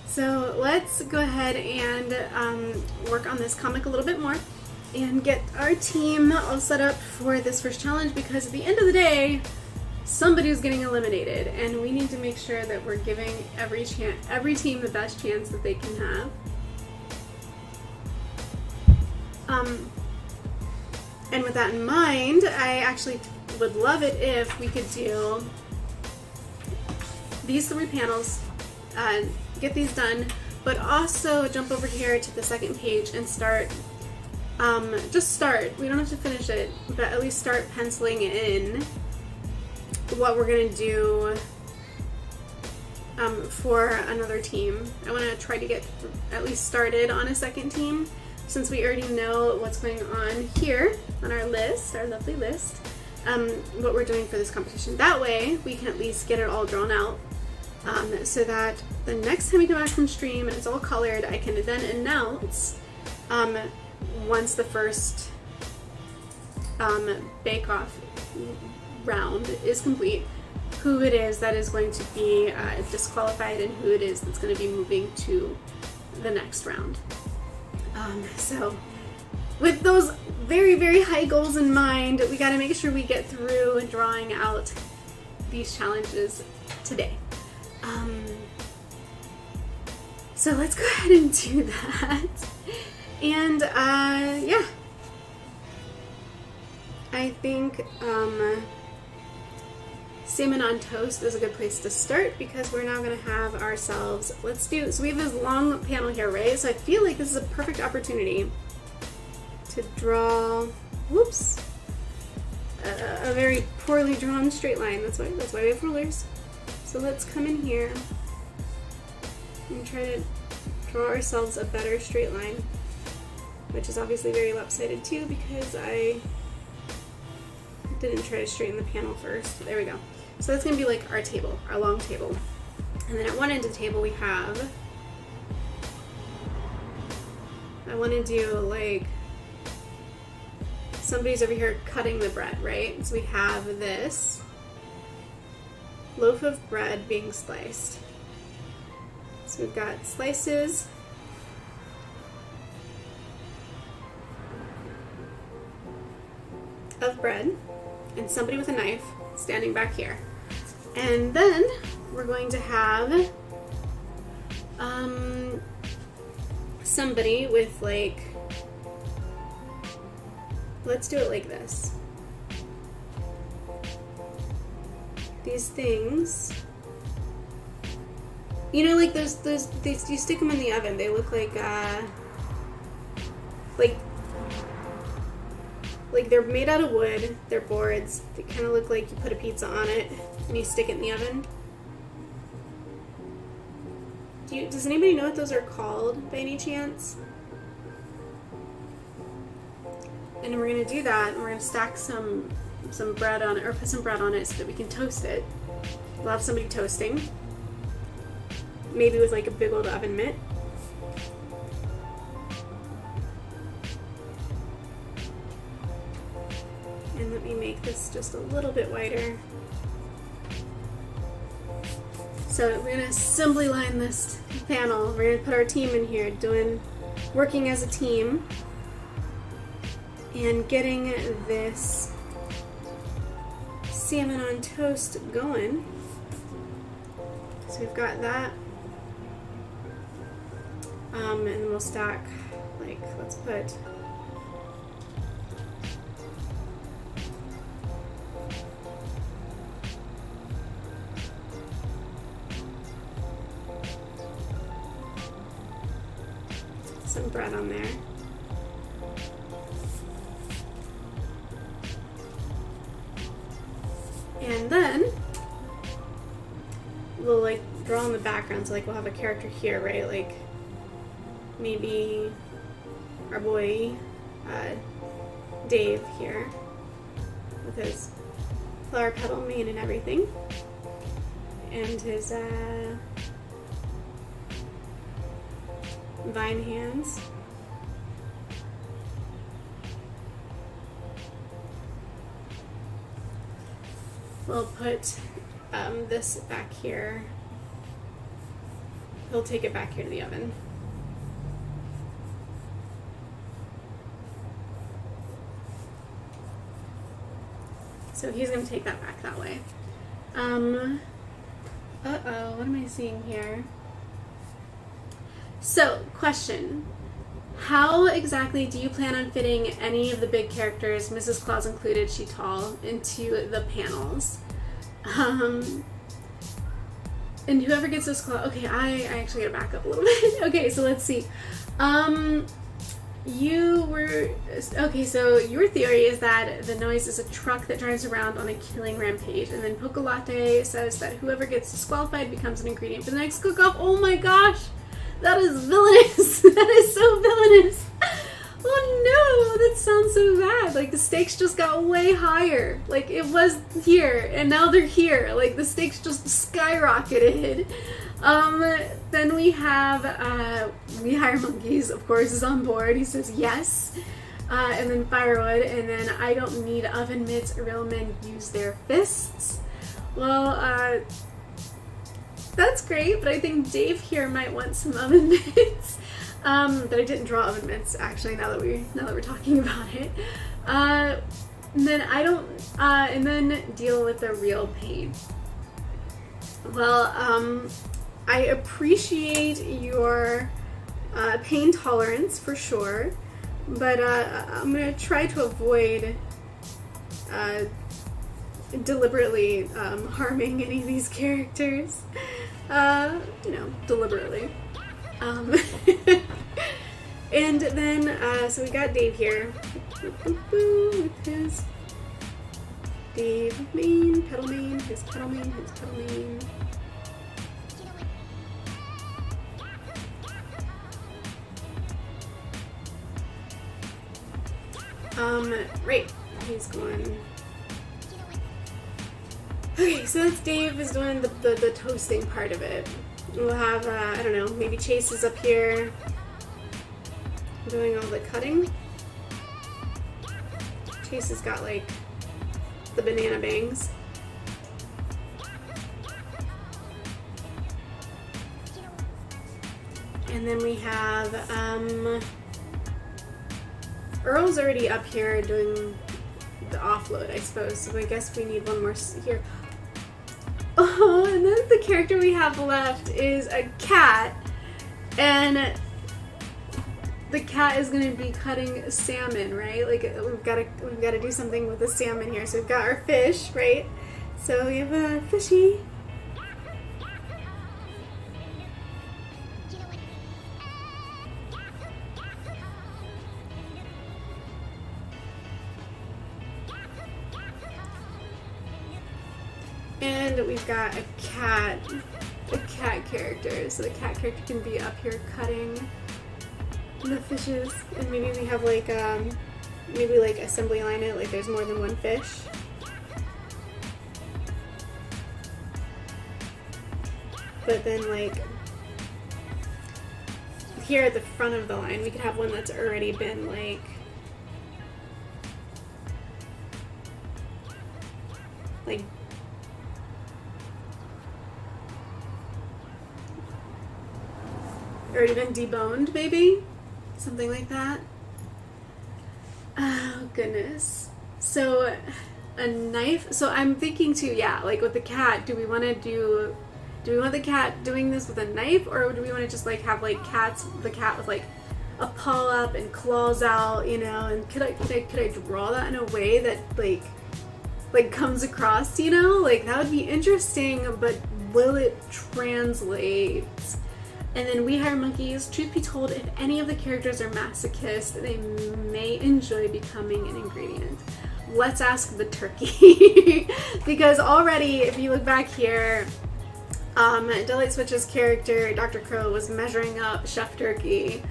So, let's go ahead and work on this comic a little bit more and get our team all set up for this first challenge, because at the end of the day, somebody's getting eliminated, and we need to make sure that we're giving every team the best chance that they can have. And with that in mind, I actually would love it if we could do these 3 panels, get these done, but also jump over here to the second page and start. Just start. We don't have to finish it, but at least start penciling in what we're going to do for another team. I want to try to get at least started on a second team, since we already know what's going on here on our list, our lovely list, what we're doing for this competition. That way, we can at least get it all drawn out, so that the next time we come back from stream and it's all colored, I can then announce once the first bake-off round is complete, who it is that is going to be disqualified and who it is that's going to be moving to the next round. So with those very, very high high goals in mind. We gotta make sure we get through drawing out these challenges today. So let's go ahead and do that. And yeah, I think salmon on toast is a good place to start because we're now going to have ourselves, so we have this long panel here, right? So I feel like this is a perfect opportunity to draw, whoops, a very poorly drawn straight line. That's why we have rulers. So let's come in here and try to draw ourselves a better straight line, which is obviously very lopsided too because I didn't try to straighten the panel first. There we go. So that's going to be like our table, our long table. And then at one end of the table we have, I want to do like, somebody's over here cutting the bread, right? So we have this loaf of bread being sliced. So we've got slices of bread and somebody with a knife standing back here. And then we're going to have somebody with like, let's do it like this. These things, you know, like those you stick them in the oven. They look like they're made out of wood. They're boards. They kind of look like you put a pizza on it and you stick it in the oven. Does anybody know what those are called by any chance? And we're gonna do that, and we're gonna stack some bread on it, or put some bread on it so that we can toast it. We'll have somebody toasting, maybe with like a big old oven mitt. And let me make this just a little bit wider. So we're gonna assembly line this panel. We're gonna put our team in here working as a team and getting this salmon on toast going. So we've got that. And then we'll stack, like, let's put some bread on there. And then we'll like draw in the background, so like we'll have a character here, right? Like maybe our boy Dave here with his flower petal mane and everything, and his vine hands. We'll put this back here. He'll take it back here to the oven. So he's going to take that back that way. Uh-oh, what am I seeing here? So, question. How exactly do you plan on fitting any of the big characters, Mrs. Claus included, she tall, into the panels? And whoever gets this claw, okay, I actually gotta back up a little bit. Okay, so let's see. So your theory is that the noise is a truck that drives around on a killing rampage, and then Pocolate says that whoever gets disqualified becomes an ingredient for the next cook-off. Oh my gosh! That is villainous! That is so villainous! Oh no, that sounds so bad. Like the stakes just got way higher. Like it was here and now they're here. Like the stakes just skyrocketed. Then we have, We Hire Monkeys, of course, is on board. He says yes. And then Firewood, and then I don't need oven mitts. Real men use their fists. Well, that's great, but I think Dave here might want some oven mitts. But I didn't draw oven mitts actually. Now that we're talking about it, And then I don't, and then deal with the real pain. Well, I appreciate your pain tolerance for sure, but I'm gonna try to avoid deliberately harming any of these characters. Deliberately. And then, so we got Dave here with his Dave mane, pedal mane, his pedal mane, his pedal mane. Right, he's going. Okay, so that's Dave is doing the toasting part of it. We'll have, I don't know, maybe Chase is up here doing all the cutting. Chase has got like the banana bangs. And then we have, Earl's already up here doing the offload, I suppose, so I guess we need one more here. Oh, and then the character we have left is a cat, and the cat is going to be cutting salmon, right? Like we've got to do something with the salmon here. So we've got our fish, right? So we have a fishy. And we've got a cat character. So the cat character can be up here cutting the fishes, and maybe we have like maybe like assembly line it, like there's more than one fish. But then like here at the front of the line we could have one that's already been like already been deboned, maybe? Something like that. Oh, goodness. So, a knife. So I'm thinking too, yeah, like with the cat, do we want the cat doing this with a knife, or do we want to just like have like the cat with like a paw up and claws out, you know, and could I draw that in a way that like comes across, you know? Like that would be interesting, but will it translate? And then We Hire Monkeys. Truth be told, if any of the characters are masochist, they may enjoy becoming an ingredient. Let's ask the turkey. Because already, if you look back here, Daylight Switch's character, Dr. Crow, was measuring up Chef Turkey.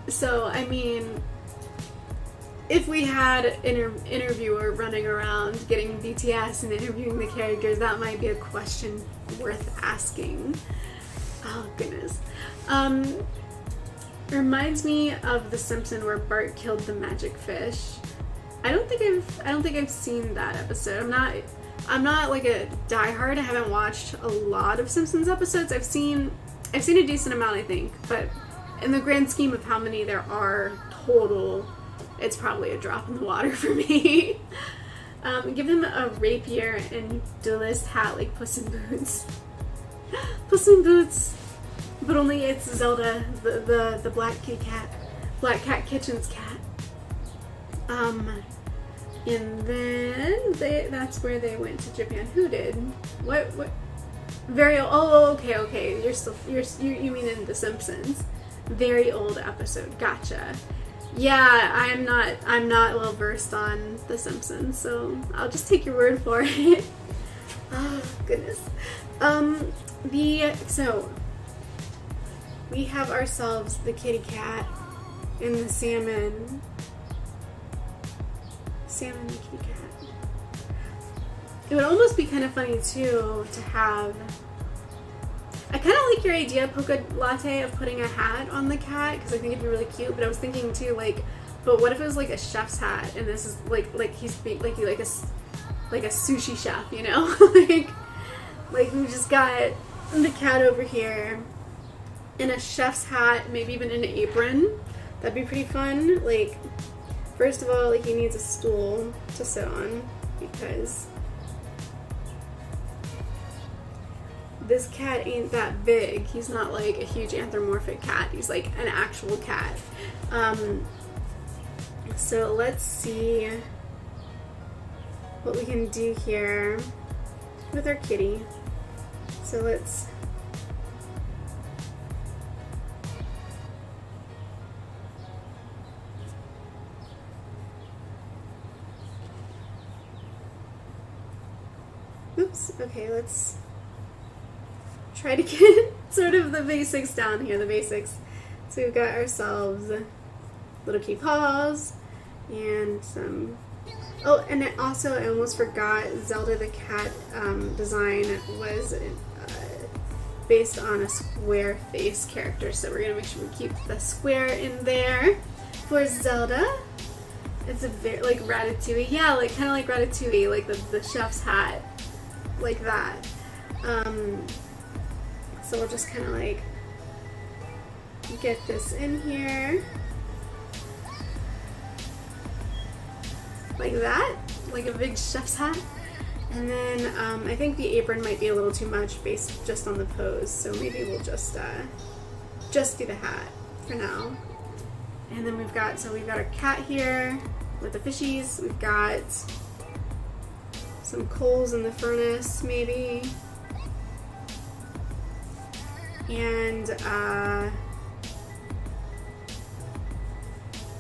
So, I mean, if we had an interviewer running around getting BTS and interviewing the characters, that might be a question worth asking. Oh goodness. Reminds me of The Simpsons where Bart killed the magic fish. I don't think I've seen that episode. I'm not like a diehard. I haven't watched a lot of Simpsons episodes. I've seen a decent amount, I think, but in the grand scheme of how many there are total, it's probably a drop in the water for me. Give him a rapier and duelist hat like Puss in Boots. Puss in Boots, but only it's Zelda, the black cat kitchen's cat. And then that's where they went to Japan. Who did? What? Very old. Oh, okay. You mean in The Simpsons? Very old episode. Gotcha. Yeah, I'm not well versed on The Simpsons, so I'll just take your word for it. Oh goodness. So we have ourselves the kitty cat and the salmon. Salmon and kitty cat. It would almost be kind of funny too to have. I kind of like your idea, Polka Latte, of putting a hat on the cat because I think it'd be really cute. But I was thinking too, like, but what if it was like a chef's hat and this is like he's like a sushi chef, you know? like we just got the cat over here in a chef's hat, maybe even an apron. That'd be pretty fun. Like First of all, he needs a stool to sit on because this cat ain't that big. He's not like a huge anthropomorphic cat. He's like an actual cat. So let's see what we can do here with our kitty. So let's oops, okay, let's try to get sort of the basics down here, the basics. So we've got ourselves little kitty paws and some, oh, and then also I almost forgot, Zelda the cat design was based on a square face character, so we're gonna make sure we keep the square in there for Zelda. It's a very, like Ratatouille, yeah, like kind of like Ratatouille, like the chef's hat, like that. So we'll just kind of like get this in here like that, like a big chef's hat. And then I think the apron might be a little too much based just on the pose, so maybe we'll just do the hat for now. And then we've got our cat here with the fishies. We've got some coals in the furnace, maybe. And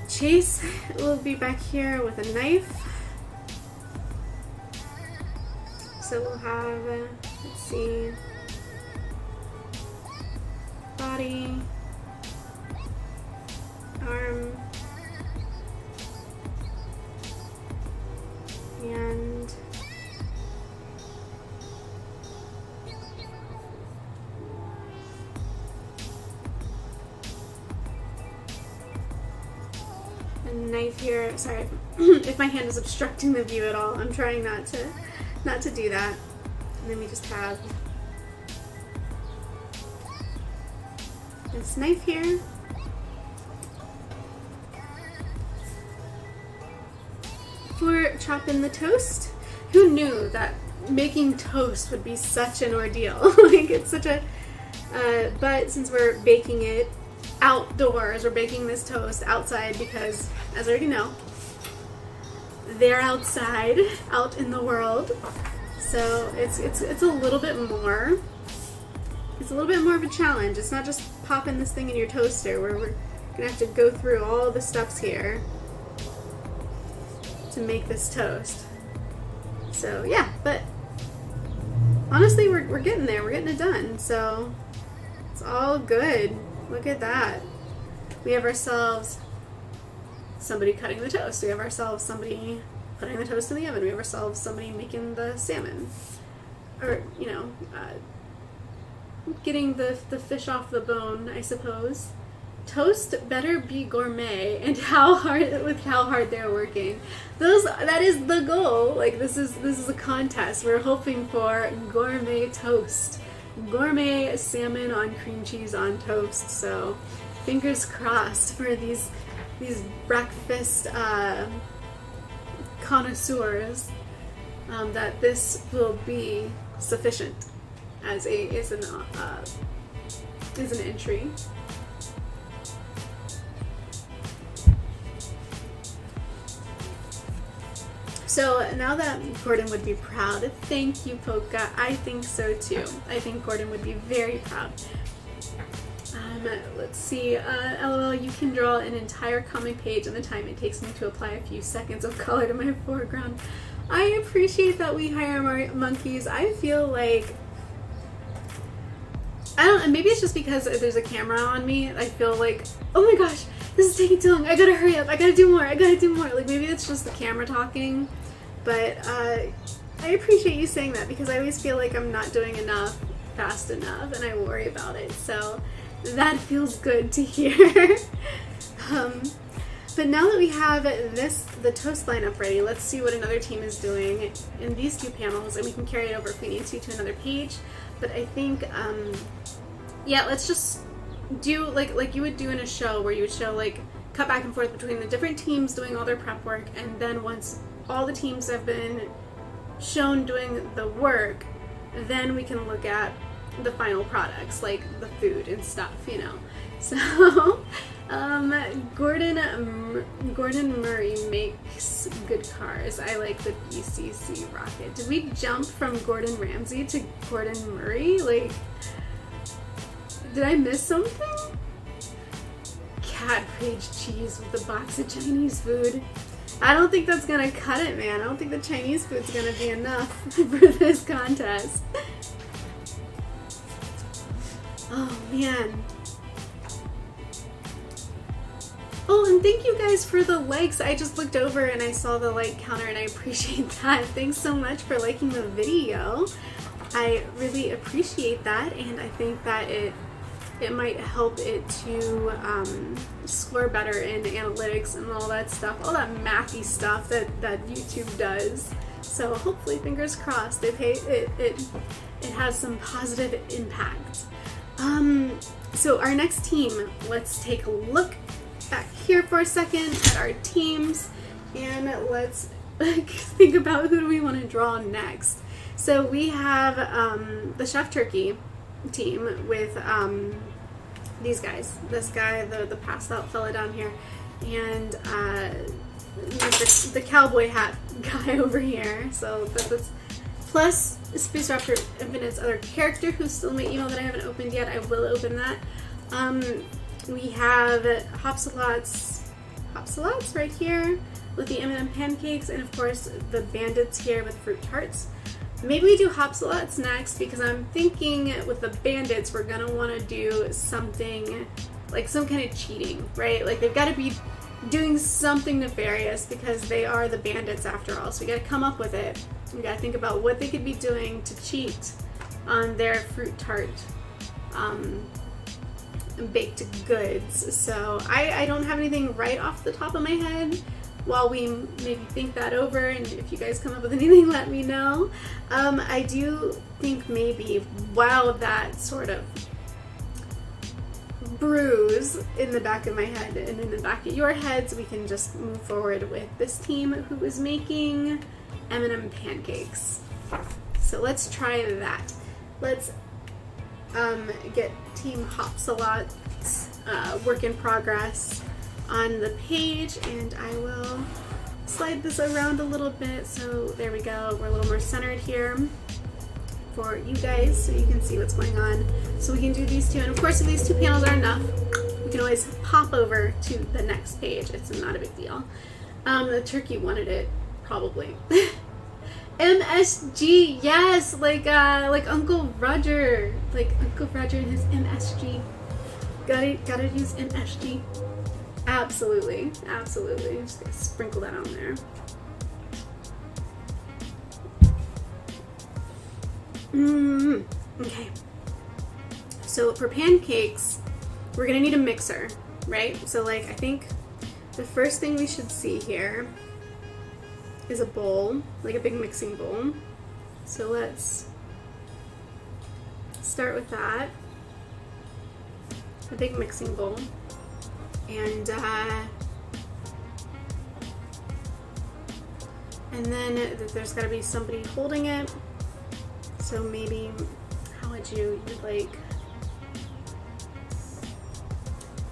Chase will be back here with a knife. So we'll have, let's see, body, arm, and a knife here. Sorry if my hand is obstructing the view at all. I'm trying not to do that. And then we just have this knife here. For chopping the toast. Who knew that making toast would be such an ordeal? Like, it's such a but since we're baking it outdoors, we're baking this toast outside because, as I already know, they're outside, out in the world. So it's a little bit more. It's a little bit more of a challenge. It's not just popping this thing in your toaster. We're gonna have to go through all the steps here to make this toast. So yeah, but honestly, we're getting there. We're getting it done. So it's all good. Look at that. We have ourselves somebody cutting the toast. We have ourselves somebody putting the toast in the oven. We have ourselves somebody making the salmon. Or, you know, getting the fish off the bone, I suppose. Toast better be gourmet, and how hard they're working. That is the goal. Like, this is a contest. We're hoping for gourmet toast. Gourmet salmon on cream cheese on toast. So fingers crossed for these breakfast connoisseurs that this will be sufficient as an entry. So now that Gordon would be proud, thank you, Polka. I think so too. I think Gordon would be very proud. Let's see. LOL, you can draw an entire comic page in the time it takes me to apply a few seconds of color to my foreground. I appreciate that we hire monkeys. I feel like, I don't know, maybe it's just because there's a camera on me. I feel like, oh my gosh, this is taking too long. I gotta hurry up. I gotta do more. Like, maybe it's just the camera talking. But I appreciate you saying that, because I always feel like I'm not doing enough fast enough, and I worry about it. So that feels good to hear. But now that we have the toast lineup ready, let's see what another team is doing in these two panels, and we can carry it over if we need to another page. But I think, yeah, let's just do like you would do in a show, where you would show like cut back and forth between the different teams doing all their prep work, and then once all the teams have been shown doing the work, then we can look at the final products, like the food and stuff, you know. So Gordon Murray makes good cars. I like the BCC rocket. Did we jump from Gordon Ramsay to Gordon Murray? Like, did I miss something? Cat rage cheese with a box of Chinese food. I don't think that's gonna cut it, man. I don't think the Chinese food's gonna be enough for this contest. Oh man. Oh, and thank you guys for the likes. I just looked over and I saw the like counter and I appreciate that. Thanks so much for liking the video. I really appreciate that, and I think that it might help it to score better in analytics and all that stuff, all that mathy stuff that YouTube does. So hopefully, fingers crossed, it has some positive impact. So our next team, let's take a look back here for a second at our teams, and let's think about who do we want to draw next. So we have the Chef Turkey team with these guys. This guy, the passed out fella down here, and the cowboy hat guy over here. So that's plus Space Raptor Infinite's other character who's still in my email that I haven't opened yet. I will open that. We have Hopsalots right here with the M&M pancakes, and of course the bandits here with fruit tarts. Maybe we do Hopsalots next, because I'm thinking with the bandits we're gonna want to do something like some kind of cheating, right? Like they've got to be doing something nefarious because they are the bandits after all. So we got to come up with it. We got to think about what they could be doing to cheat on their fruit tart baked goods. So I don't have anything right off the top of my head. While we maybe think that over, and if you guys come up with anything, let me know. I do think maybe while that sort of brews in the back of my head and in the back of your heads, we can just move forward with this team who is making M&M pancakes. So let's try that. Let's get Team Hopsalot's work in progress on the page, and I will slide this around a little bit. So there we go. We're a little more centered here for you guys so you can see what's going on. So we can do these two, and of course if these two panels are enough, we can always pop over to the next page. It's not a big deal. The turkey wanted it, probably. MSG, yes, like Uncle Roger, and his MSG. Gotta use MSG. Absolutely. Just gonna sprinkle that on there. Okay. So for pancakes, we're gonna need a mixer, right? So I think the first thing we should see here is a bowl, like a big mixing bowl. So let's start with that. A big mixing bowl. And then there's got to be somebody holding it. So maybe, how would you'd like,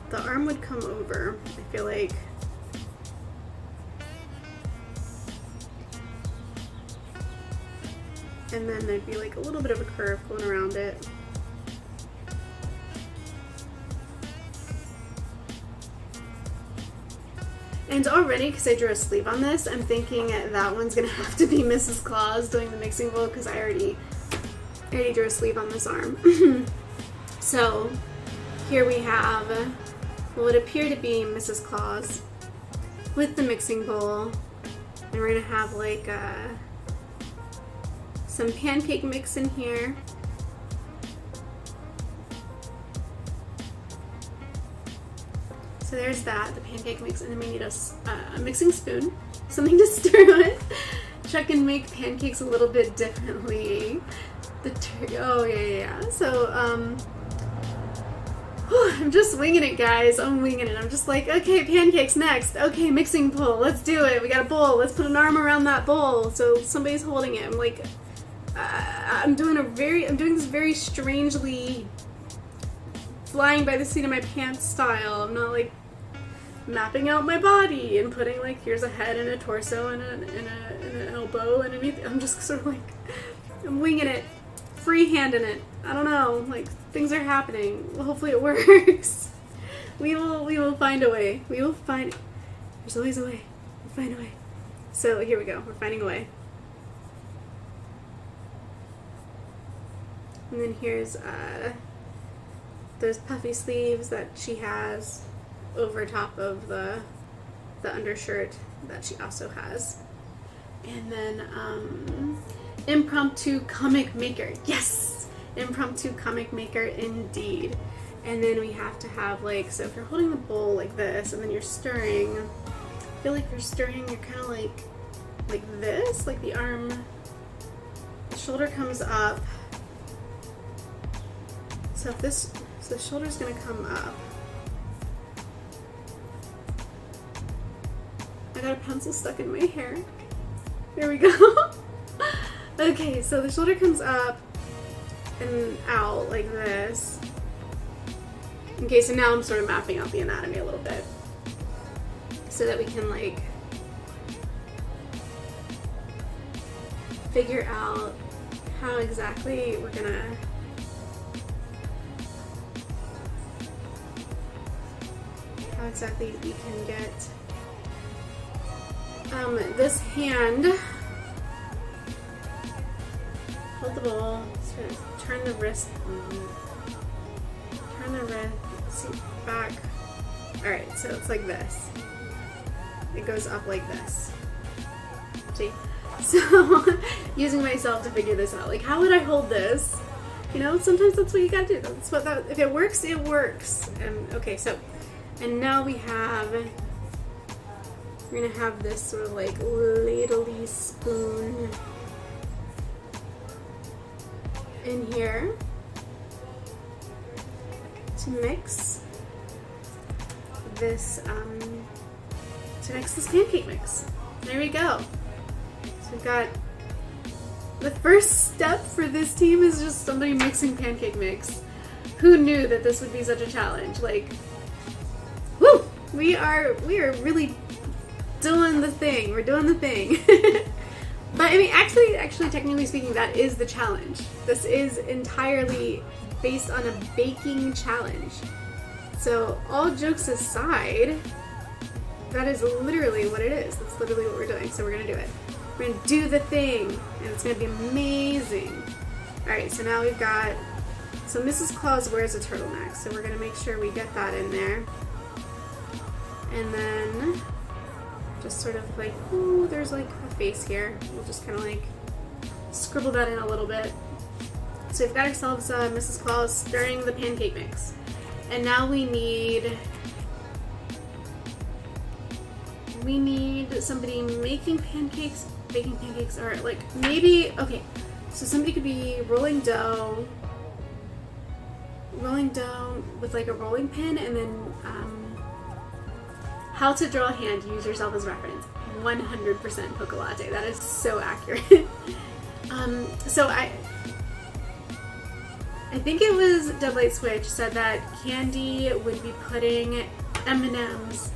the arm would come over, I feel like. And then there'd be like a little bit of a curve going around it. And already, because I drew a sleeve on this, I'm thinking that one's gonna have to be Mrs. Claus doing the mixing bowl, because I already drew a sleeve on this arm. So here we have what would appear to be Mrs. Claus with the mixing bowl, and we're gonna have like some pancake mix in here. So there's that, the pancake mix, and then we need a mixing spoon, something to stir with. Chuck and make pancakes a little bit differently. Oh yeah. So, I'm just winging it, guys. I'm winging it. I'm just like, okay, pancakes next. Okay, mixing bowl. Let's do it. We got a bowl. Let's put an arm around that bowl so somebody's holding it. I'm like, I'm doing this very strangely flying by the seat of my pants style. I'm not like mapping out my body and putting like, here's a head and a torso and an elbow and anything. I'm just sort of like, I'm winging it, freehanding it. I don't know, like things are happening. Well, hopefully it works. We will find a way. We will find. There's always a way. We'll find a way. So here we go. We're finding a way. And then here's those puffy sleeves that she has over top of the undershirt that she also has. And then impromptu comic maker. Yes! Impromptu comic maker indeed. And then we have to have like, so if you're holding the bowl like this and then you're stirring, I feel like you're stirring, you're kind of like this, like the arm, the shoulder comes up. So if this, so the shoulder's gonna come up. I got a pencil stuck in my hair. There we go. Okay, so the shoulder comes up and out like this. Okay, so now I'm sort of mapping out the anatomy a little bit so that we can like figure out how exactly we're gonna we can get this hand, hold the bowl, turn the wrist, see, back. Alright, so it's like this. It goes up like this. See? So, using myself to figure this out. Like, how would I hold this? You know, sometimes that's what you gotta do. That's what that, if it works, it works. Okay, so, and now we're gonna have this sort of like ladly spoon in here to mix this pancake mix. There we go. So we've got the first step for this team is just somebody mixing pancake mix. Who knew that this would be such a challenge? Like, woo! We are really doing the thing. We're doing the thing. But I mean, actually, technically speaking, that is the challenge. This is entirely based on a baking challenge. So all jokes aside, that is literally what it is. That's literally what we're doing. So we're gonna do it. We're gonna do the thing, and it's gonna be amazing. All right, so now we've got, so Mrs. Claus wears a turtleneck, so we're gonna make sure we get that in there. And then just sort of like, ooh, there's like a face here. We'll just kind of like scribble that in a little bit. So we've got ourselves Mrs. Claus stirring the pancake mix. And now we need somebody making pancakes, baking pancakes, or like maybe, okay, so somebody could be rolling dough with like a rolling pin, and then how to draw a hand, use yourself as reference. 100% Poke Latte. That is so accurate. So I think it was Deadlight Switch said that Candy would be putting M&Ms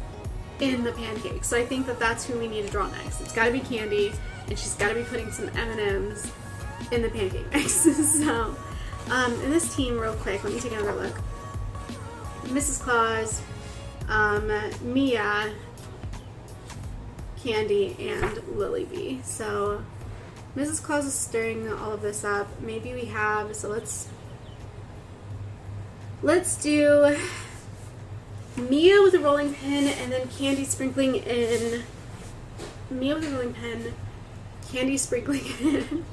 in the pancake. So I think that that's who we need to draw next. It's got to be Candy, and she's got to be putting some M&Ms in the pancake mix. So in this team, real quick, let me take another look. Mrs. Claus, Mia, Candy, and Lily B. So Mrs. Claus is stirring all of this up. Maybe we have, so let's do Mia with a rolling pin, and then Candy sprinkling in. Mia with a rolling pin, Candy sprinkling in.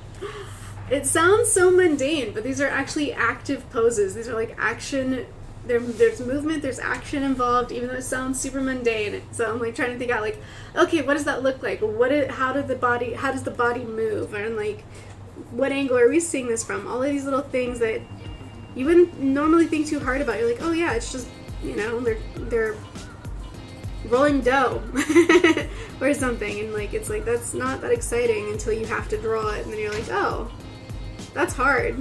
It sounds so mundane, but these are actually active poses. These are like action. There's movement, there's action involved, even though it sounds super mundane. So I'm like trying to think out like, okay, what does that look like? How does the body move? And like, what angle are we seeing this from? All of these little things that you wouldn't normally think too hard about. You're like, oh yeah, it's just, you know, they're rolling dough or something, and like it's like that's not that exciting until you have to draw it, and then you're like, oh, that's hard.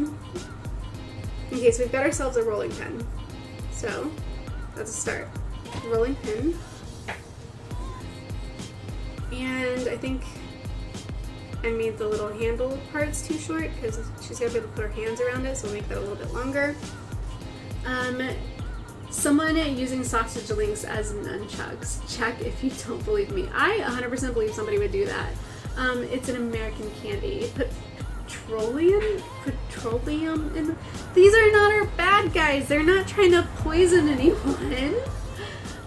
Okay, so we've got ourselves a rolling pin. So that's a start. Rolling pin. And I think I made the little handle parts too short because she's got to be able to put her hands around it, so we'll make that a little bit longer. Someone using sausage links as nunchucks. Check if you don't believe me. I 100% believe somebody would do that. It's an American candy. Petroleum in. These are not our bad guys. They're not trying to poison anyone.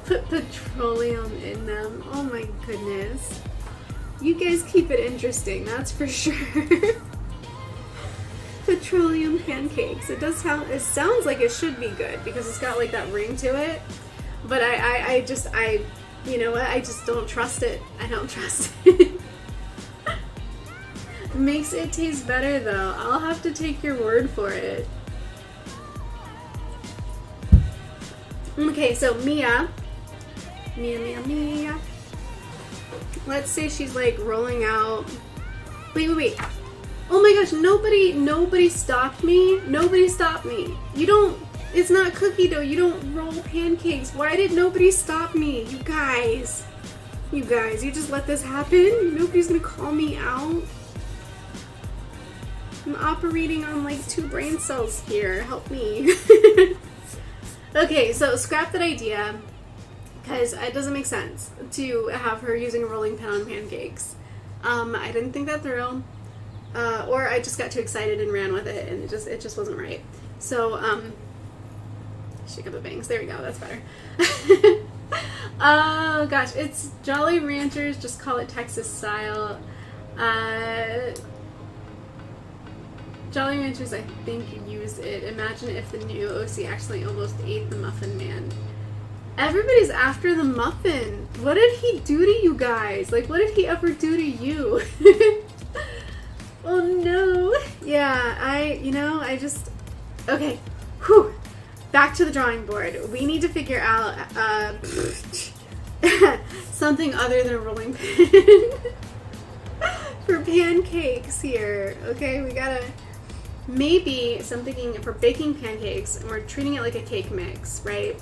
Put petroleum in them. Oh my goodness. You guys keep it interesting, that's for sure. Petroleum pancakes. It sounds like it should be good because it's got like that ring to it. But you know what? I just don't trust it. I don't trust it. Makes it taste better though. I'll have to take your word for it. Okay, so Mia. Let's say she's like rolling out. Wait. Oh my gosh, nobody stopped me. Nobody stopped me. You don't, it's not cookie dough. You don't roll pancakes. Why did nobody stop me? You guys, you just let this happen? Nobody's gonna call me out? I'm operating on like 2 brain cells here. Help me. Okay, so scrap that idea because it doesn't make sense to have her using a rolling pin on pancakes. I didn't think that through. Or I just got too excited and ran with it, and it just wasn't right. So, shake up the bangs. There we go. That's better. Oh gosh, it's Jolly Ranchers. Just call it Texas style. Jolly Ranchers, I think, use it. Imagine if the new OC actually almost ate the Muffin Man. Everybody's after the muffin. What did he do to you guys? Like, what did he ever do to you? Oh no. Yeah, okay. Whew. Back to the drawing board. We need to figure out something other than a rolling pin for pancakes here. Okay, we gotta, maybe, so I'm thinking for baking pancakes, and we're treating it like a cake mix, right?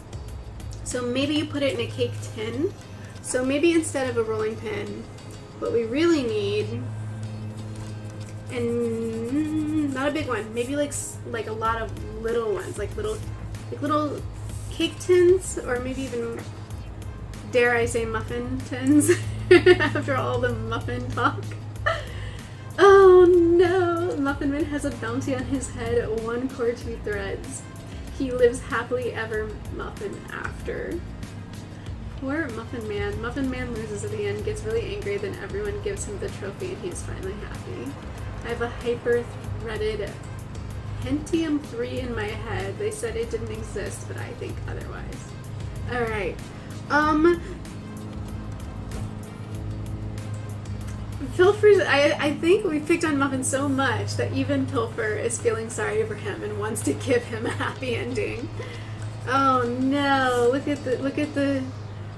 So maybe you put it in a cake tin. So maybe instead of a rolling pin, what we really need, and not a big one, maybe like a lot of little ones, like little cake tins, or maybe even, dare I say, muffin tins after all the muffin talk. Oh no, Muffin Man has a bounty on his head, 1 cord 2 threads. He lives happily ever muffin after. Poor Muffin Man. Muffin Man loses at the end, gets really angry, then everyone gives him the trophy and he's finally happy. I have a hyper-threaded Pentium 3 in my head. They said it didn't exist, but I think otherwise. Alright. Pilfer's, I think we picked on Muffin so much that even Pilfer is feeling sorry for him and wants to give him a happy ending. Oh no, look at the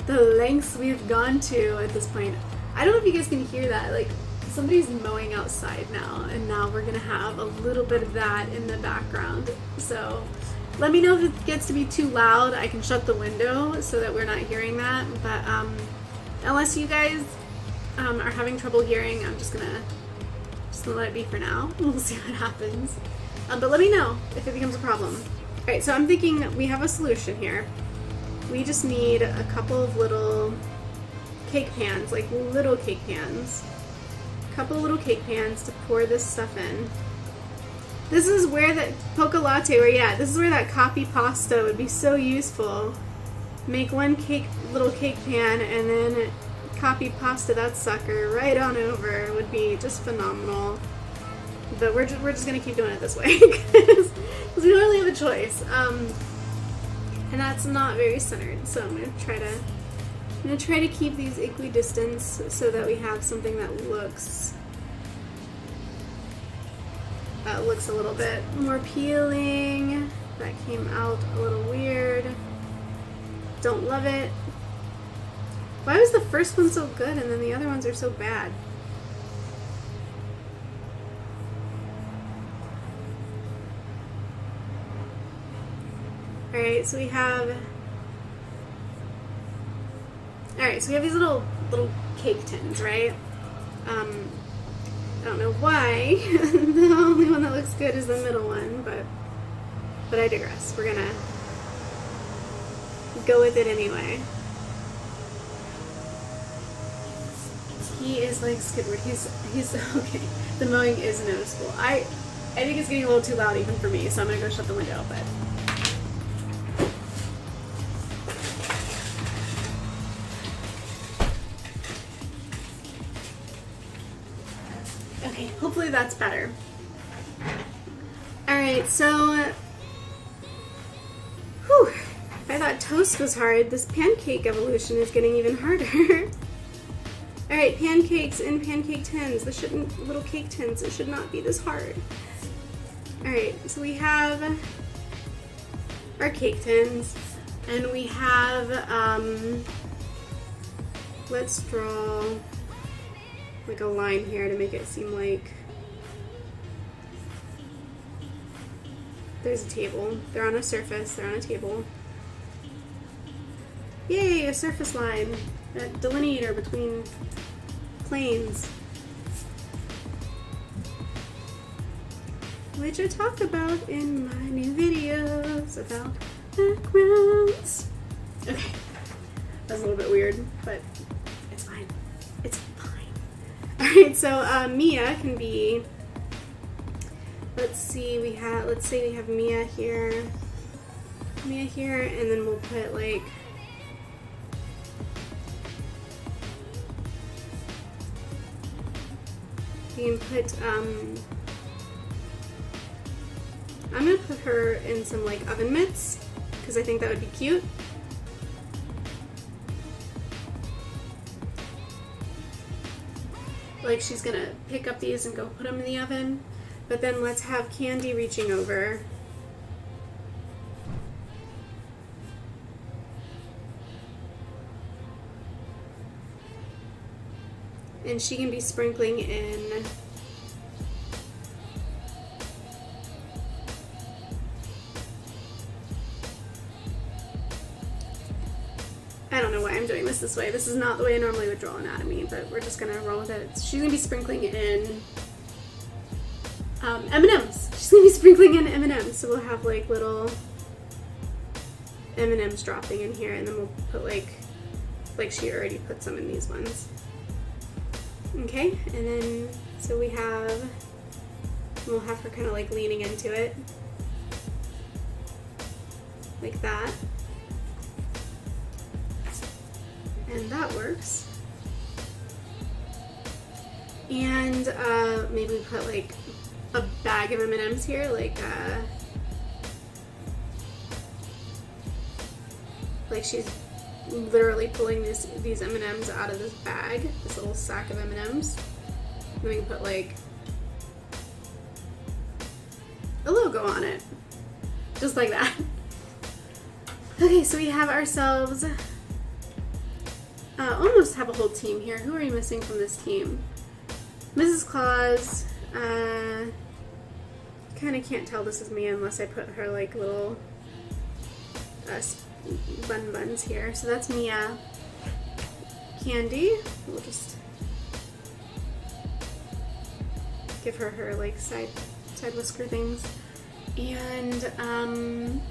lengths we've gone to at this point. I don't know if you guys can hear that, like somebody's mowing outside now, and now we're gonna have a little bit of that in the background. So let me know if it gets to be too loud. I can shut the window so that we're not hearing that, but unless you guys are having trouble hearing, I'm just gonna let it be for now. We'll see what happens. But let me know if it becomes a problem. Alright, so I'm thinking we have a solution here. We just need a couple of little cake pans, like little cake pans. A couple of little cake pans to pour this stuff in. This is where that Poca Latte, this is where that copy pasta would be so useful. Make one little cake pan and then copy pasta that sucker right on over. Would be just phenomenal. But we're just gonna keep doing it this way because we don't really have a choice. And that's not very centered. So I'm gonna try to keep these equidistant so that we have something that looks a little bit more appealing. That came out a little weird. Don't love it. Why was the first one so good and then the other ones are so bad? Alright, so we have... Alright, so we have these little cake tins, right? I don't know why the only one that looks good is the middle one, but I digress. We're gonna go with it anyway. He is like Squidward. He's okay. The mowing is noticeable. I think it's getting a little too loud even for me, so I'm gonna go shut the window, but okay, hopefully that's better. Alright, so whew, I thought toast was hard. This pancake evolution is getting even harder. Alright, pancakes in pancake tins. This shouldn't, little cake tins, it should not be this hard. Alright, so we have our cake tins, and we have, let's draw like a line here to make it seem like there's a table. They're on a surface, they're on a table. Yay, a surface line. A delineator between planes, which I talk about in my new videos about backgrounds. Okay, that's a little bit weird, but it's fine. It's fine. Alright, so Mia can be, let's say we have Mia here, and then we'll put like you can put, I'm gonna put her in some like oven mitts because I think that would be cute. Like she's gonna pick up these and go put them in the oven, but then let's have Candy reaching over. And she can be sprinkling in I don't know why I'm doing this way. This is not the way I normally would draw anatomy, but we're just gonna roll with it. She's gonna be sprinkling in M&Ms. She's gonna be sprinkling in M&Ms. So we'll have like little M&Ms dropping in here, and then we'll put like she already put some in these ones. Okay, and then, so we'll have her kind of like leaning into it, like that, and that works. And maybe we put like a bag of M&Ms here, like she's literally pulling these M&Ms out of this bag, this little sack of M&Ms. Then we can put like a logo on it, just like that. Okay, so we have ourselves almost have a whole team here. Who are we missing from this team? Mrs. Claus. Kind of can't tell this is me unless I put her like little buns here. So that's Mia. Candy, we'll just give her like side whisker things. And I'm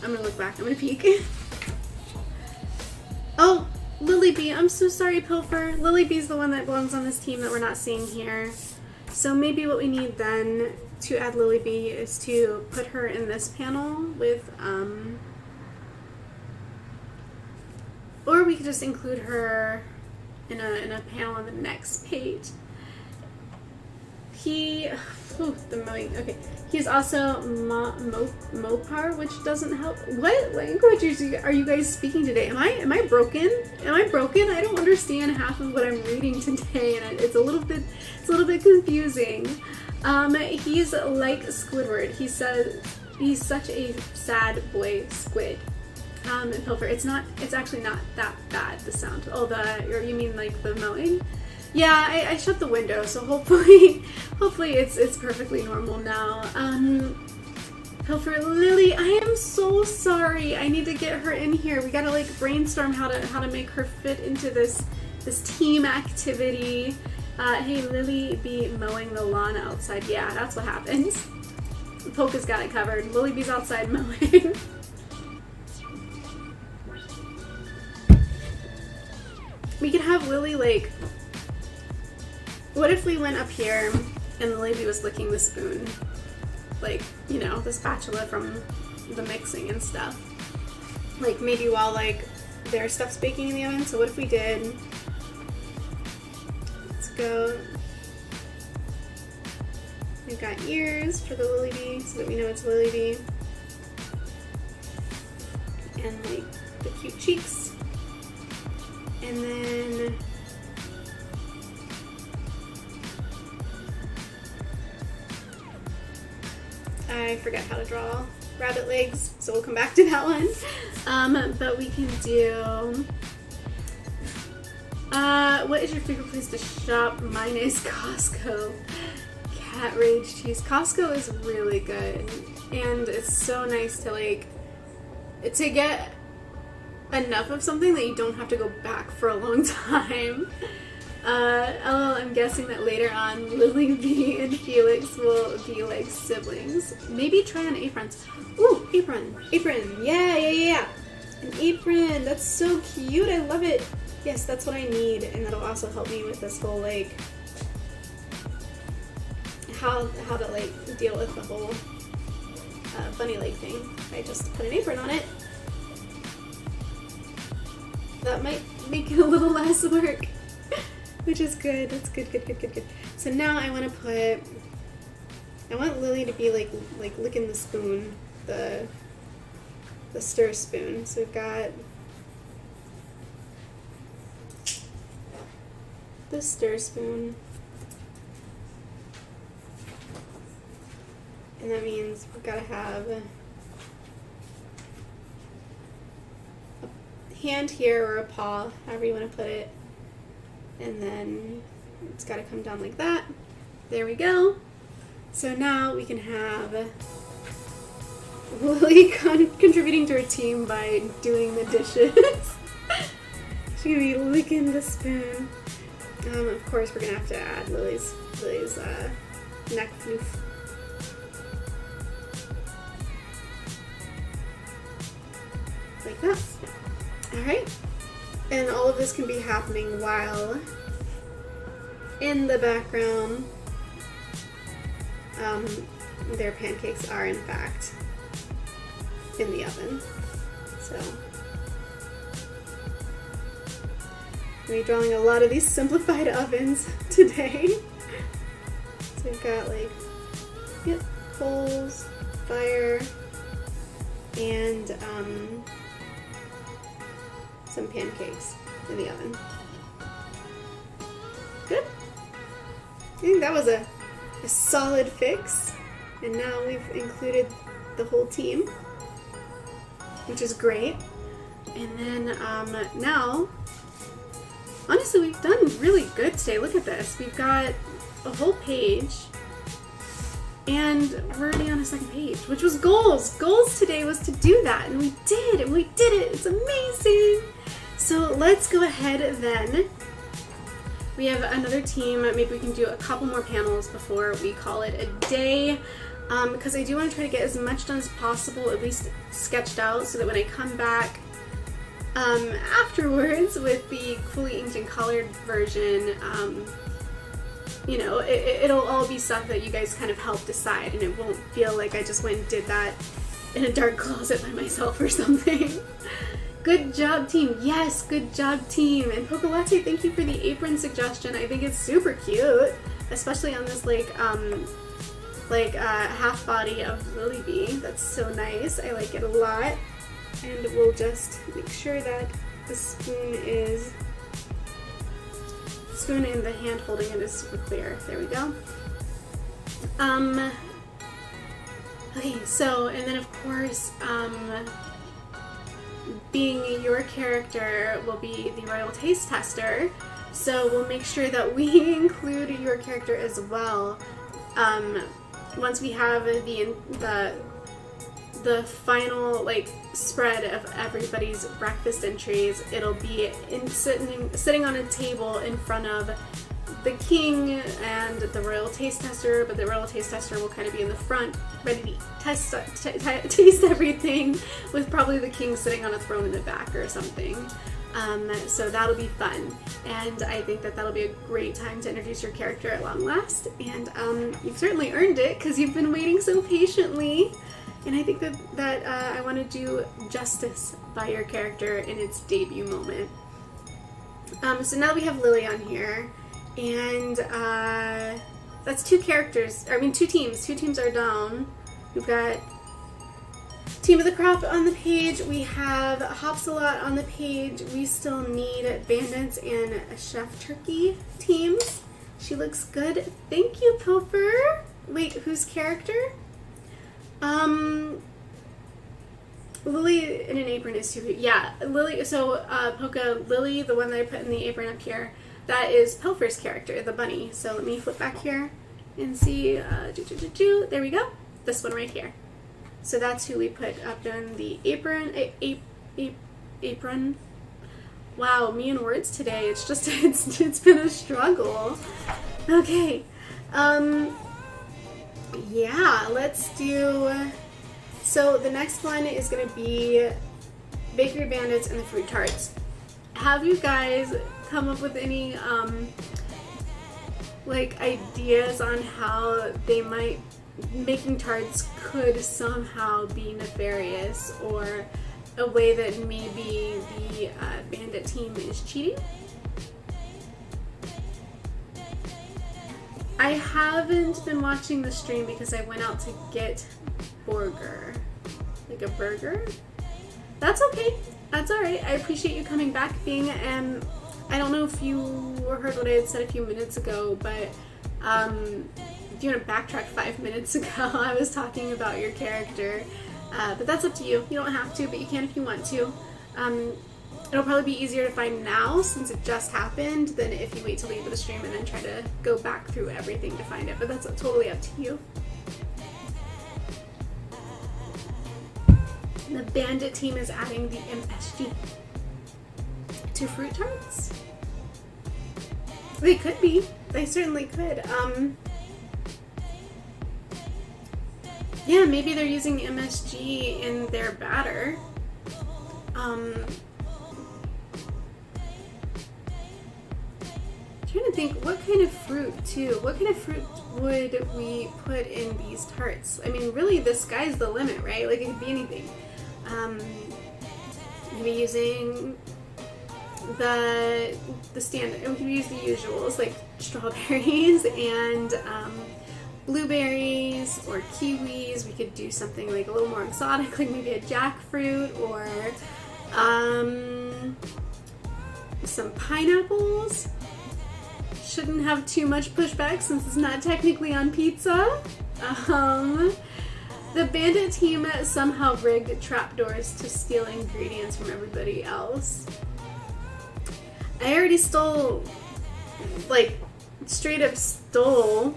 gonna look back, I'm gonna peek. Oh, Lily Bee, I'm so sorry, Pilfer. Lily Bee's the one that belongs on this team that we're not seeing here. So maybe what we need then to add Lily Bee is to put her in this panel with or we could just include her in a panel on the next page. The mowing, okay. He's also Mopar, which doesn't help. What languages are you guys speaking today? Am I broken? Am I broken? I don't understand half of what I'm reading today, and it's a little bit confusing. He's like Squidward. He says He's such a sad boy squid. And Pilfer, it's actually not that bad, the sound. Oh, you mean like the mowing? Yeah, I shut the window, so hopefully it's perfectly normal now. Pilfer, Lily, I am so sorry. I need to get her in here. We gotta like brainstorm how to make her fit into this team activity. Hey, Lily be mowing the lawn outside. Yeah, that's what happens. Polka's got it covered. Lily be's outside mowing. We could have Lily like... What if we went up here and Lily bee was licking the spoon? Like, you know, the spatula from the mixing and stuff. Like, maybe while, like, their stuff's baking in the oven. So what if we did... Let's go... We've got ears for the Lily bee, so that we know it's Lily bee. And, like, the cute cheeks. And then... I forget how to draw rabbit legs, so we'll come back to that one. But we can do... what is your favorite place to shop? Mine is Costco. Cat Rage Cheese. Costco is really good. And it's so nice to like... to get enough of something that you don't have to go back for a long time. LOL, I'm guessing that later on Lily B and Felix will be like siblings. Maybe try on aprons. Ooh, apron. Apron. Yeah. An apron. That's so cute. I love it. Yes, that's what I need. And that'll also help me with this whole like how to like deal with the whole bunny leg thing. I just put an apron on it. That might make it a little less work. Which is good. That's good. So now I want Lily to be like licking the spoon, the stir spoon. So we've got the stir spoon, and that means we've got to have a hand here or a paw, however you want to put it. And then it's got to come down like that. There we go. So now we can have Lily contributing to her team by doing the dishes. She's gonna be licking the spoon. Of course, we're gonna have to add Lily's neck floof. Like that. All right. And all of this can be happening while in the background their pancakes are in fact in the oven. So we're drawing a lot of these simplified ovens today. So we've got like, yep, coals, fire, and some pancakes in the oven. Good. I think that was a solid fix. And now we've included the whole team, which is great. And then now, honestly, we've done really good today. Look at this. We've got a whole page, and we're already on a second page, which was goals. Goals today was to do that, and we did it. It's amazing. So let's go ahead then. We have another team. Maybe we can do a couple more panels before we call it a day, because I do want to try to get as much done as possible, at least sketched out, so that when I come back afterwards with the fully inked and colored version, you know, it'll all be stuff that you guys kind of help decide, and it won't feel like I just went and did that in a dark closet by myself or something. Good job, team. Yes, good job, team. And Poke Latte, thank you for the apron suggestion. I think it's super cute, especially on this half body of Lily Bee. That's so nice. I like it a lot. And we'll just make sure that the spoon and the hand holding it is super clear. There we go. Okay, so, and then of course, being your character will be the Royal Taste Tester, so we'll make sure that we include your character as well. Once we have the final like spread of everybody's breakfast entries, it'll be sitting on a table in front of the king and the Royal Taste Tester, but the Royal Taste Tester will kind of be in the front, ready to taste everything, with probably the king sitting on a throne in the back or something. So that'll be fun, and I think that that'll be a great time to introduce your character at long last, and you've certainly earned it because you've been waiting so patiently, and I think that I want to do justice by your character in its debut moment. So now we have Lily on here, and that's two teams. Two teams are down. We've got Team of the Crop on the page. We have Hopsalot on the page. We still need Bandits and Chef Turkey teams. She looks good. Thank you, Pilfer. Wait, whose character? Lily in an apron is too. Yeah, Lily. So Polka, Lily, the one that I put in the apron up here, that is Pilfer's character, the bunny. So let me flip back here and see. There we go. This one right here. So that's who we put up in the apron. Apron. Wow, me and words today. It's just it's been a struggle. Okay. Yeah, let's do. So the next one is gonna be Bakery Bandits and the Fruit Tarts. Have you guys come up with any like ideas on how making tarts could somehow be nefarious, or a way that maybe the bandit team is cheating? I haven't been watching the stream because I went out to get burger. Like a burger? That's okay. That's alright. I appreciate you coming back, Bing, and I don't know if you heard what I had said a few minutes ago, but if you want to backtrack 5 minutes ago, I was talking about your character, but that's up to you. You don't have to, but you can if you want to. It'll probably be easier to find now since it just happened than if you wait to leave the stream and then try to go back through everything to find it, but that's totally up to you. The bandit team is adding the MSG to fruit tarts. They could be. They certainly could. Yeah, maybe they're using MSG in their batter. Trying to think what kind of fruit too. What kind of fruit would we put in these tarts? I mean, really, the sky's the limit, right? Like, it could be anything. You could be using the standard. We could use the usuals like strawberries and blueberries or kiwis. We could do something like a little more exotic, like maybe a jackfruit, or some pineapples. Shouldn't have too much pushback since it's not technically on pizza. The bandit team somehow rigged trapdoors to steal ingredients from everybody else. I already stole, like, straight up stole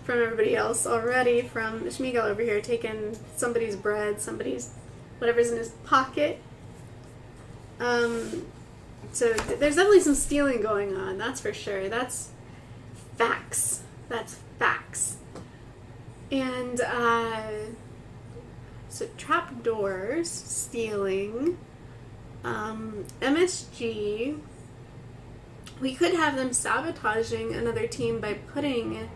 from everybody else already, from Shmigal over here, taking somebody's bread, somebody's whatever's in his pocket. So there's definitely some stealing going on, that's for sure. That's facts. That's facts. And, so trapdoors, stealing, MSG. We could have them sabotaging another team by putting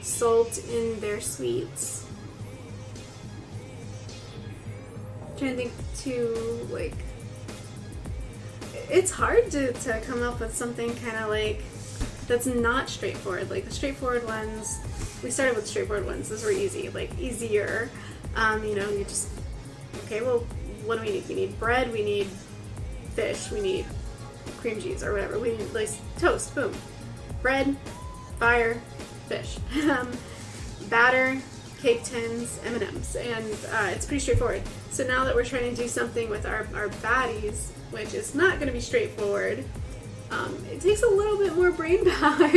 salt in their sweets. I'm trying to think too, like, it's hard to come up with something kind of like that's not straightforward. Like the straightforward ones, we started with straightforward ones. Those were easy, like easier. You know, you just, okay, well, what do we need? We need bread, we need fish, we need cream cheese or whatever. We need like toast, boom. Bread, fire, fish. Batter, cake tins, M&Ms, and it's pretty straightforward. So now that we're trying to do something with our baddies, which is not going to be straightforward, it takes a little bit more brain power,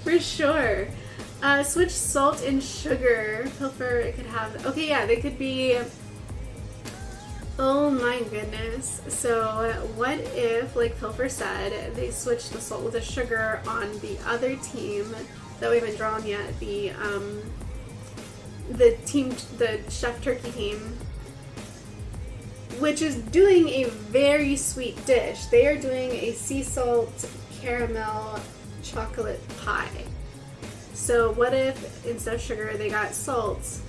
for sure. Switch salt and sugar. Pilfer, it could have, okay, yeah, they could be, oh my goodness. So what if, like Pilfer said, they switch the salt with the sugar on the other team that we haven't drawn yet, the Chef Turkey team, which is doing a very sweet dish. They are doing a sea salt caramel chocolate pie. So what if instead of sugar they got salt,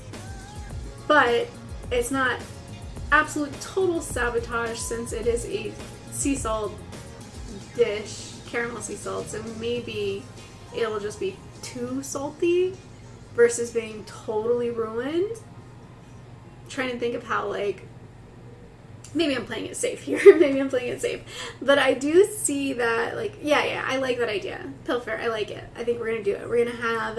but it's not absolute total sabotage since it is a sea salt dish, caramel sea salt, so maybe it'll just be too salty versus being totally ruined. Trying to think of how, like, maybe I'm playing it safe here. Maybe I'm playing it safe. But I do see that, like, yeah, I like that idea. Pilfer, I like it. I think we're going to do it. We're going to have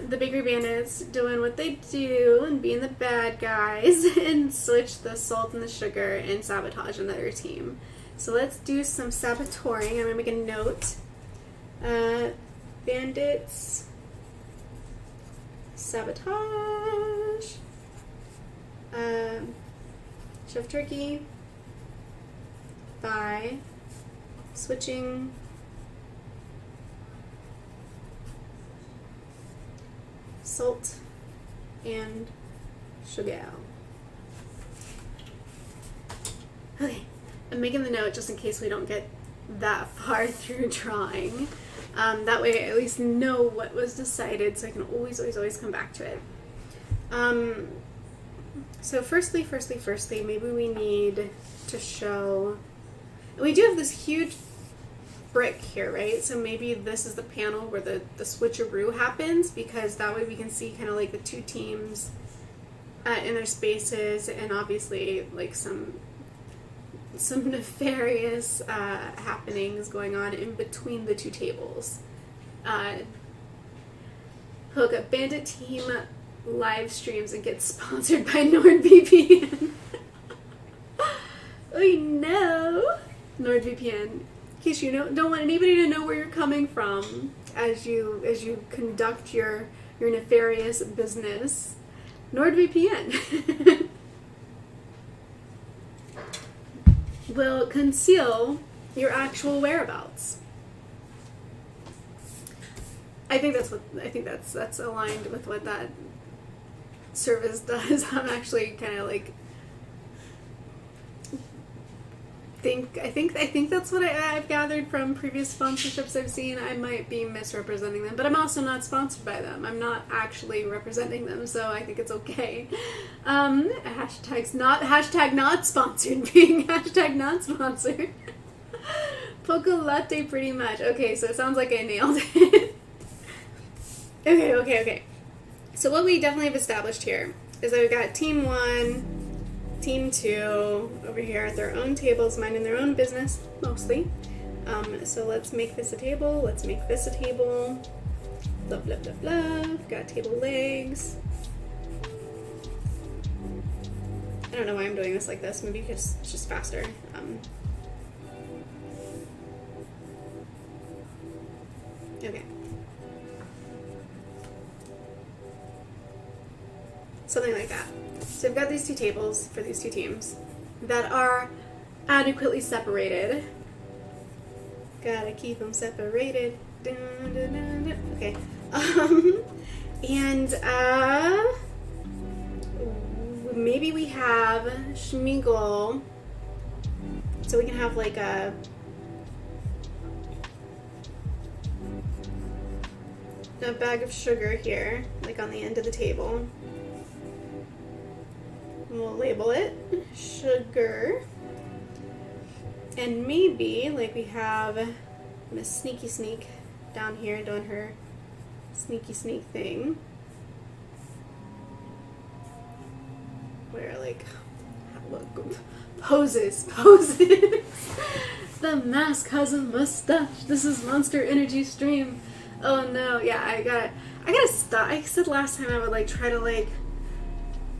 the Bakery Bandits doing what they do and being the bad guys and switch the salt and the sugar and sabotage another team. So let's do some saboteuring. I'm going to make a note. Bandits. Sabotage. Chef Turkey by switching salt and sugar. Okay, I'm making the note just in case we don't get that far through drawing. That way I at least know what was decided so I can always come back to it. So firstly, maybe we need to show, we do have this huge brick here, right? So maybe this is the panel where the switcheroo happens, because that way we can see kind of like the two teams in their spaces, and obviously like some nefarious happenings going on in between the two tables. Hook up Bandit Team live streams and get sponsored by NordVPN. Oh no, NordVPN. In case you don't want anybody to know where you're coming from as you conduct your nefarious business, NordVPN will conceal your actual whereabouts. I think that's aligned with what that service does. I'm actually kind of like I think that's what I've gathered from previous sponsorships I've seen. I might be misrepresenting them, but I'm also not sponsored by them. I'm not actually representing them, so I think it's okay. Hashtag not sponsored being hashtag not sponsored. Poco latte pretty much. Okay, so it sounds like I nailed it. Okay. So what we definitely have established here is that we've got Team 1, Team 2 over here at their own tables, minding their own business, mostly. So let's make this a table. Let's make this a table. Blah, blah, blah, blah. Got table legs. I don't know why I'm doing this like this. Maybe because it's just faster. Okay. Something like that. So I've got these two tables for these two teams that are adequately separated. Gotta keep them separated. Dun, dun, dun, dun. Okay. And maybe we have Schmeagol, so we can have like a bag of sugar here, like on the end of the table. We'll label it sugar. And maybe, like we have Miss Sneaky Sneak down here doing her sneaky sneak thing. Where, like, poses. The mask has a mustache. This is Monster Energy Stream. Oh no, yeah, I gotta stop. I said last time I would like try to like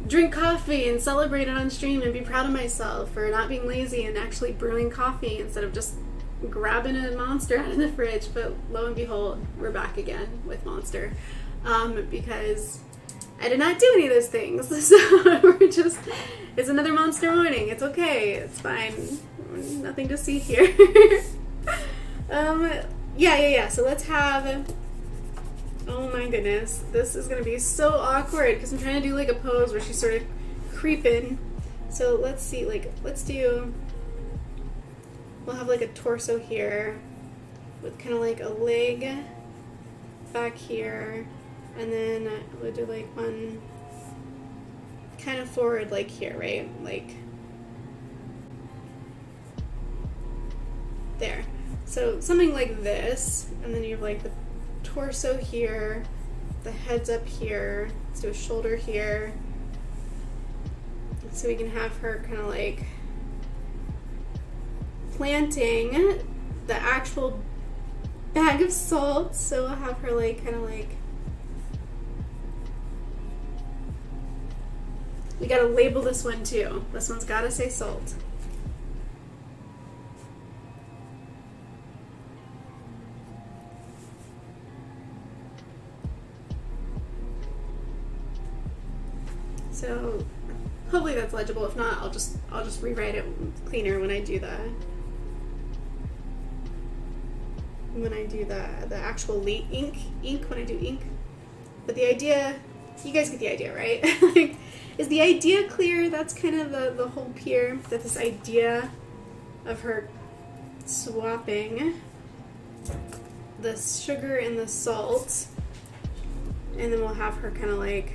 drink coffee and celebrate it on stream and be proud of myself for not being lazy and actually brewing coffee instead of just grabbing a Monster out of the fridge. But lo and behold, we're back again with Monster, because I did not do any of those things. So we're just, it's another Monster morning. It's okay. It's fine. Nothing to see here. Yeah. So let's have, oh my goodness. This is going to be so awkward because I'm trying to do like a pose where she's sort of creeping. So let's see, like, we'll have like a torso here with kind of like a leg back here. And then we'll do like one kind of forward like here, right? Like there. So something like this. And then you have like the torso here, the head's up here. Let's do a shoulder here. So we can have her kind of like planting the actual bag of salt. So we'll have her like kind of like, we gotta label this one too. This one's gotta say salt. So hopefully that's legible. If not, I'll just rewrite it cleaner when I do the actual ink when I do ink. But the idea, you guys get the idea, right? Like, is the idea clear? That's kind of the hope here, that this idea of her swapping the sugar and the salt, and then we'll have her kind of like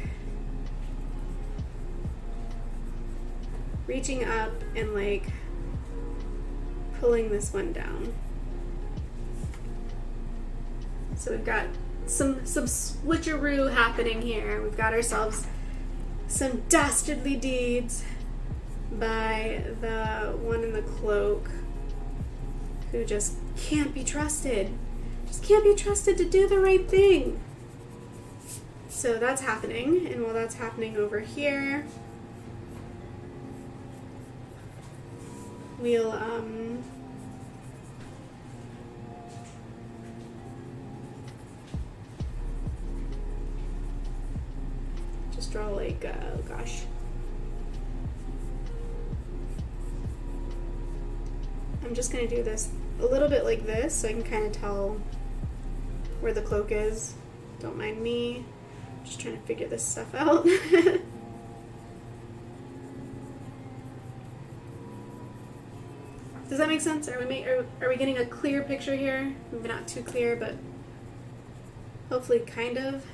reaching up and like pulling this one down. So we've got some switcheroo happening here. We've got ourselves some dastardly deeds by the one in the cloak who just can't be trusted. Just can't be trusted to do the right thing. So that's happening, and while that's happening over here, we'll just draw like, oh gosh. I'm just gonna do this a little bit like this so I can kind of tell where the cloak is. Don't mind me. Just trying to figure this stuff out. Does that make sense? Are we getting a clear picture here? Maybe not too clear, but hopefully kind of.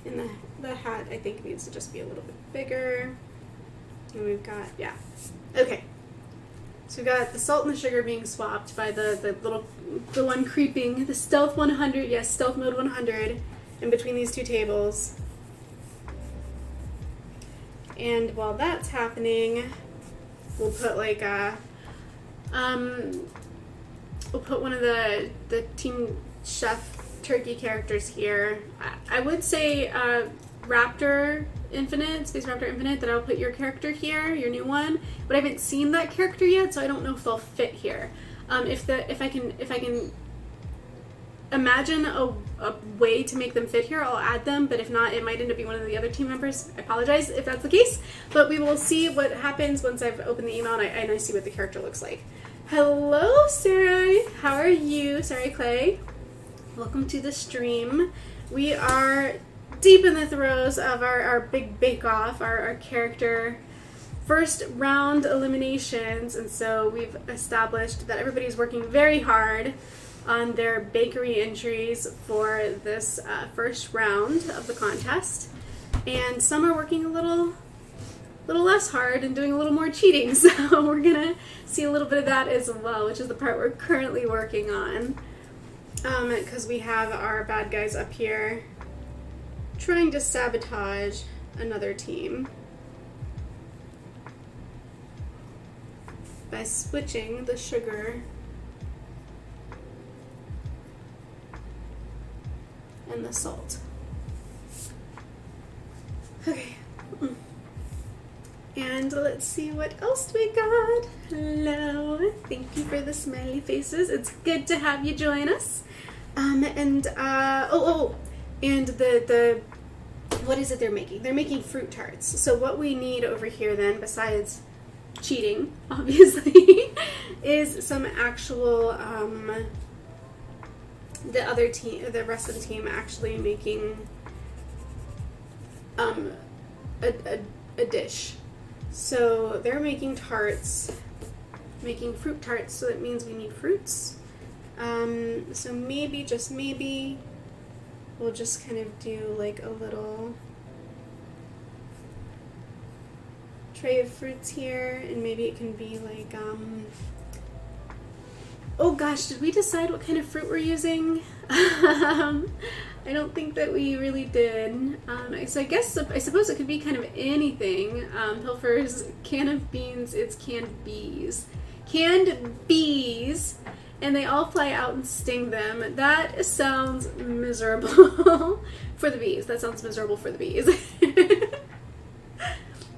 And the hat, I think, needs to just be a little bit bigger. And we've got, yeah. Okay. So we've got the salt and the sugar being swapped by the one creeping, the stealth 100, yes, stealth mode 100, in between these two tables. And while that's happening, we'll put like a, we'll put one of the Team Chef turkey characters here. I would say Raptor Infinite, Space Raptor Infinite, that I'll put your character here, your new one. But I haven't seen that character yet, so I don't know if they'll fit here. If I can imagine a way to make them fit here, I'll add them, but if not, it might end up being one of the other team members. I apologize if that's the case, but we will see what happens once I've opened the email and I see what the character looks like. Hello, Sarah. How are you? Sarah Clay. Welcome to the stream. We are deep in the throes of our big bake-off, our character first round eliminations, and so we've established that everybody's working very hard on their bakery entries for this first round of the contest, and some are working a little less hard and doing a little more cheating, so we're gonna see a little bit of that as well, which is the part we're currently working on, because we have our bad guys up here trying to sabotage another team. by switching the sugar and the salt. Okay. And let's see what else we got. Hello. Thank you for the smiley faces. It's good to have you join us. And the what is it they're making? They're making fruit tarts. So what we need over here then, besides cheating, obviously, is some actual, the rest of the team actually making a dish. So they're making tarts, making fruit tarts, so that means we need fruits. So maybe, just maybe, we'll just kind of do like a little tray of fruits here, and maybe it can be like, oh gosh, did we decide what kind of fruit we're using? I don't think that we really did. So I suppose it could be kind of anything. Pilfer's can of beans, it's canned bees. Canned bees! And they all fly out and sting them. That sounds miserable for the bees. That sounds miserable for the bees.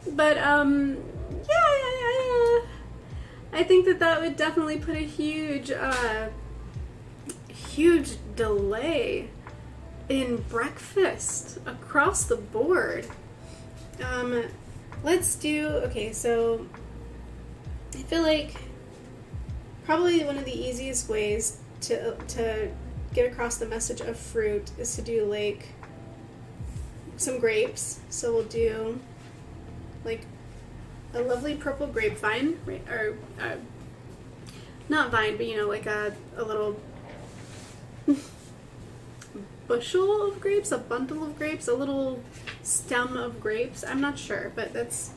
But, yeah. I think that would definitely put a huge delay in breakfast across the board. Let's do, okay, so I feel like probably one of the easiest ways to get across the message of fruit is to do like some grapes. So we'll do like a lovely purple grapevine, right? Or not vine, but you know, like a little bushel of grapes, a bundle of grapes, a little stem of grapes. I'm not sure, but that's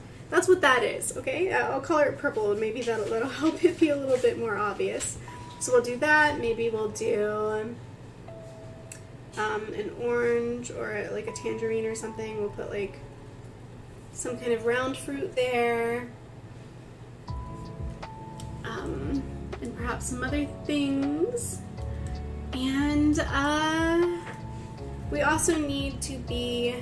what that is, okay? I'll color it purple, and maybe that'll help it be a little bit more obvious. So we'll do that. Maybe we'll do an orange or like a tangerine or something. We'll put like some kind of round fruit there. And perhaps some other things. And we also need to be,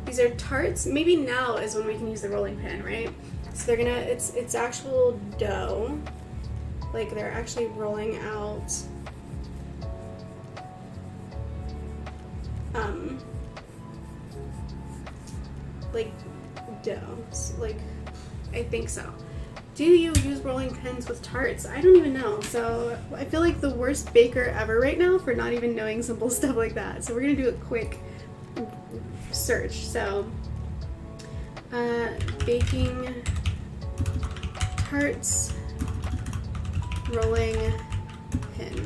these are tarts. Maybe now is when we can use the rolling pin, right? So they're gonna, it's actual dough. Like they're actually rolling out like dough. Like, I think so. Do you use rolling pins with tarts? I don't even know. So I feel like the worst baker ever right now for not even knowing simple stuff like that. So we're gonna do a quick search. So baking tarts rolling pin.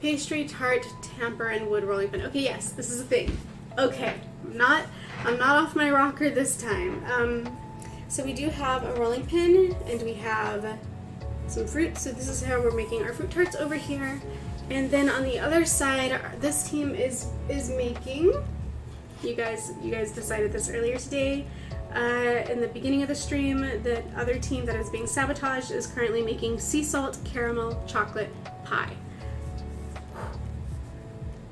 Pastry, tart, tamper, and wood rolling pin. Okay, yes, this is a thing. Okay, I'm not off my rocker this time. So we do have a rolling pin, and we have some fruit. So this is how we're making our fruit tarts over here. And then on the other side, this team is making. You guys decided this earlier today. In the beginning of the stream, the other team that is being sabotaged is currently making sea salt caramel chocolate pie.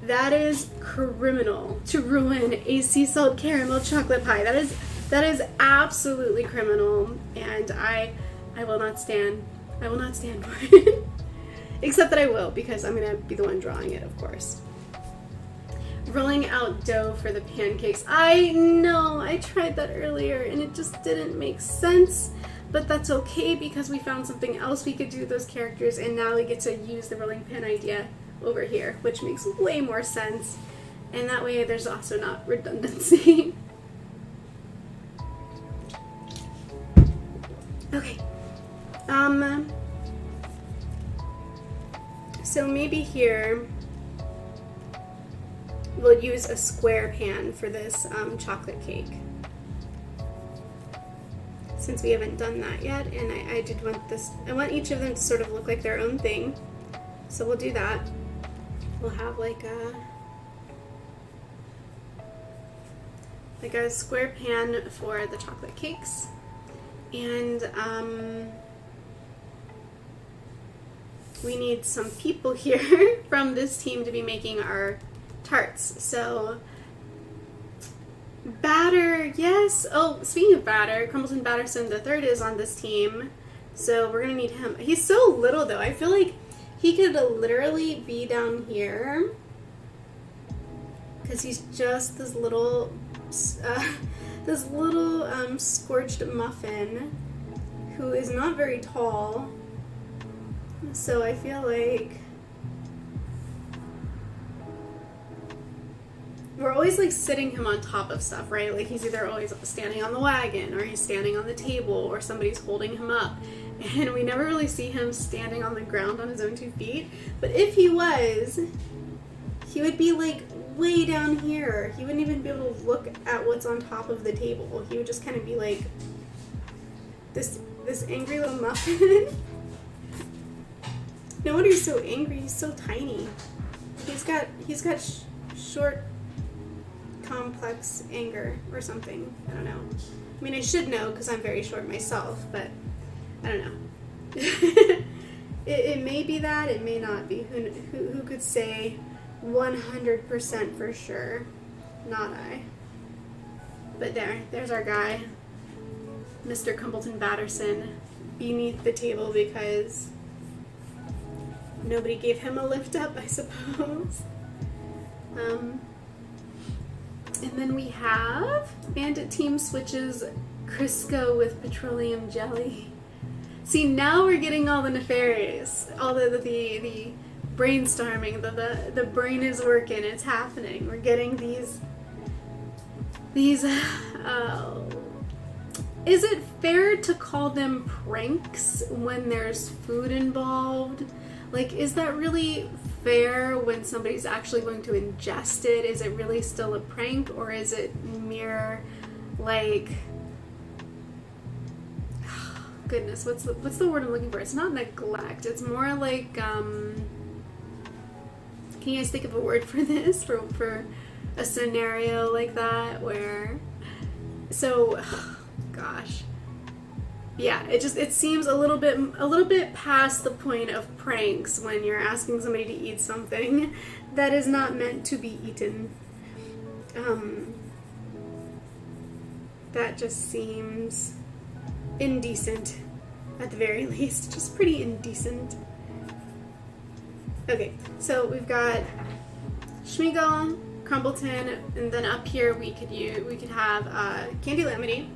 That is criminal to ruin a sea salt caramel chocolate pie. That is absolutely criminal, and I will not stand. I will not stand for it. Except that I will, because I'm gonna be the one drawing it, of course. Rolling out dough for the pancakes. I know, I tried that earlier and it just didn't make sense, but that's okay because we found something else we could do with those characters, and now we get to use the rolling pin idea over here, which makes way more sense, and that way there's also not redundancy. Okay. So maybe here we'll use a square pan for this chocolate cake, since we haven't done that yet, and I did want this, I want each of them to sort of look like their own thing, so we'll do that. We'll have like a like a square pan for the chocolate cakes. And we need some people here from this team to be making our tarts. So Batter, yes. Oh, speaking of Batter, Crumbleton Batterson III is on this team. So we're going to need him. He's so little though. I feel like he could literally be down here. Because he's just this little scorched muffin who is not very tall. So I feel like we're always like sitting him on top of stuff, right? Like he's either always standing on the wagon or he's standing on the table or somebody's holding him up. And we never really see him standing on the ground on his own 2 feet. But if he was, he would be like way down here. He wouldn't even be able to look at what's on top of the table. He would just kind of be like this angry little muffin. No wonder he's so angry. He's so tiny. He's got short, complex anger or something. I don't know. I mean, I should know because I'm very short myself, but I don't know. It may be that. It may not be. Who could say 100% for sure? Not I. But there's our guy, Mr. Crumbleton Batterson, beneath the table because nobody gave him a lift up, I suppose. And then we have Bandit Team switches Crisco with petroleum jelly. See, now we're getting all the nefarious, all the brainstorming, the brain is working, it's happening. We're getting these is it fair to call them pranks when there's food involved? Like, is that really fair when somebody's actually going to ingest it? Is it really still a prank, or is it mere, like, goodness, what's the word I'm looking for? It's not neglect. It's more like, can you guys think of a word for this? For a scenario like that where, so, gosh. Yeah, it seems a little bit past the point of pranks when you're asking somebody to eat something that is not meant to be eaten. That just seems indecent, at the very least. Just pretty indecent. Okay, so we've got Schmeagle, Crumbleton, and then up here we could have Candy Lemony,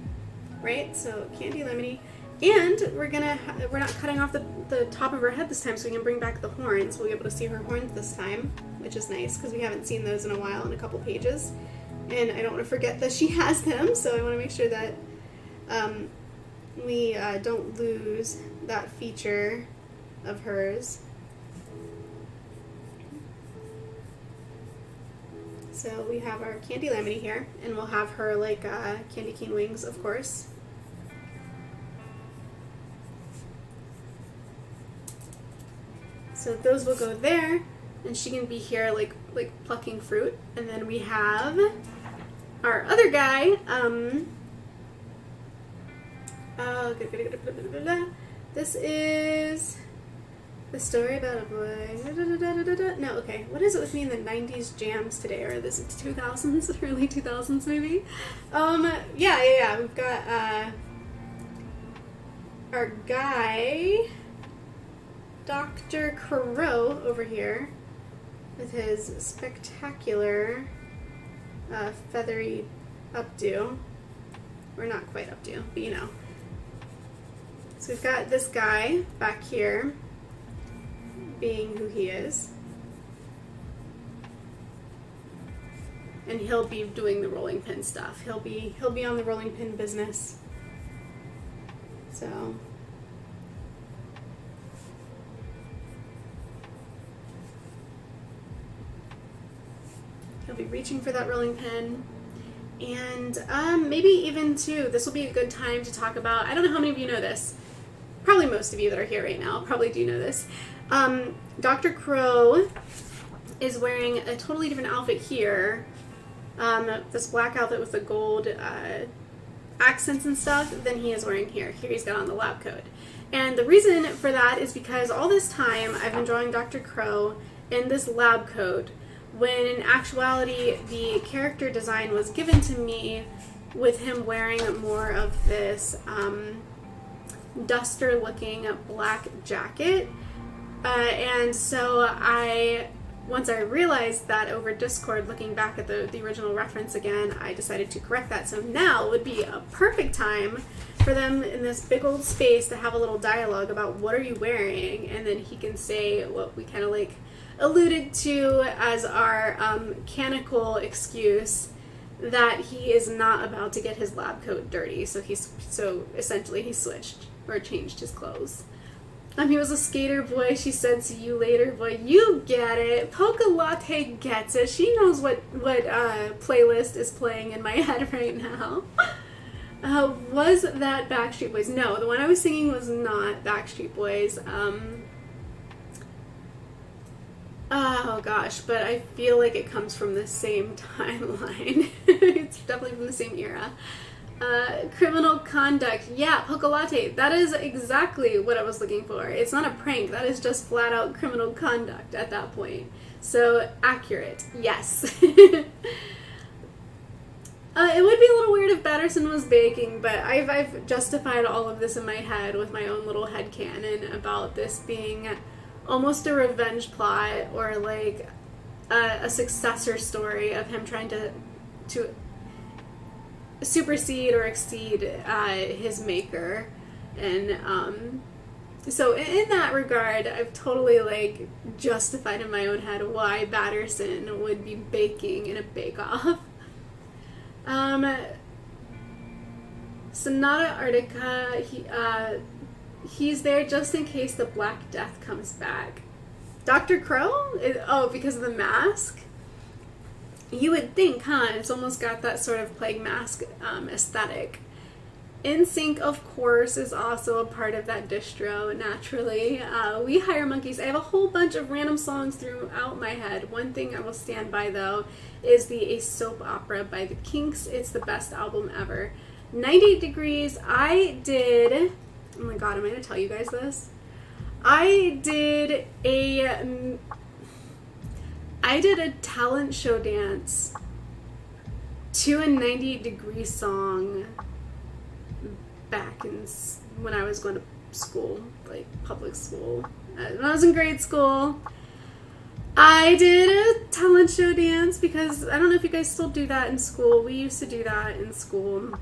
right? So Candy Lemony, and we're not cutting off the top of her head this time, so we can bring back the horns. We'll be able to see her horns this time, which is nice because we haven't seen those in a while, in a couple pages, and I don't want to forget that she has them. So I want to make sure that we don't lose that feature of hers. So we have our Candy Lemony here, and we'll have her like candy cane wings, of course. So those will go there, and she can be here like plucking fruit. And then we have our other guy. This is the story about a boy. No, okay. What is it with me in the 90s jams today? Or this is 2000s, early 2000s maybe? Yeah. We've got our guy, Dr. Crow, over here with his spectacular feathery updo. We're not quite updo, but you know. So we've got this guy back here being who he is. And he'll be doing the rolling pin stuff. He'll be on the rolling pin business. So he'll be reaching for that rolling pin. And maybe even too, this will be a good time to talk about, I don't know how many of you know this. Probably most of you that are here right now probably do know this. Dr. Crow is wearing a totally different outfit here this black outfit with the gold accents and stuff than he is wearing here. Here he's got on the lab coat. And the reason for that is because all this time I've been drawing Dr. Crow in this lab coat, when in actuality the character design was given to me with him wearing more of this duster-looking black jacket. And so once I realized that over Discord, looking back at the original reference again, I decided to correct that. So now would be a perfect time for them in this big old space to have a little dialogue about what are you wearing, and then he can say what we kind of like alluded to as our canonical excuse that he is not about to get his lab coat dirty. So essentially he switched or changed his clothes. He was a skater boy. She said, "See you later, boy." You get it. Polka Latte gets it. She knows what playlist is playing in my head right now. Was that Backstreet Boys? No, the one I was singing was not Backstreet Boys. Oh gosh, but I feel like it comes from the same timeline. It's definitely from the same era. Criminal Conduct. Yeah, Polka Latte. That is exactly what I was looking for. It's not a prank. That is just flat out criminal conduct at that point. So, accurate. Yes. It would be a little weird if Batterson was baking, but I've justified all of this in my head with my own little headcanon about this being almost a revenge plot, or like a successor story of him trying to supersede or exceed his maker. And so in that regard, I've totally like justified in my own head why Batterson would be baking in a bake-off. Sonata Arctica, he's there just in case the Black Death comes back. Dr. Crow? Oh, because of the mask? You would think, huh? It's almost got that sort of plague mask aesthetic. NSYNC, of course, is also a part of that distro, naturally. We Hire Monkeys. I have a whole bunch of random songs throughout my head. One thing I will stand by, though, is A Soap Opera by the Kinks. It's the best album ever. 98 Degrees, I did... Oh my god, am I going to tell you guys this? I did a talent show dance to a 98 Degree song back when I was going to school, like public school. When I was in grade school, I did a talent show dance because I don't know if you guys still do that in school. We used to do that in school.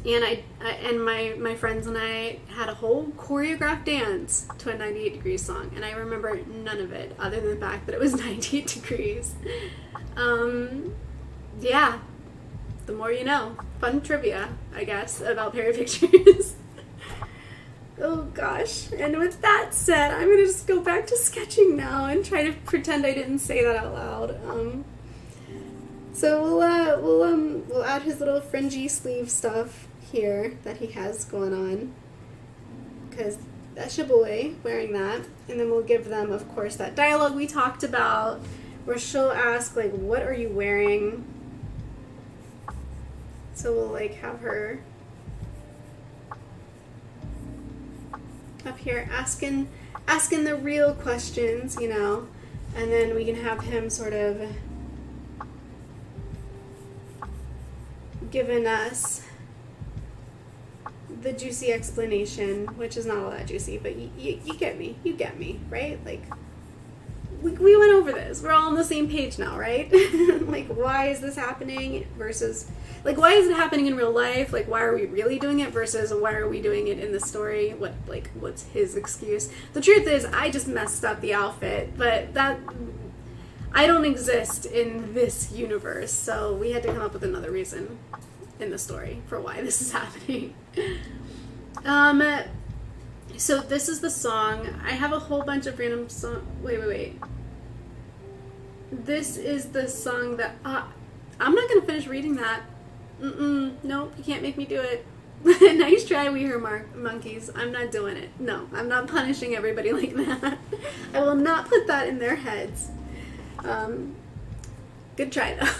And my friends and I had a whole choreographed dance to a 98 Degrees song, and I remember none of it other than the fact that it was 98 degrees. Yeah, the more you know. Fun trivia, I guess, about PerryPictures. Oh gosh, and with that said, I'm gonna just go back to sketching now and try to pretend I didn't say that out loud. So we'll add his little fringy sleeve stuff here that he has going on, because that's your boy wearing that. And then we'll give them, of course, that dialogue we talked about, where she'll ask, like, what are you wearing? So we'll like have her up here asking the real questions, you know, and then we can have him sort of giving us the juicy explanation, which is not all that juicy, but you get me, right? Like, we went over this. We're all on the same page now, right? Like, why is this happening versus, like, why is it happening in real life? Like, why are we really doing it versus why are we doing it in the story? What's his excuse? The truth is, I just messed up the outfit, but that, I don't exist in this universe, so we had to come up with another reason in the story for why this is happening. So this is the song. I have a whole bunch of random songs. Wait. This is the song that... I'm not going to finish reading that. Nope, you can't make me do it. Nice try, We Hear Monkeys. I'm not doing it. No, I'm not punishing everybody like that. I will not put that in their heads. Good try, though.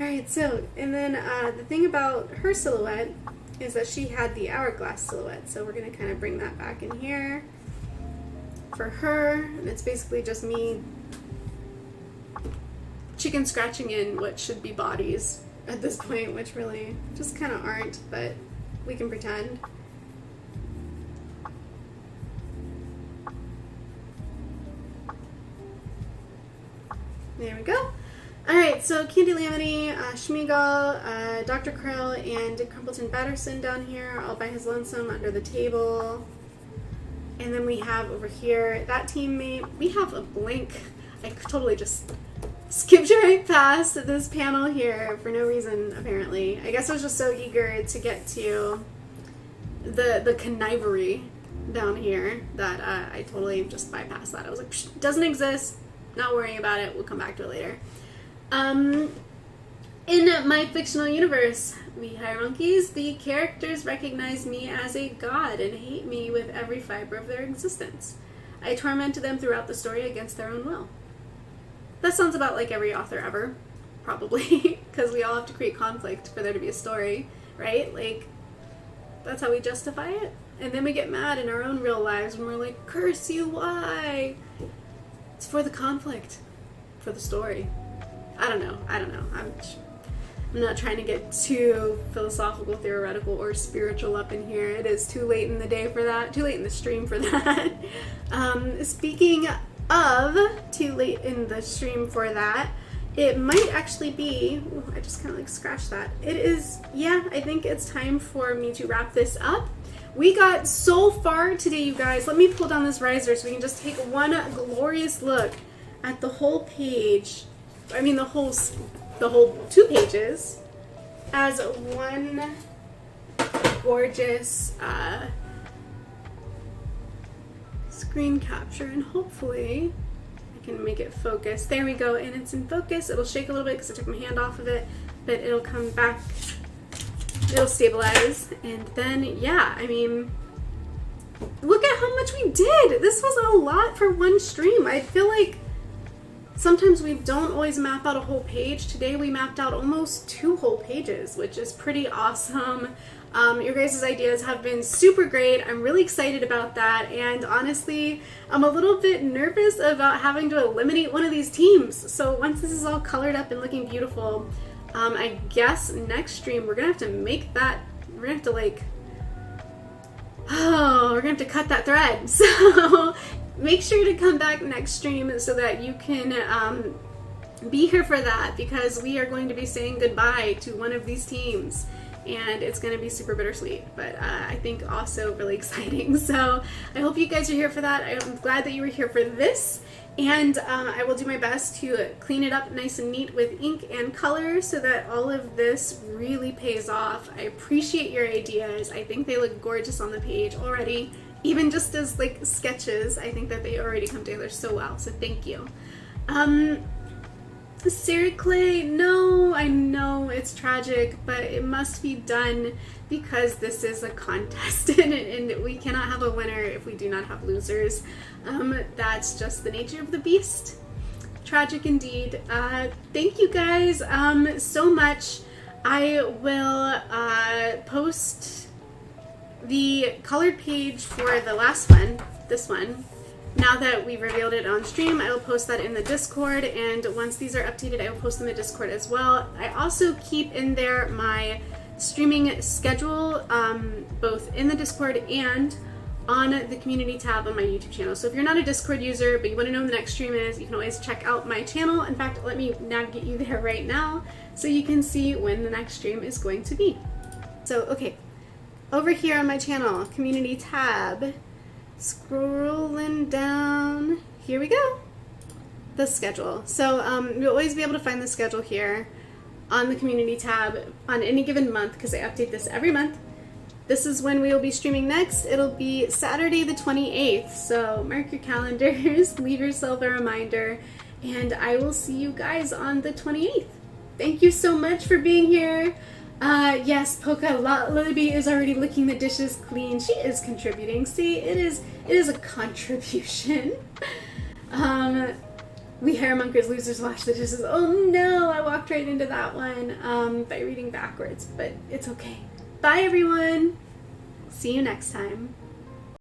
Alright, so, and then the thing about her silhouette is that she had the hourglass silhouette, so we're going to kind of bring that back in here for her, and it's basically just me chicken scratching in what should be bodies at this point, which really just kind of aren't, but we can pretend. There we go. Alright, so Candy Lamity, Schmeagle, Dr. Krill, and Crumpleton Batterson down here, all by his lonesome under the table. And then we have over here that teammate. We have a blank. I totally just skipped right past this panel here for no reason, apparently. I guess I was just so eager to get to the connivery down here that I totally just bypassed that. I was like, psh, doesn't exist, not worrying about it, we'll come back to it later. In my fictional universe, We Hieronkeys, the characters recognize me as a god and hate me with every fiber of their existence. I torment them throughout the story against their own will. That sounds about like every author ever, probably, because we all have to create conflict for there to be a story, right? Like, that's how we justify it. And then we get mad in our own real lives when we're like, curse you, why? It's for the conflict, for the story. I don't know. I'm not trying to get too philosophical, theoretical, or spiritual up in here. It is too late in the day for that. Too late in the stream for that. Speaking of too late in the stream for that, it might actually be... Ooh, I just kind of like scratched that. It is... Yeah, I think it's time for me to wrap this up. We got so far today, you guys. Let me pull down this riser so we can just take one glorious look at the whole page. I mean, the whole 2 pages as one gorgeous screen capture, and hopefully I can make it focus. There we go, and it's in focus. It'll shake a little bit because I took my hand off of it, but it'll come back. It'll stabilize, and then, yeah, I mean, look at how much we did. This was a lot for one stream. I feel like sometimes we don't always map out a whole page. Today we mapped out almost 2 whole pages, which is pretty awesome. Your guys' ideas have been super great. I'm really excited about that, and honestly, I'm a little bit nervous about having to eliminate one of these teams. So once this is all colored up and looking beautiful, I guess next stream we're gonna have to make that, we're gonna have to like, we're gonna have to cut that thread. So make sure to come back next stream so that you can be here for that, because we are going to be saying goodbye to one of these teams, and it's going to be super bittersweet, but I think also really exciting. So I hope you guys are here for that. I'm glad that you were here for this, and I will do my best to clean it up nice and neat with ink and color so that all of this really pays off. I appreciate your ideas. I think they look gorgeous on the page already. Even just as like sketches, I think that they already come together so well, so thank you. Sarah Clay, no, I know it's tragic, but it must be done because this is a contest and we cannot have a winner if we do not have losers. That's just the nature of the beast. Tragic indeed. Thank you guys so much. I will post the colored page for the last one, this one. Now that we've revealed it on stream, I will post that in the Discord, and once these are updated, I will post them in the Discord as well. I also keep in there my streaming schedule, both in the Discord and on the community tab on my YouTube channel. So if you're not a Discord user, but you want to know when the next stream is, you can always check out my channel. In fact, let me navigate you there right now so you can see when the next stream is going to be. So, okay. Over here on my channel, community tab, scrolling down, here we go, the schedule. So you'll always be able to find the schedule here on the community tab on any given month, because I update this every month. This is when we will be streaming next. It'll be Saturday the 28th, so mark your calendars, leave yourself a reminder, and I will see you guys on the 28th. Thank you so much for being here. Yes, Polka Lullaby is already licking the dishes clean. She is contributing. See, it is a contribution. We Hairmonkers Losers Wash the Dishes. Oh no, I walked right into that one by reading backwards, but it's okay. Bye everyone. See you next time.